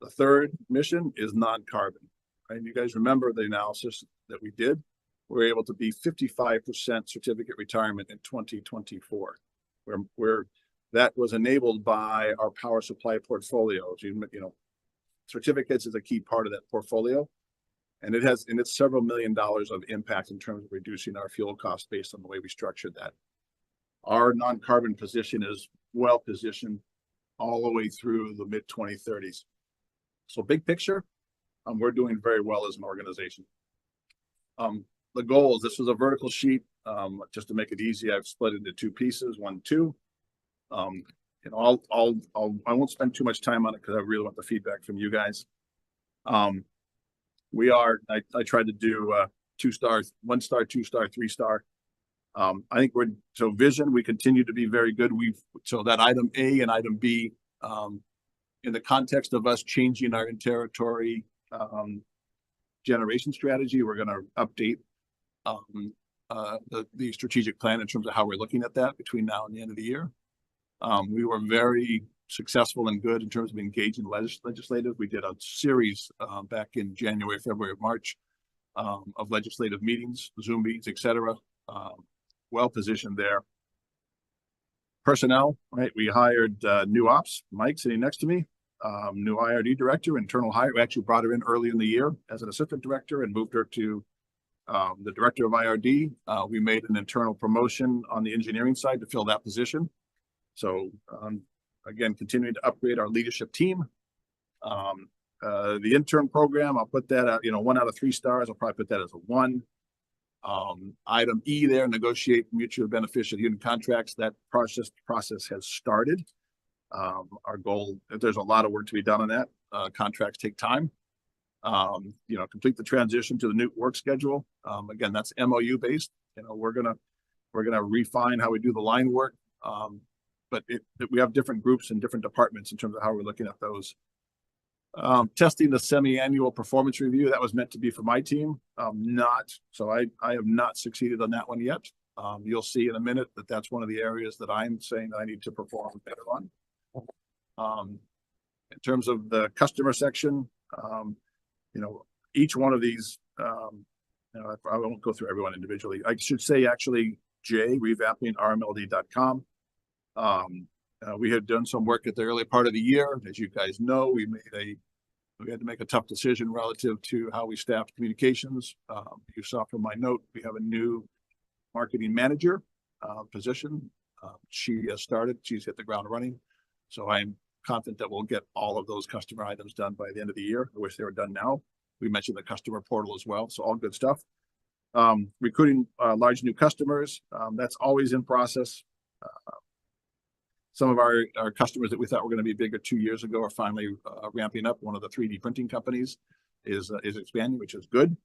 The third mission is non-carbon. And you guys remember the analysis that we did. We're able to be 55% certificate retirement in 2024. That was enabled by our power supply portfolio. You know, certificates is a key part of that portfolio. And it's several $1 million of impact in terms of reducing our fuel costs based on the way we structured that. Our non-carbon position is well positioned all the way through the mid 2030s. So big picture, we're doing very well as an organization. The goals, this was a vertical sheet, just to make it easy. I've split it into two pieces, 1, 2. You know, I won't spend too much time on it because I really want the feedback from you guys. I tried to do 2 stars, 1 star, 2 star, 3 star. I think vision, we continue to be very good. So that item A and item B, in the context of us changing our in-territory generation strategy, we're going to update the strategic plan in terms of how we're looking at that between now and the end of the year. We were very successful and good in terms of engaging legislative. We did a series back in January, February, March of legislative meetings, Zoom meetings, etc. Well positioned there. Personnel, right? We hired new ops, Mike sitting next to me, new IRD director, internal hire. We actually brought her in early in the year as an assistant director and moved her to the director of IRD. We made an internal promotion on the engineering side to fill that position. So again, continuing to upgrade our leadership team. The intern program, I'll put that at, 1 out of 3 stars. I'll probably put that as a 1. Item E there, negotiate mutually beneficial union contracts. That process has started. Our goal, there's a lot of work to be done on that. Contracts take time. Complete the transition to the new work schedule. Again, that's MOU based. We're gonna refine how we do the line work. But we have different groups and different departments in terms of how we're looking at those. Testing the semi-annual performance review, that was meant to be for my team. So I have not succeeded on that one yet. You'll see in a minute that that's one of the areas that I'm saying I need to perform better on. In terms of the customer section, each one of these, I won't go through everyone individually. I should say actually, revamping RMLD.com. We had done some work at the early part of the year. As you guys know, we had to make a tough decision relative to how we staffed communications. You saw from my note, we have a new marketing manager position. She has started, she's hit the ground running. So I'm confident that we'll get all of those customer items done by the end of the year. I wish they were done now. We mentioned the customer portal as well. So all good stuff. Recruiting large new customers. That's always in process. Some of our customers that we thought were going to be bigger 2 years ago are finally ramping up. One of the 3D printing companies is expanding, which is good.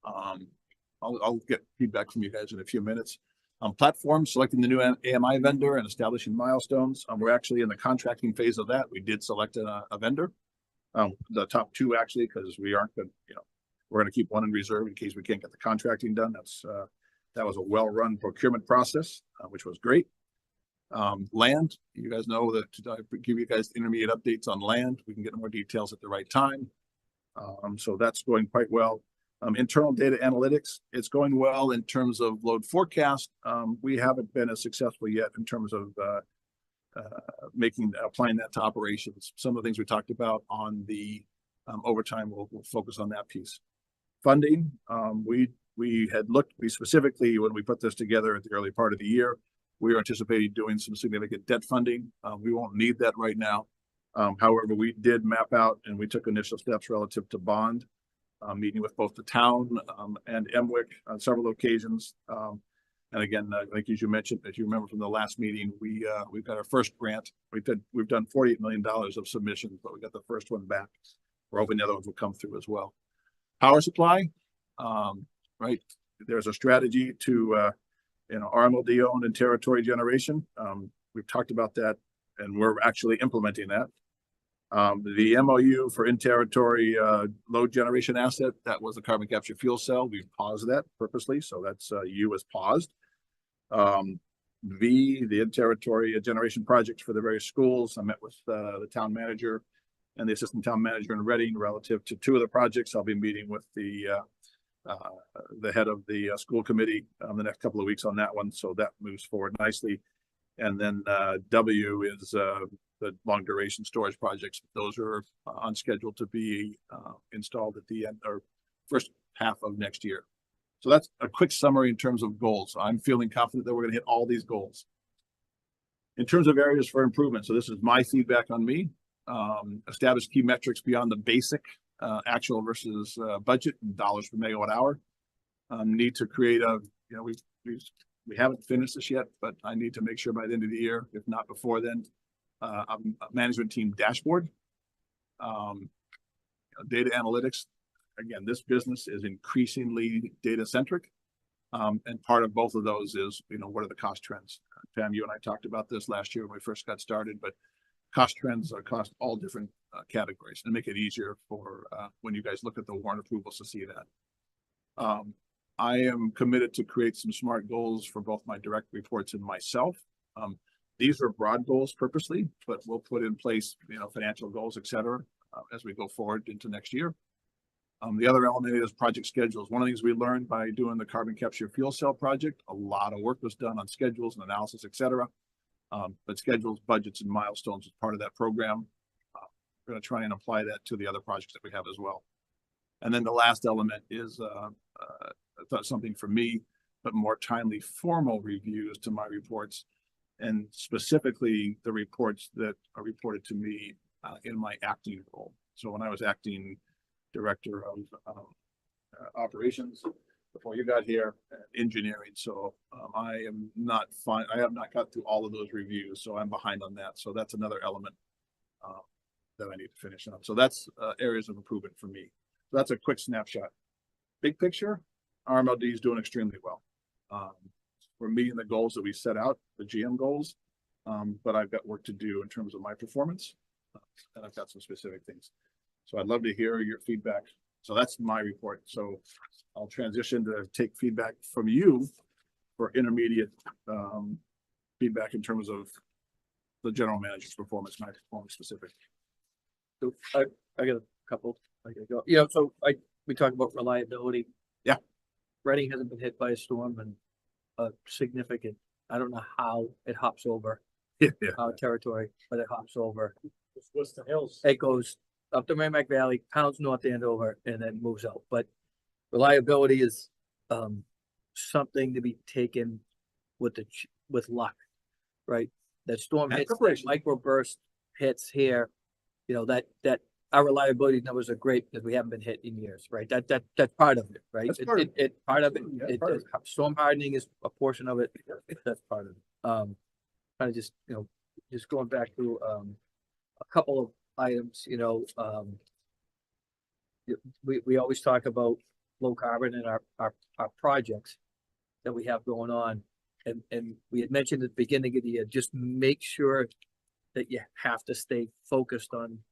I'll get feedback from you guys in a few minutes. Platform, selecting the new AMI vendor and establishing milestones. We're actually in the contracting phase of that. We did select a vendor, the top 2 actually, because we aren't going to, we're going to keep one in reserve in case we can't get the contracting done. That was a well-run procurement process, which was great. Land, you guys know that I give you guys intermediate updates on land. We can get more details at the right time. So that's going quite well. Internal data analytics, it's going well in terms of load forecast. We haven't been as successful yet in terms of applying that to operations. Some of the things we talked about on the overtime, we'll focus on that piece. Funding, we specifically, when we put this together at the early part of the year, we were anticipating doing some significant debt funding. We won't need that right now. However, we did map out and we took initial steps relative to bond, meeting with both the town and MWIC on several occasions. And again, like as you mentioned, as you remember from the last meeting, we've got our first grant. We've done $48 million of submissions, but we got the first one back. We're hoping the other ones will come through as well. Power supply, right, there's a strategy to, RMLD owned and territory generation. We've talked about that and we're actually implementing that. The MOU for in-territory, load generation asset, that was a carbon capture fuel cell. We've paused that purposely, so that's, U is paused. The in-territory generation projects for the various schools. I met with, the town manager and the assistant town manager in Reading relative to two of the projects. I'll be meeting with the head of the school committee the next couple of weeks on that one, so that moves forward nicely. And then W is the long duration storage projects. Those are on schedule to be installed at the end or first half of next year. So that's a quick summary in terms of goals. I'm feeling confident that we're going to hit all these goals. In terms of areas for improvement, so this is my feedback on me. Establish key metrics beyond the basic actual versus budget and dollars per megawatt hour. Need to create a, we haven't finished this yet, but I need to make sure by the end of the year, if not before then, a management team dashboard. Data analytics. Again, this business is increasingly data centric. And part of both of those is, what are the cost trends? Pam, you and I talked about this last year when we first got started, but cost trends are across all different categories and make it easier for when you guys look at the warrant approvals to see that. I am committed to create some SMART goals for both my direct reports and myself. These are broad goals purposely, but we'll put in place, financial goals, et cetera, as we go forward into next year. The other element is project schedules. One of the things we learned by doing the carbon capture fuel cell project, a lot of work was done on schedules and analysis, et cetera. But schedules, budgets, and milestones is part of that program. We're going to try and apply that to the other projects that we have as well. And then the last element is something for me, but more timely formal reviews to my reports, and specifically the reports that are reported to me in my acting role. So when I was acting director of operations before you got here, engineering. So I am not fine. I have not got through all of those reviews, so I'm behind on that. So that's another element that I need to finish up. So that's areas of improvement for me. So that's a quick snapshot. Big picture, RMLD is doing extremely well. We're meeting the goals that we set out, the GM goals, but I've got work to do in terms of my performance, and I've got some specific things. So I'd love to hear your feedback. So that's my report. So I'll transition to take feedback from you for intermediate feedback in terms of the general manager's performance, my performance specific. So I got a couple. I gotta go. So we talked about reliability. Yeah. Reading hasn't been hit by a storm and a significant, I don't know how it hops over our territory, but it hops over. What's the hills? It goes up the Merrimack Valley, pounds North Andover, and then moves out. But reliability is something to be taken with luck, right? That storm hits, that microburst hits here, that our reliability numbers are great because we haven't been hit in years, right? That's part of it, right? That's part of it. Part of it. Yeah, part of Storm hardening is a portion of it. That's part of it. Kind of just going back to a couple of items, we always talk about low carbon in our projects that we have going on. And we had mentioned at the beginning of the year, just make sure that you have to stay focused on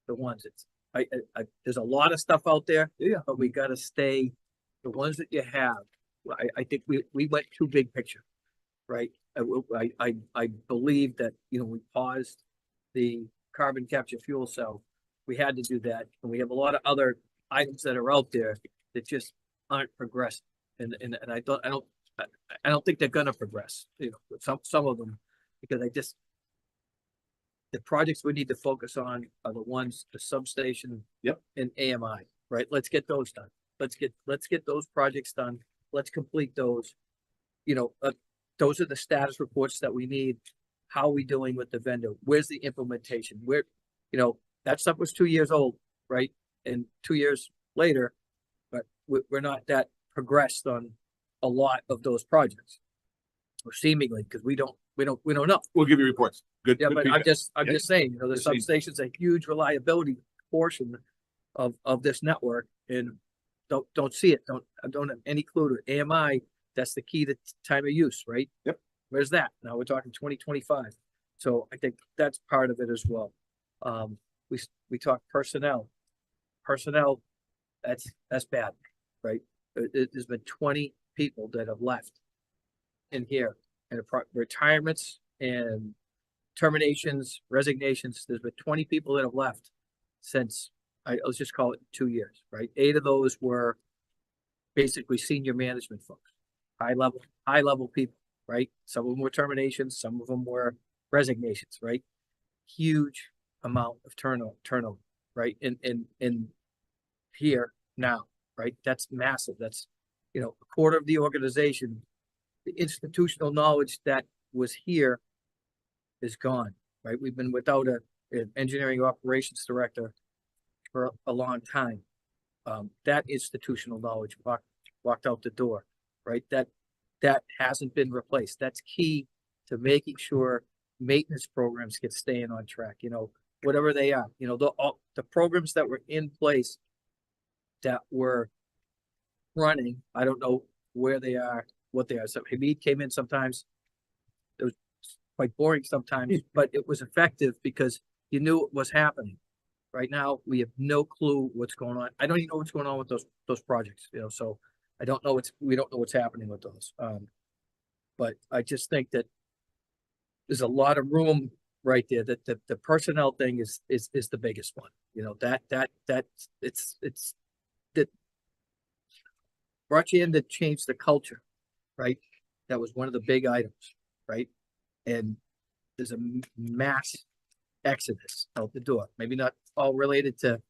the ones there's a lot of stuff out there, but we got to stay the ones that you have. I think we went too big picture, right? I believe that, we paused the carbon capture fuel cell. We had to do that. And we have a lot of other items that are out there that just aren't progressing. And I don't think they're gonna progress, some of them, because the projects we need to focus on are the ones, the substation. Yep. And AMI, right? Let's get those done. Let's get those projects done. Let's complete those. Those are the status reports that we need. How are we doing with the vendor? Where's the implementation? That stuff was 2 years old, right? And 2 years later, but we're not that progressed on a lot of those projects. Or seemingly, because we don't know. We'll give you reports. Good. Yeah, good but feedback. I'm just saying, the substation's a huge reliability portion of this network, and don't see it, don't have any clue to it. AMI, that's the key to time of use, right? Yep. Where's that? Now we're talking 2025. So I think that's part of it as well. We talk personnel. Personnel, that's bad, right? There's been 20 people that have left in here, and retirements and terminations, resignations. There's been 20 people that have left since, let's just call it 2 years, right? 8 of those were basically senior management folks, high level people, right? Some of them were terminations, some of them were resignations, right? Huge amount of turnover, right? In here now, right? That's massive. That's, a quarter of the organization. The institutional knowledge that was here is gone, right? We've been without an engineering operations director for a long time. That institutional knowledge walked out the door, right? That hasn't been replaced. That's key to making sure maintenance programs get staying on track, whatever they are, the programs that were in place that were running, I don't know where they are, what they are. So Hamid came in sometimes, it was quite boring sometimes, but it was effective because you knew what was happening. Right now, we have no clue what's going on. I don't even know what's going on with those projects, so we don't know what's happening with those. But I just think that there's a lot of room right there, that the personnel thing is the biggest one. That brought you in to change the culture, right? That was one of the big items, right? And there's a mass exodus out the door. Maybe not all related to,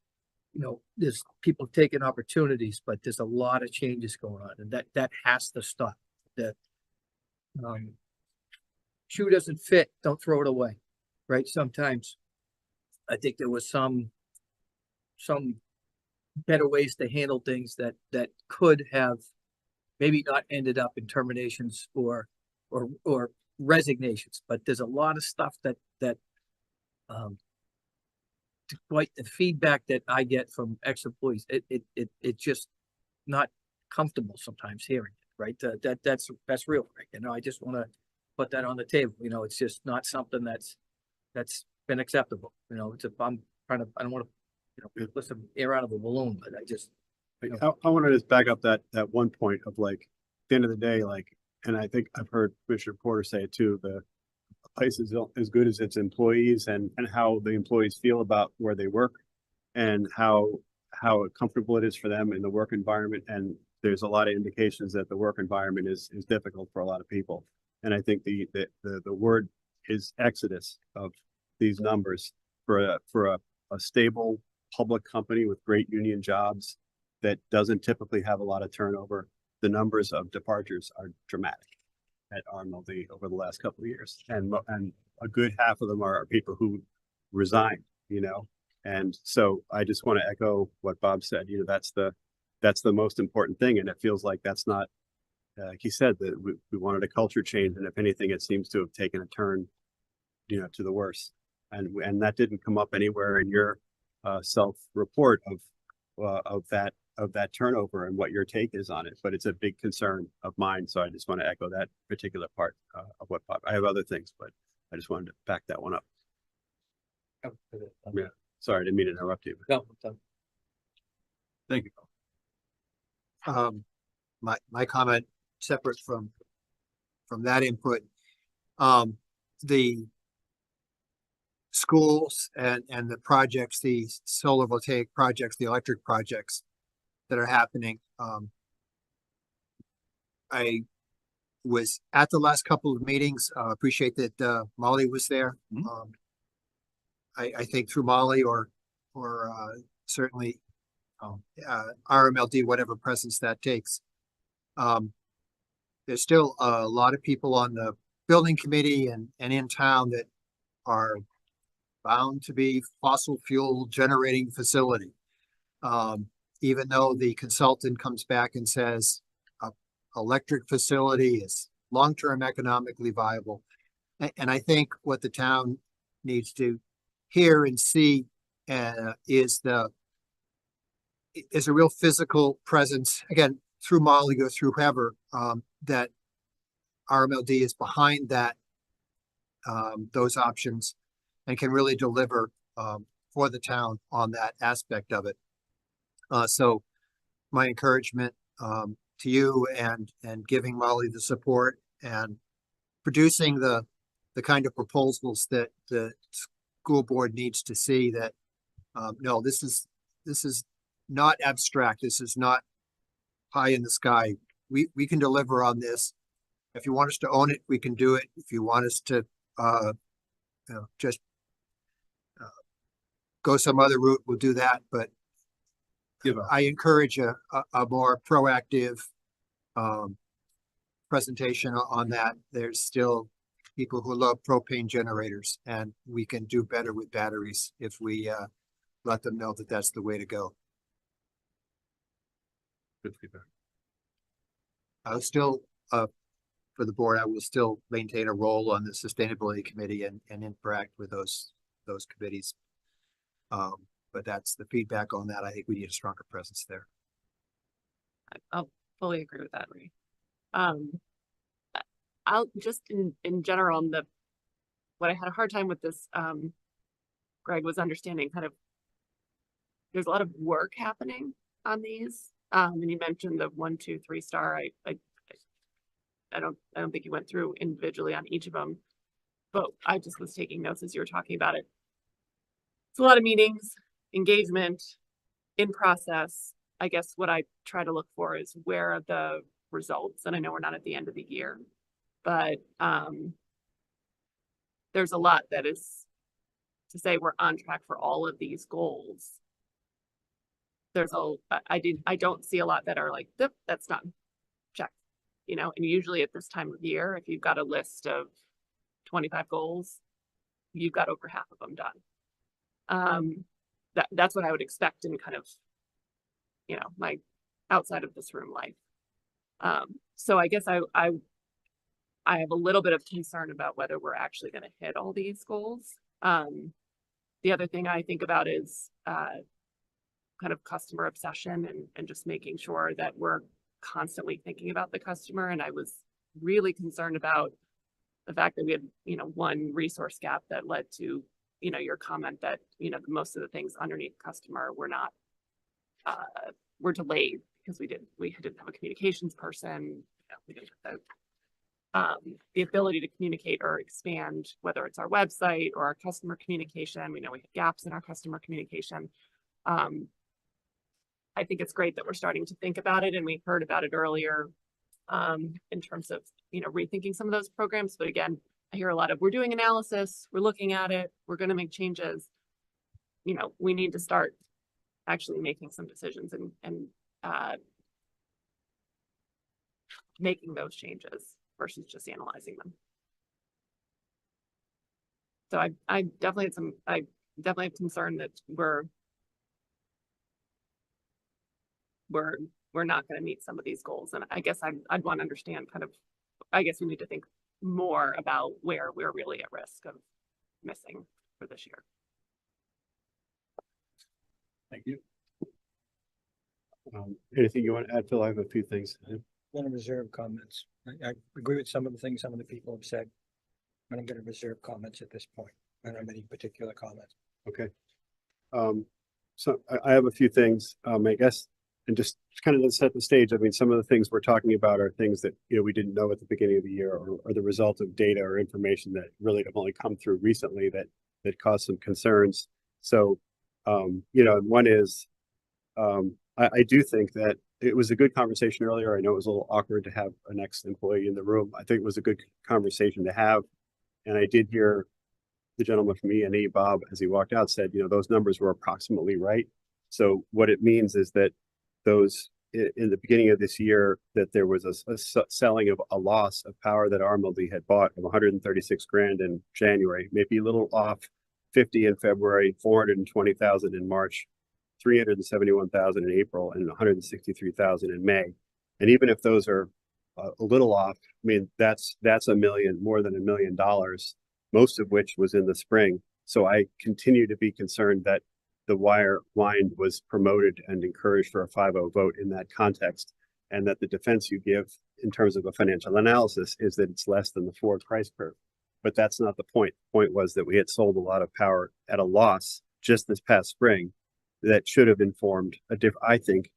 there's people taking opportunities, but there's a lot of changes going on, and that has to stop. The shoe doesn't fit, don't throw it away, right? Sometimes I think there was some better ways to handle things that could have maybe not ended up in terminations or resignations, but there's a lot of stuff that quite the feedback that I get from ex-employees, it just not comfortable sometimes hearing it, right? That's real, right? I just want to put that on the table. It's just not something that's been acceptable. I don't want to listen air out of a balloon, but I want to just back up that one point of at the end of the day, and I think I've heard Commissioner Porter say it too, the place is as good as its employees and how the employees feel about where they work and how comfortable it is for them in the work environment. And there's a lot of indications that the work environment is difficult for a lot of people. And I think the word is exodus of these numbers for a stable public company with great union jobs that doesn't typically have a lot of turnover. The numbers of departures are dramatic at RMLD over the last couple of years. And a good half of them are people who resigned, and so I just want to echo what Bob said, that's the most important thing. And it feels like that's not, like he said, that we wanted a culture change. And if anything, it seems to have taken a turn, to the worse. And that didn't come up anywhere in your self-report of that turnover and what your take is on it, but it's a big concern of mine. So I just want to echo that particular part of what Bob. I have other things, but I just wanted to back that one up. Yeah, sorry, I didn't mean to interrupt you. No, thank you. My comment, separate from that input, the schools and the projects, the solar voltaic projects, the electric projects that are happening. I was at the last couple of meetings. Appreciate that Molly was there. I think through Molly or certainly RMLD, whatever presence that takes. There's still a lot of people on the building committee and in town that are bound to be fossil fuel generating facility. Even though the consultant comes back and says electric facility is long-term economically viable. And I think what the town needs to hear and see is is a real physical presence, again, through Molly or through whoever, that RMLD is behind that, those options and can really deliver, for the town on that aspect of it. So my encouragement, to you and giving Molly the support and producing the kind of proposals that the school board needs to see that, no, this is not abstract. This is not pie in the sky. We can deliver on this. If you want us to own it, we can do it. If you want us to, just go some other route, we'll do that. But I encourage a more proactive presentation on that. There's still people who love propane generators, and we can do better with batteries if we let them know that that's the way to go. Good feedback. I'll still, for the board, I will still maintain a role on the sustainability committee and interact with those committees. But that's the feedback on that. I think we need a stronger presence there. I'll fully agree with that, Ray. I'll just in general, what I had a hard time with this, Greg, was understanding kind of, there's a lot of work happening on these. And you mentioned the 1, 2, 3 star. I don't think you went through individually on each of them, but I just was taking notes as you were talking about it. It's a lot of meetings, engagement, in process. I guess what I try to look for is where are the results, and I know we're not at the end of the year, but there's a lot that is to say we're on track for all of these goals. I don't see a lot that are like, that's done, check, you know. And usually at this time of year, if you've got a list of 25 goals, you've got over half of them done. That's what I would expect in kind of, you know, my outside of this room life. So I guess I have a little bit of concern about whether we're actually going to hit all these goals. The other thing I think about is kind of customer obsession and just making sure that we're constantly thinking about the customer. And I was really concerned about the fact that we had, you know, one resource gap that led to, you know, your comment that, you know, most of the things underneath customer were not, were delayed because we didn't have a communications person. You know, we didn't have the ability to communicate or expand, whether it's our website or our customer communication. We know we have gaps in our customer communication. I think it's great that we're starting to think about it, and we heard about it earlier in terms of, you know, rethinking some of those programs. But again, I hear a lot of, we're doing analysis, we're looking at it, we're going to make changes. You know, we need to start actually making some decisions and making those changes versus just analyzing them. So I definitely have concern that we're not going to meet some of these goals. And I guess I'd want to understand kind of, I guess we need to think more about where we're really at risk of missing for this year. Thank you. Anything you want to add, Phil? I have a few things. going to reserve comments. I agree with some of the things some of the people have said, but I'm going to reserve comments at this point. I don't have any particular comments. Okay. So I have a few things, I guess, and just kind of to set the stage. I mean, some of the things we're talking about are things that, you know, we didn't know at the beginning of the year, or the result of data or information that really have only come through recently that caused some concerns. So, you know, one is, I do think that it was a good conversation earlier. I know it was a little awkward to have an ex-employee in the room. I think it was a good conversation to have. And I did hear the gentleman from E&E, Bob, as he walked out, said, you know, those numbers were approximately right. So what it means is that those in the beginning of this year, that there was a selling of a loss of power that RMLD had bought of 136 grand in January, maybe a little off, 50 in February, 420,000 in March, 371,000 in April, and 163,000 in May. And even if those are a little off, I mean, that's $1 million, more than $1 million, most of which was in the spring. So I continue to be concerned that the wind was promoted and encouraged for a 5-0 vote in that context, and that the defense you give in terms of a financial analysis is that it's less than the forward price curve. But that's not the point. The point was that we had sold a lot of power at a loss just this past spring that should have informed I think,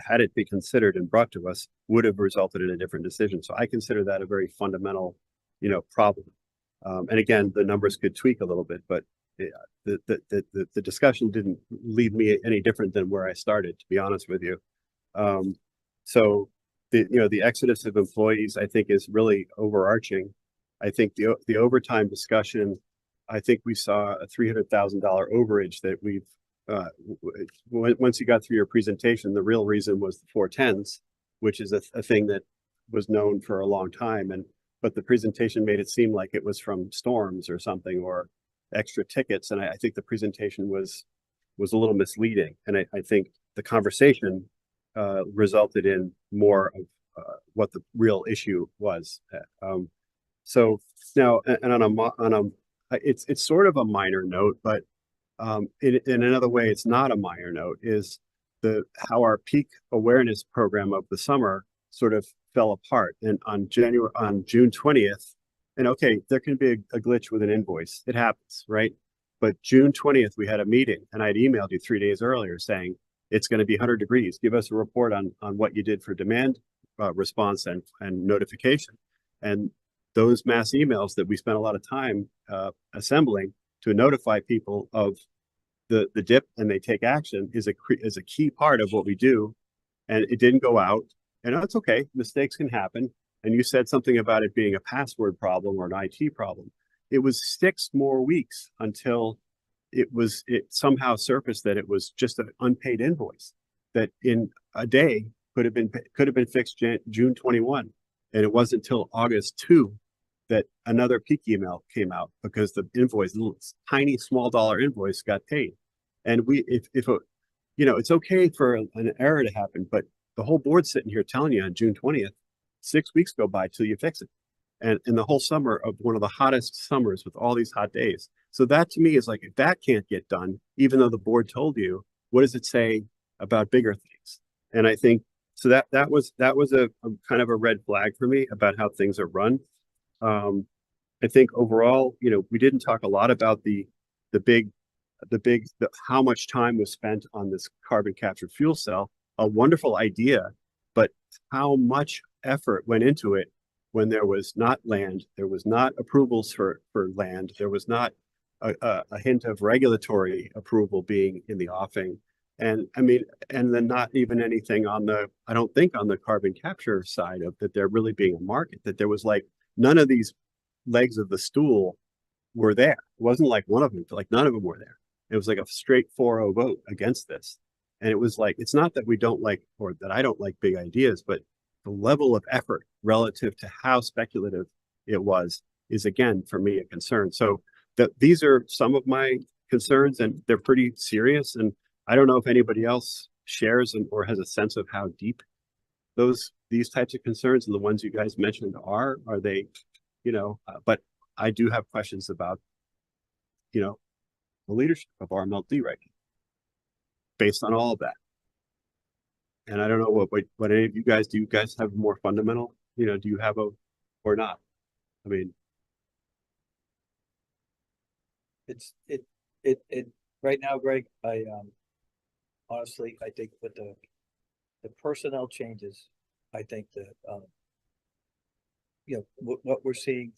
had it been considered and brought to us, would have resulted in a different decision. So I consider that a very fundamental, problem. And again, the numbers could tweak a little bit, but the discussion didn't leave me any different than where I started, to be honest with you. So the exodus of employees, I think, is really overarching. I think the overtime discussion, I think we saw a $300,000 overage that we've once you got through your presentation, the real reason was the 410s, which is a thing that was known for a long time. But the presentation made it seem like it was from storms or something, or extra tickets. And I think the presentation was a little misleading. And I think the conversation resulted in more of what the real issue was. So now, and it's sort of a minor note, but in another way, it's not a minor note, is how our peak awareness program of the summer sort of fell apart. And on June 20th, and okay, there can be a glitch with an invoice. It happens, right? But June 20th, we had a meeting, and I'd emailed you 3 days earlier saying it's going to be 100 degrees. Give us a report on what you did for demand response and notification. And those mass emails that we spent a lot of time assembling to notify people of the dip and they take action is a key part of what we do. And it didn't go out, and it's okay. Mistakes can happen. And you said something about it being a password problem or an IT problem. It was 6 more weeks until it somehow surfaced that it was just an unpaid invoice that in a day could have been fixed June 21. And it wasn't until August 2 that another peak email came out, because the invoice, little tiny small dollar invoice, got paid. And it's okay for an error to happen, but the whole board's sitting here telling you on June 20th, 6 weeks go by till you fix it. And in the whole summer of one of the hottest summers with all these hot days. So that to me is like, if that can't get done, even though the board told you, what does it say about bigger things? And I think, so that was a kind of a red flag for me about how things are run. I think overall, we didn't talk a lot about the how much time was spent on this carbon capture fuel cell. A wonderful idea, but how much effort went into it when there was not land, there was not approvals for land, there was not a hint of regulatory approval being in the offing. And I mean, and then not even anything I don't think on the carbon capture side of that there really being a market, that there was like none of these legs of the stool were there. It wasn't like one of them, like none of them were there. It was like a straight 4-0 vote against this. And it was like, it's not that we don't like, or that I don't like big ideas, but the level of effort relative to how speculative it was is, again, for me, a concern. So these are some of my concerns, and they're pretty serious. And I don't know if anybody else shares or has a sense of how deep these types of concerns and the ones you guys mentioned are they, but I do have questions about, the leadership of RMLD right now, based on all of that. And I don't know what any of you guys, do you guys have more fundamental, do you have or not? I mean, It right now, Greg, I honestly, I think with the personnel changes, I think that what we're seeing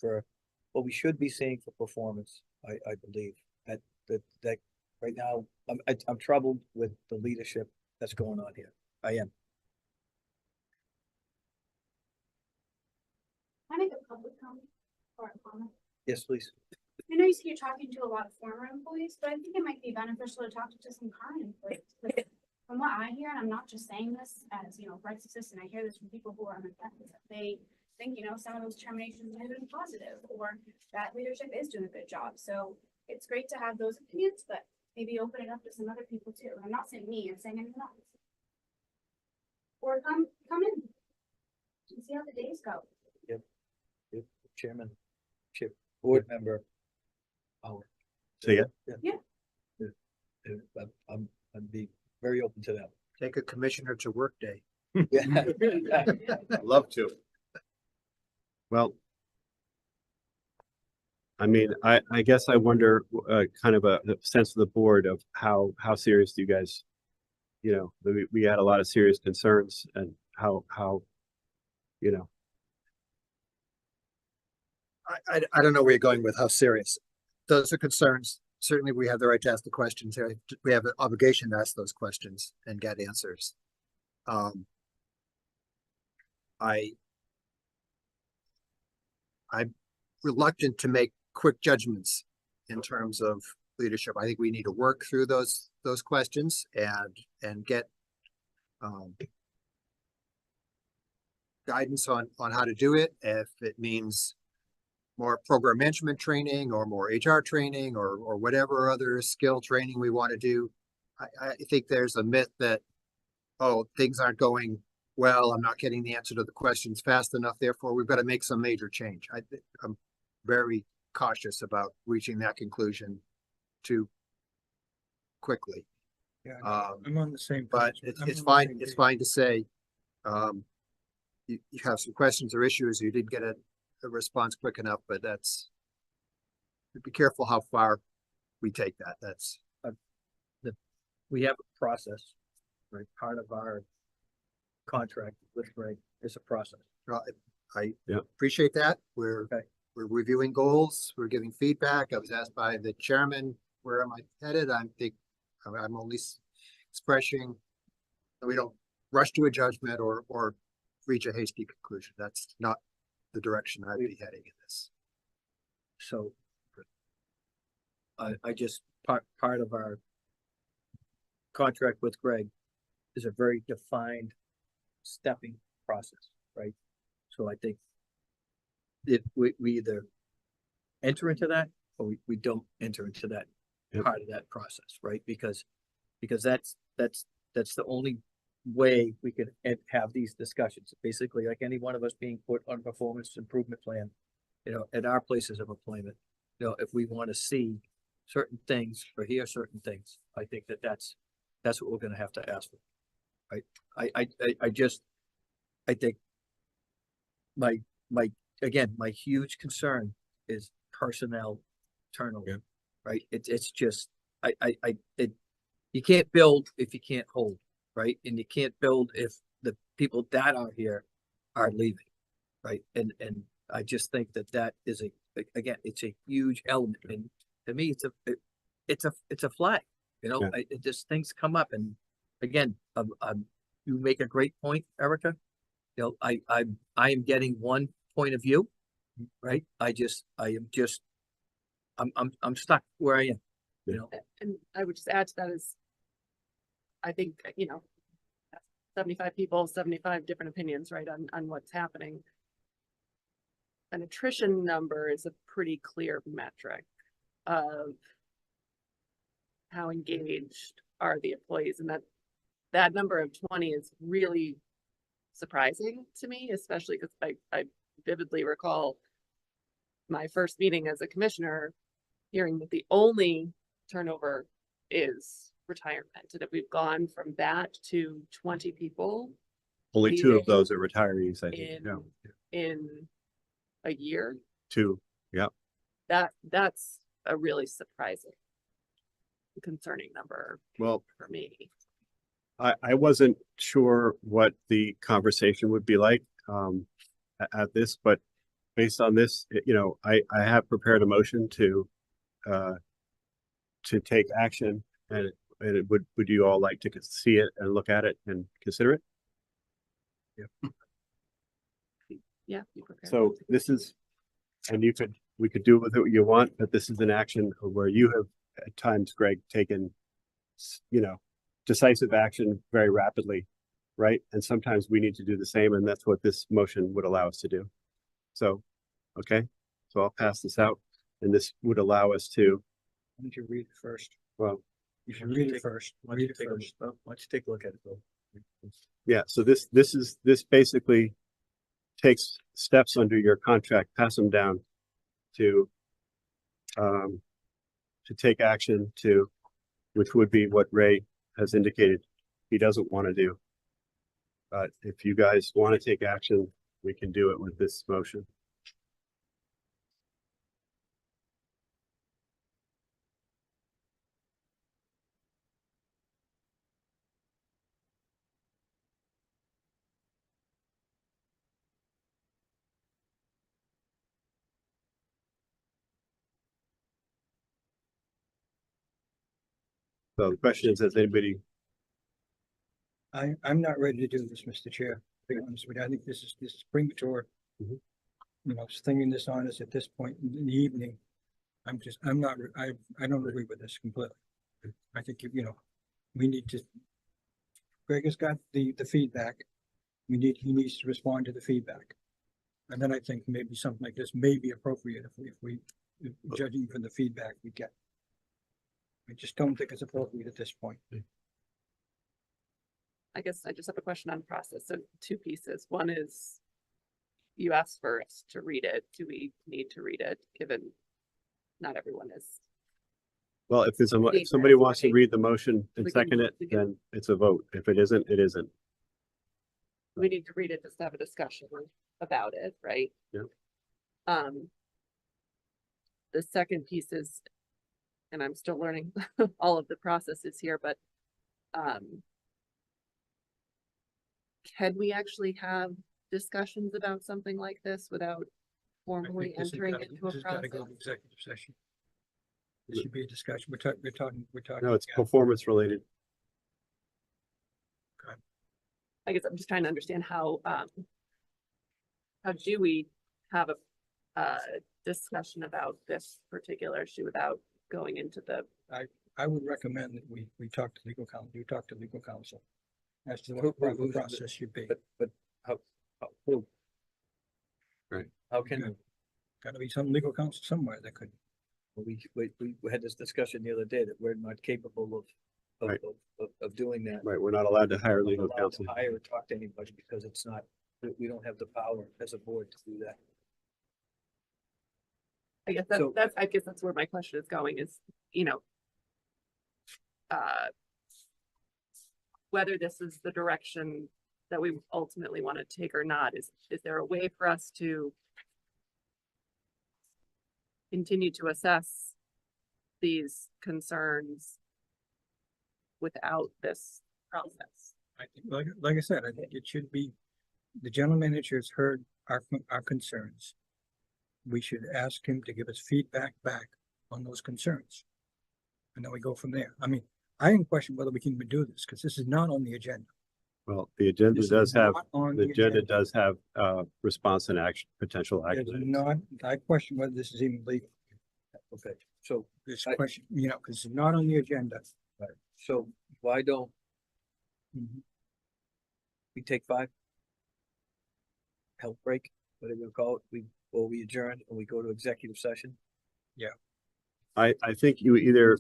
what we should be seeing for performance, I believe that right now I'm troubled with the leadership that's going on here. I am. Can I make a public comment or a comment? Yes, please. I know you're talking to a lot of former employees, but I think it might be beneficial to talk to some current employees. Like, from what I hear, and I'm not just saying this as, Brett's assistant, I hear this from people who are unaffected. They think, some of those terminations have been positive, or that leadership is doing a good job. So it's great to have those opinions, but maybe open it up to some other people too. I'm not saying me, I'm saying anyone else. Or come in and see how the days go. Yep. Chairman, board member. So yeah. Yeah. I'd be very open to that. Take a commissioner to work day. Love to. Well, I mean, I guess I wonder, kind of a sense of the board of how serious do you guys, you know, we had a lot of serious concerns and how, you know, I don't know where you're going with how serious. Those are concerns. Certainly, we have the right to ask the questions. We have an obligation to ask those questions and get answers. I'm reluctant to make quick judgments in terms of leadership. I think we need to work through those questions and get guidance on how to do it. If it means more program management training or more HR training or whatever other skill training we want to do. I think there's a myth that, oh, things aren't going well. I'm not getting the answer to the questions fast enough. Therefore, we've got to make some major change. I'm very cautious about reaching that conclusion too quickly. Yeah, I'm on the same. But page. it's I'm on the fine. same It's page. fine to say, you have some questions or issues. You didn't get a response quick enough, but be careful how far we take that. That's We have a process, right? Part of our contract with Greg is a process. I Yeah. appreciate that. We're Okay. reviewing goals. We're giving feedback. I was asked by the chairman, where am I headed? I'm only expressing that we don't rush to a judgment or reach a hasty conclusion. That's not the direction I'd be heading in this. So I just, part of our contract with Greg is a very defined stepping process, right? So I think if we either enter into that or we don't enter into that Yep. part of that process, right? Because that's the only way we could have these discussions. Basically, like any one of us being put on a performance improvement plan, you know, at our places of employment, you know, if we want to see certain things or hear certain things, I think that's what we're gonna have to ask for. Right? I think my huge concern is personnel turnover. Yeah. Right? It's just, you can't build if you can't hold, right? And you can't build if the people that are here are leaving, right? And I just think that is again, it's a huge element. And to me, it's a flag, you know, Yeah. it just things come up. And again, you make a great point, Erica. You know, I am getting one point of view, right? I'm stuck where I am, you know. And I would just add to that is, I think, you know, 75 people, 75 different opinions, right, on what's happening. An attrition number is a pretty clear metric of how engaged are the employees, and that number of 20 is really surprising to me, especially because I vividly recall my first meeting as a commissioner hearing that the only turnover is retirement. And if we've gone from that to 20 people only two of leaving those are retirees, I think. Yeah. in a year, Two. Yeah. that's a really surprising, concerning number Well, for me. I wasn't sure what the conversation would be like at this, but based on this, you know, I have prepared a motion to take action, and would you all like to see it and look at it and consider it? Yeah. you prepared. So this is, and we could do with it what you want, but this is an action where you have at times, Greg, taken, you know, decisive action very rapidly, right? And sometimes we need to do the same, and that's what this motion would allow us to do. So, okay, so I'll pass this out, and this would allow us to, Why don't you read it first? well, You should read it first. Why don't you take a look at it, Bill? yeah, so this basically takes steps under your contract, pass them down to take action to which would be what Ray has indicated he doesn't want to do. But if you guys want to take action, we can do it with this motion. So the question is, has anybody, I'm not ready to do this, Mr. Chair, to be honest with you. I think this is premature. Mhm. You know, slinging this on us at this point in the evening. I'm not, I don't agree with this completely. I think, you know, we need to, Greg has got the feedback. He needs to respond to the feedback. And then I think maybe something like this may be appropriate if judging from the feedback we get. I just don't think it's appropriate at this point. I guess I just have a question on process. So two pieces. One is you asked for us to read it. Do we need to read it, given not everyone is? well, if there's if somebody wants to read the motion and second it, then it's a vote. If it isn't, it isn't. We need to read it just to have a discussion about it, right? Yeah. The second piece is, and I'm still learning all of the processes here, but can we actually have discussions about something like this without formally entering into a This has got to go process? to executive session. This should be a discussion. We're talking. No, it's performance related. I guess I'm just trying to understand how do we have a discussion about this particular issue without going into the. I would recommend that we talk to legal counsel. You talk to legal counsel as to what the proper process should be. But who? Right. How can, Got to be some legal counsel somewhere that could. we had this discussion the other day that we're not capable Right. of doing that. Right, we're not allowed to hire We're not legal allowed to counsel. hire or talk to anybody because it's not, we don't have the power as a board to do that. I guess So- I guess that's where my question is going is, you know, whether this is the direction that we ultimately want to take or not, is there a way for us to continue to assess these concerns without this process? I think, like I said, I think it should be, the general manager has heard our concerns. We should ask him to give us feedback back on those concerns. And then we go from there. I mean, I didn't question whether we can even do this, because this is not on the agenda. Well, the agenda This is does have, not on the agenda does have, response and action, potential It's action. items. not, I question whether this is even legal. Okay, so, This question, you know, because it's not on the agenda. so why don't we take 5? Health break, whatever you call it, we adjourn and we go to executive session. I think you either,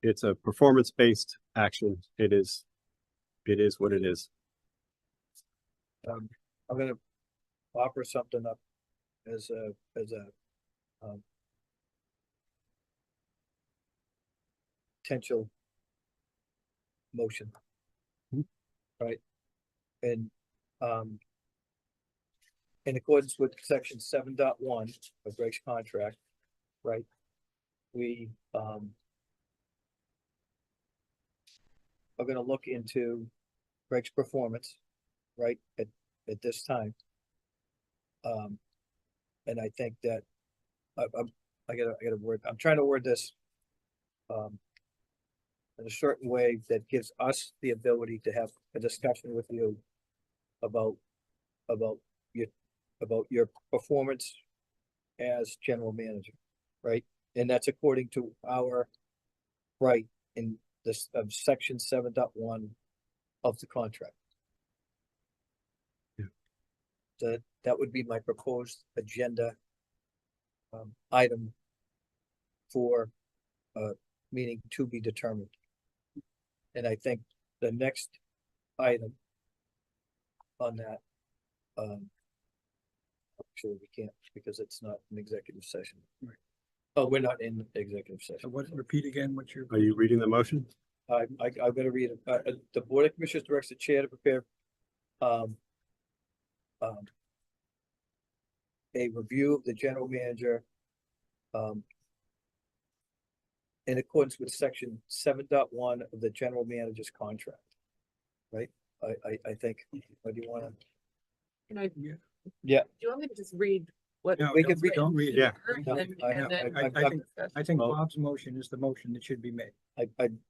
it's a performance-based action. It is what it is. I'm gonna offer something up as a potential motion. Right? And, in accordance with section 7.1 of Greg's contract, right? We, are gonna look into Greg's performance, right, at this time. And I think that I gotta word, I'm trying to word this in a certain way that gives us the ability to have a discussion with you about your performance as general manager, right? And that's according to our right in this of section 7.1 of the contract. Yeah. That would be my proposed agenda item for meeting to be determined. And I think the next item on that, actually we can't because it's not an executive session. Right. Oh, we're not in executive So session. repeat again what you're. Are you reading the motion? I'm gonna read it. The Board of Commissioners directs the chair to prepare, um, a review of the general manager, in accordance with section 7.1 of the general manager's contract. Right? I think, or do you wanna? Can I, Yeah. do you want me to just read what? No, We can read- don't read it. Yeah. And No, then- I and know. then I we can think- discuss. I think Well- Bob's motion is the motion that should be made. I'm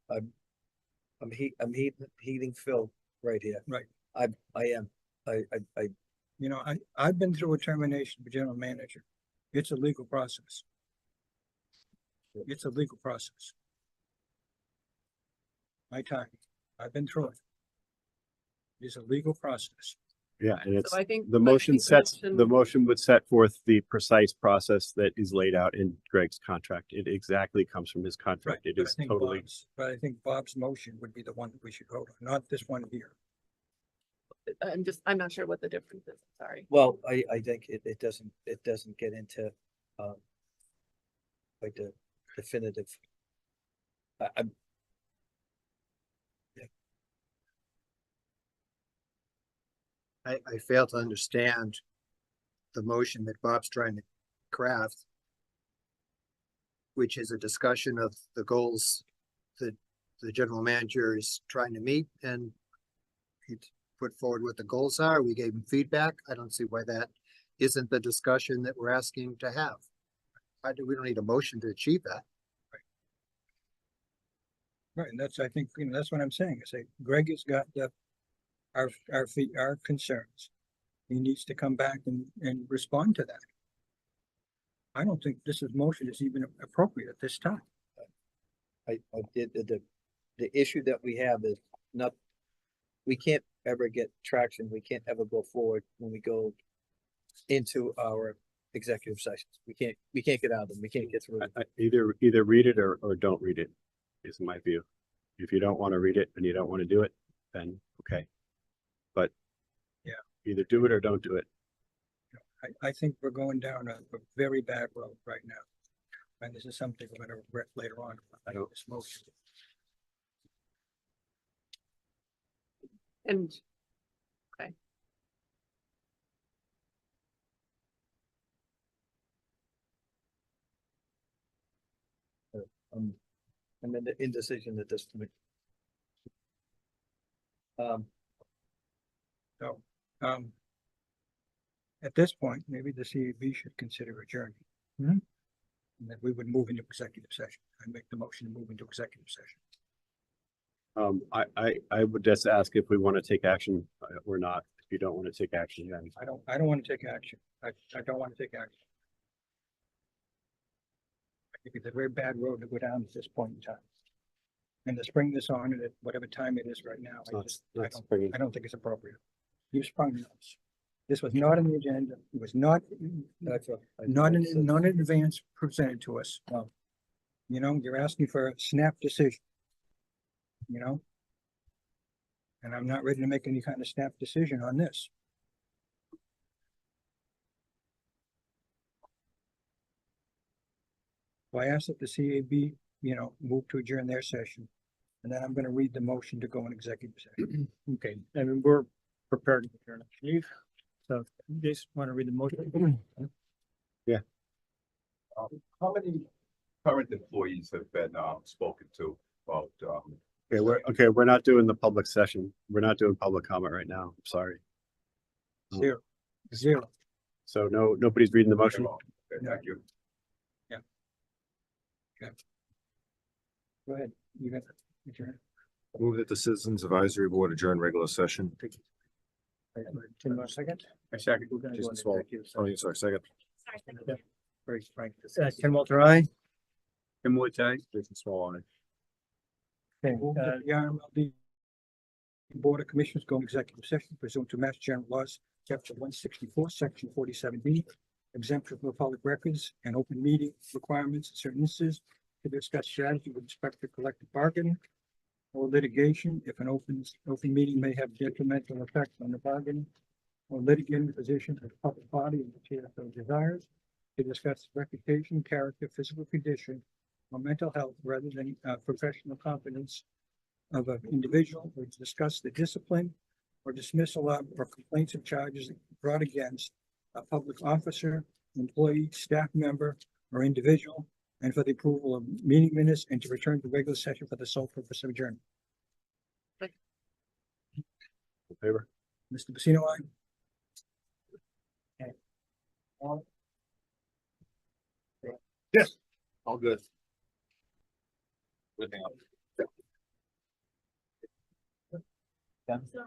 heating Phil right here. Right. I am. You know, I've been through a termination for general manager. It's a legal process. It's a legal process. My time, I've been through it. It's a legal process. Yeah, and it's, So I think. the but I motion think sets, the motion- motion would set forth the precise process that is laid out in Greg's contract. It exactly comes from his contract. It But I is think totally, But I think Bob's motion would be the one that we should vote on, not this one here. I'm not sure what the difference is, sorry. Well, I think it doesn't get into, like the definitive. I'm. I fail to understand the motion that Bob's trying to craft, which is a discussion of the goals that the general manager is trying to meet, and he put forward what the goals are. We gave him feedback. I don't see why that isn't the discussion that we're asking to have. We don't need a motion to achieve that. Right, and that's, I think, you know, that's what I'm saying. I say Greg has got our concerns. He needs to come back and respond to that. I don't think this motion is even appropriate at this time. I did, the issue that we have is not, we can't ever get traction, we can't ever go forward when we go into our executive sessions. We can't get out of them, we can't get through them. either read it or don't read it, is my view. If you don't want to read it and you don't want to do it, then okay. But yeah, either do it or don't do it. I think we're going down a very bad road right now. And this is something we're gonna regret later on. I know this motion. And, okay. I'm in the indecision at this point. So, at this point, maybe the CAB should consider adjourning. And that we would move into executive session. I make the motion to move into executive session. I would just ask if we want to take action or not. If you don't want to take action, then I don't want to take action. I don't want to take action. I think it's a very bad road to go down at this point in time. And to spring this on at whatever time it is right now, I don't think it's appropriate. You sprung this. This was not on the agenda. It was not, not in advance presented to us. You know, you're asking for a snap decision. You know? And I'm not ready to make any kind of snap decision on this. So I asked that the CAB, you know, move to adjourn their session. And then I'm gonna read the motion to go in executive session. Okay, I mean, we're prepared to adjourn, Chief. So you just want to read the motion? How many current employees have been spoken to about okay, we're not doing the public session. We're not doing public comment right now. I'm sorry. Zero. So nobody's reading the motion. Okay, thank you. Go ahead. You got adjourn. Move that the Citizens Advisory Board adjourn regular session. 10 more seconds. I second. We're gonna go Jason into Swallow. executive Oh, session. sorry, second. Sorry, thank Yeah. you. Very frank. Ken Walter, aye. Kim Woods, aye. Jason Swallow, aye. Okay, the RMLD Board of Commissioners go into executive session pursuant to Mass General Laws, Chapter 164, Section 47B, exemption from the public records and open meeting requirements in certain instances to discuss strategy with respect to collective bargaining or litigation if an open meeting may have detrimental effect on the bargaining or litigant position of the public body and the chair so desires to discuss reputation, character, physical condition, or mental health rather than professional competence of an individual or to discuss the discipline or dismissal of or complaints of charges brought against a public officer, employee, staff member, or individual, and for the approval of meeting minutes and to return to regular session for the sole purpose of adjournment. In favor? Mr. Pacino, aye? Yes. All good. Good thing. So,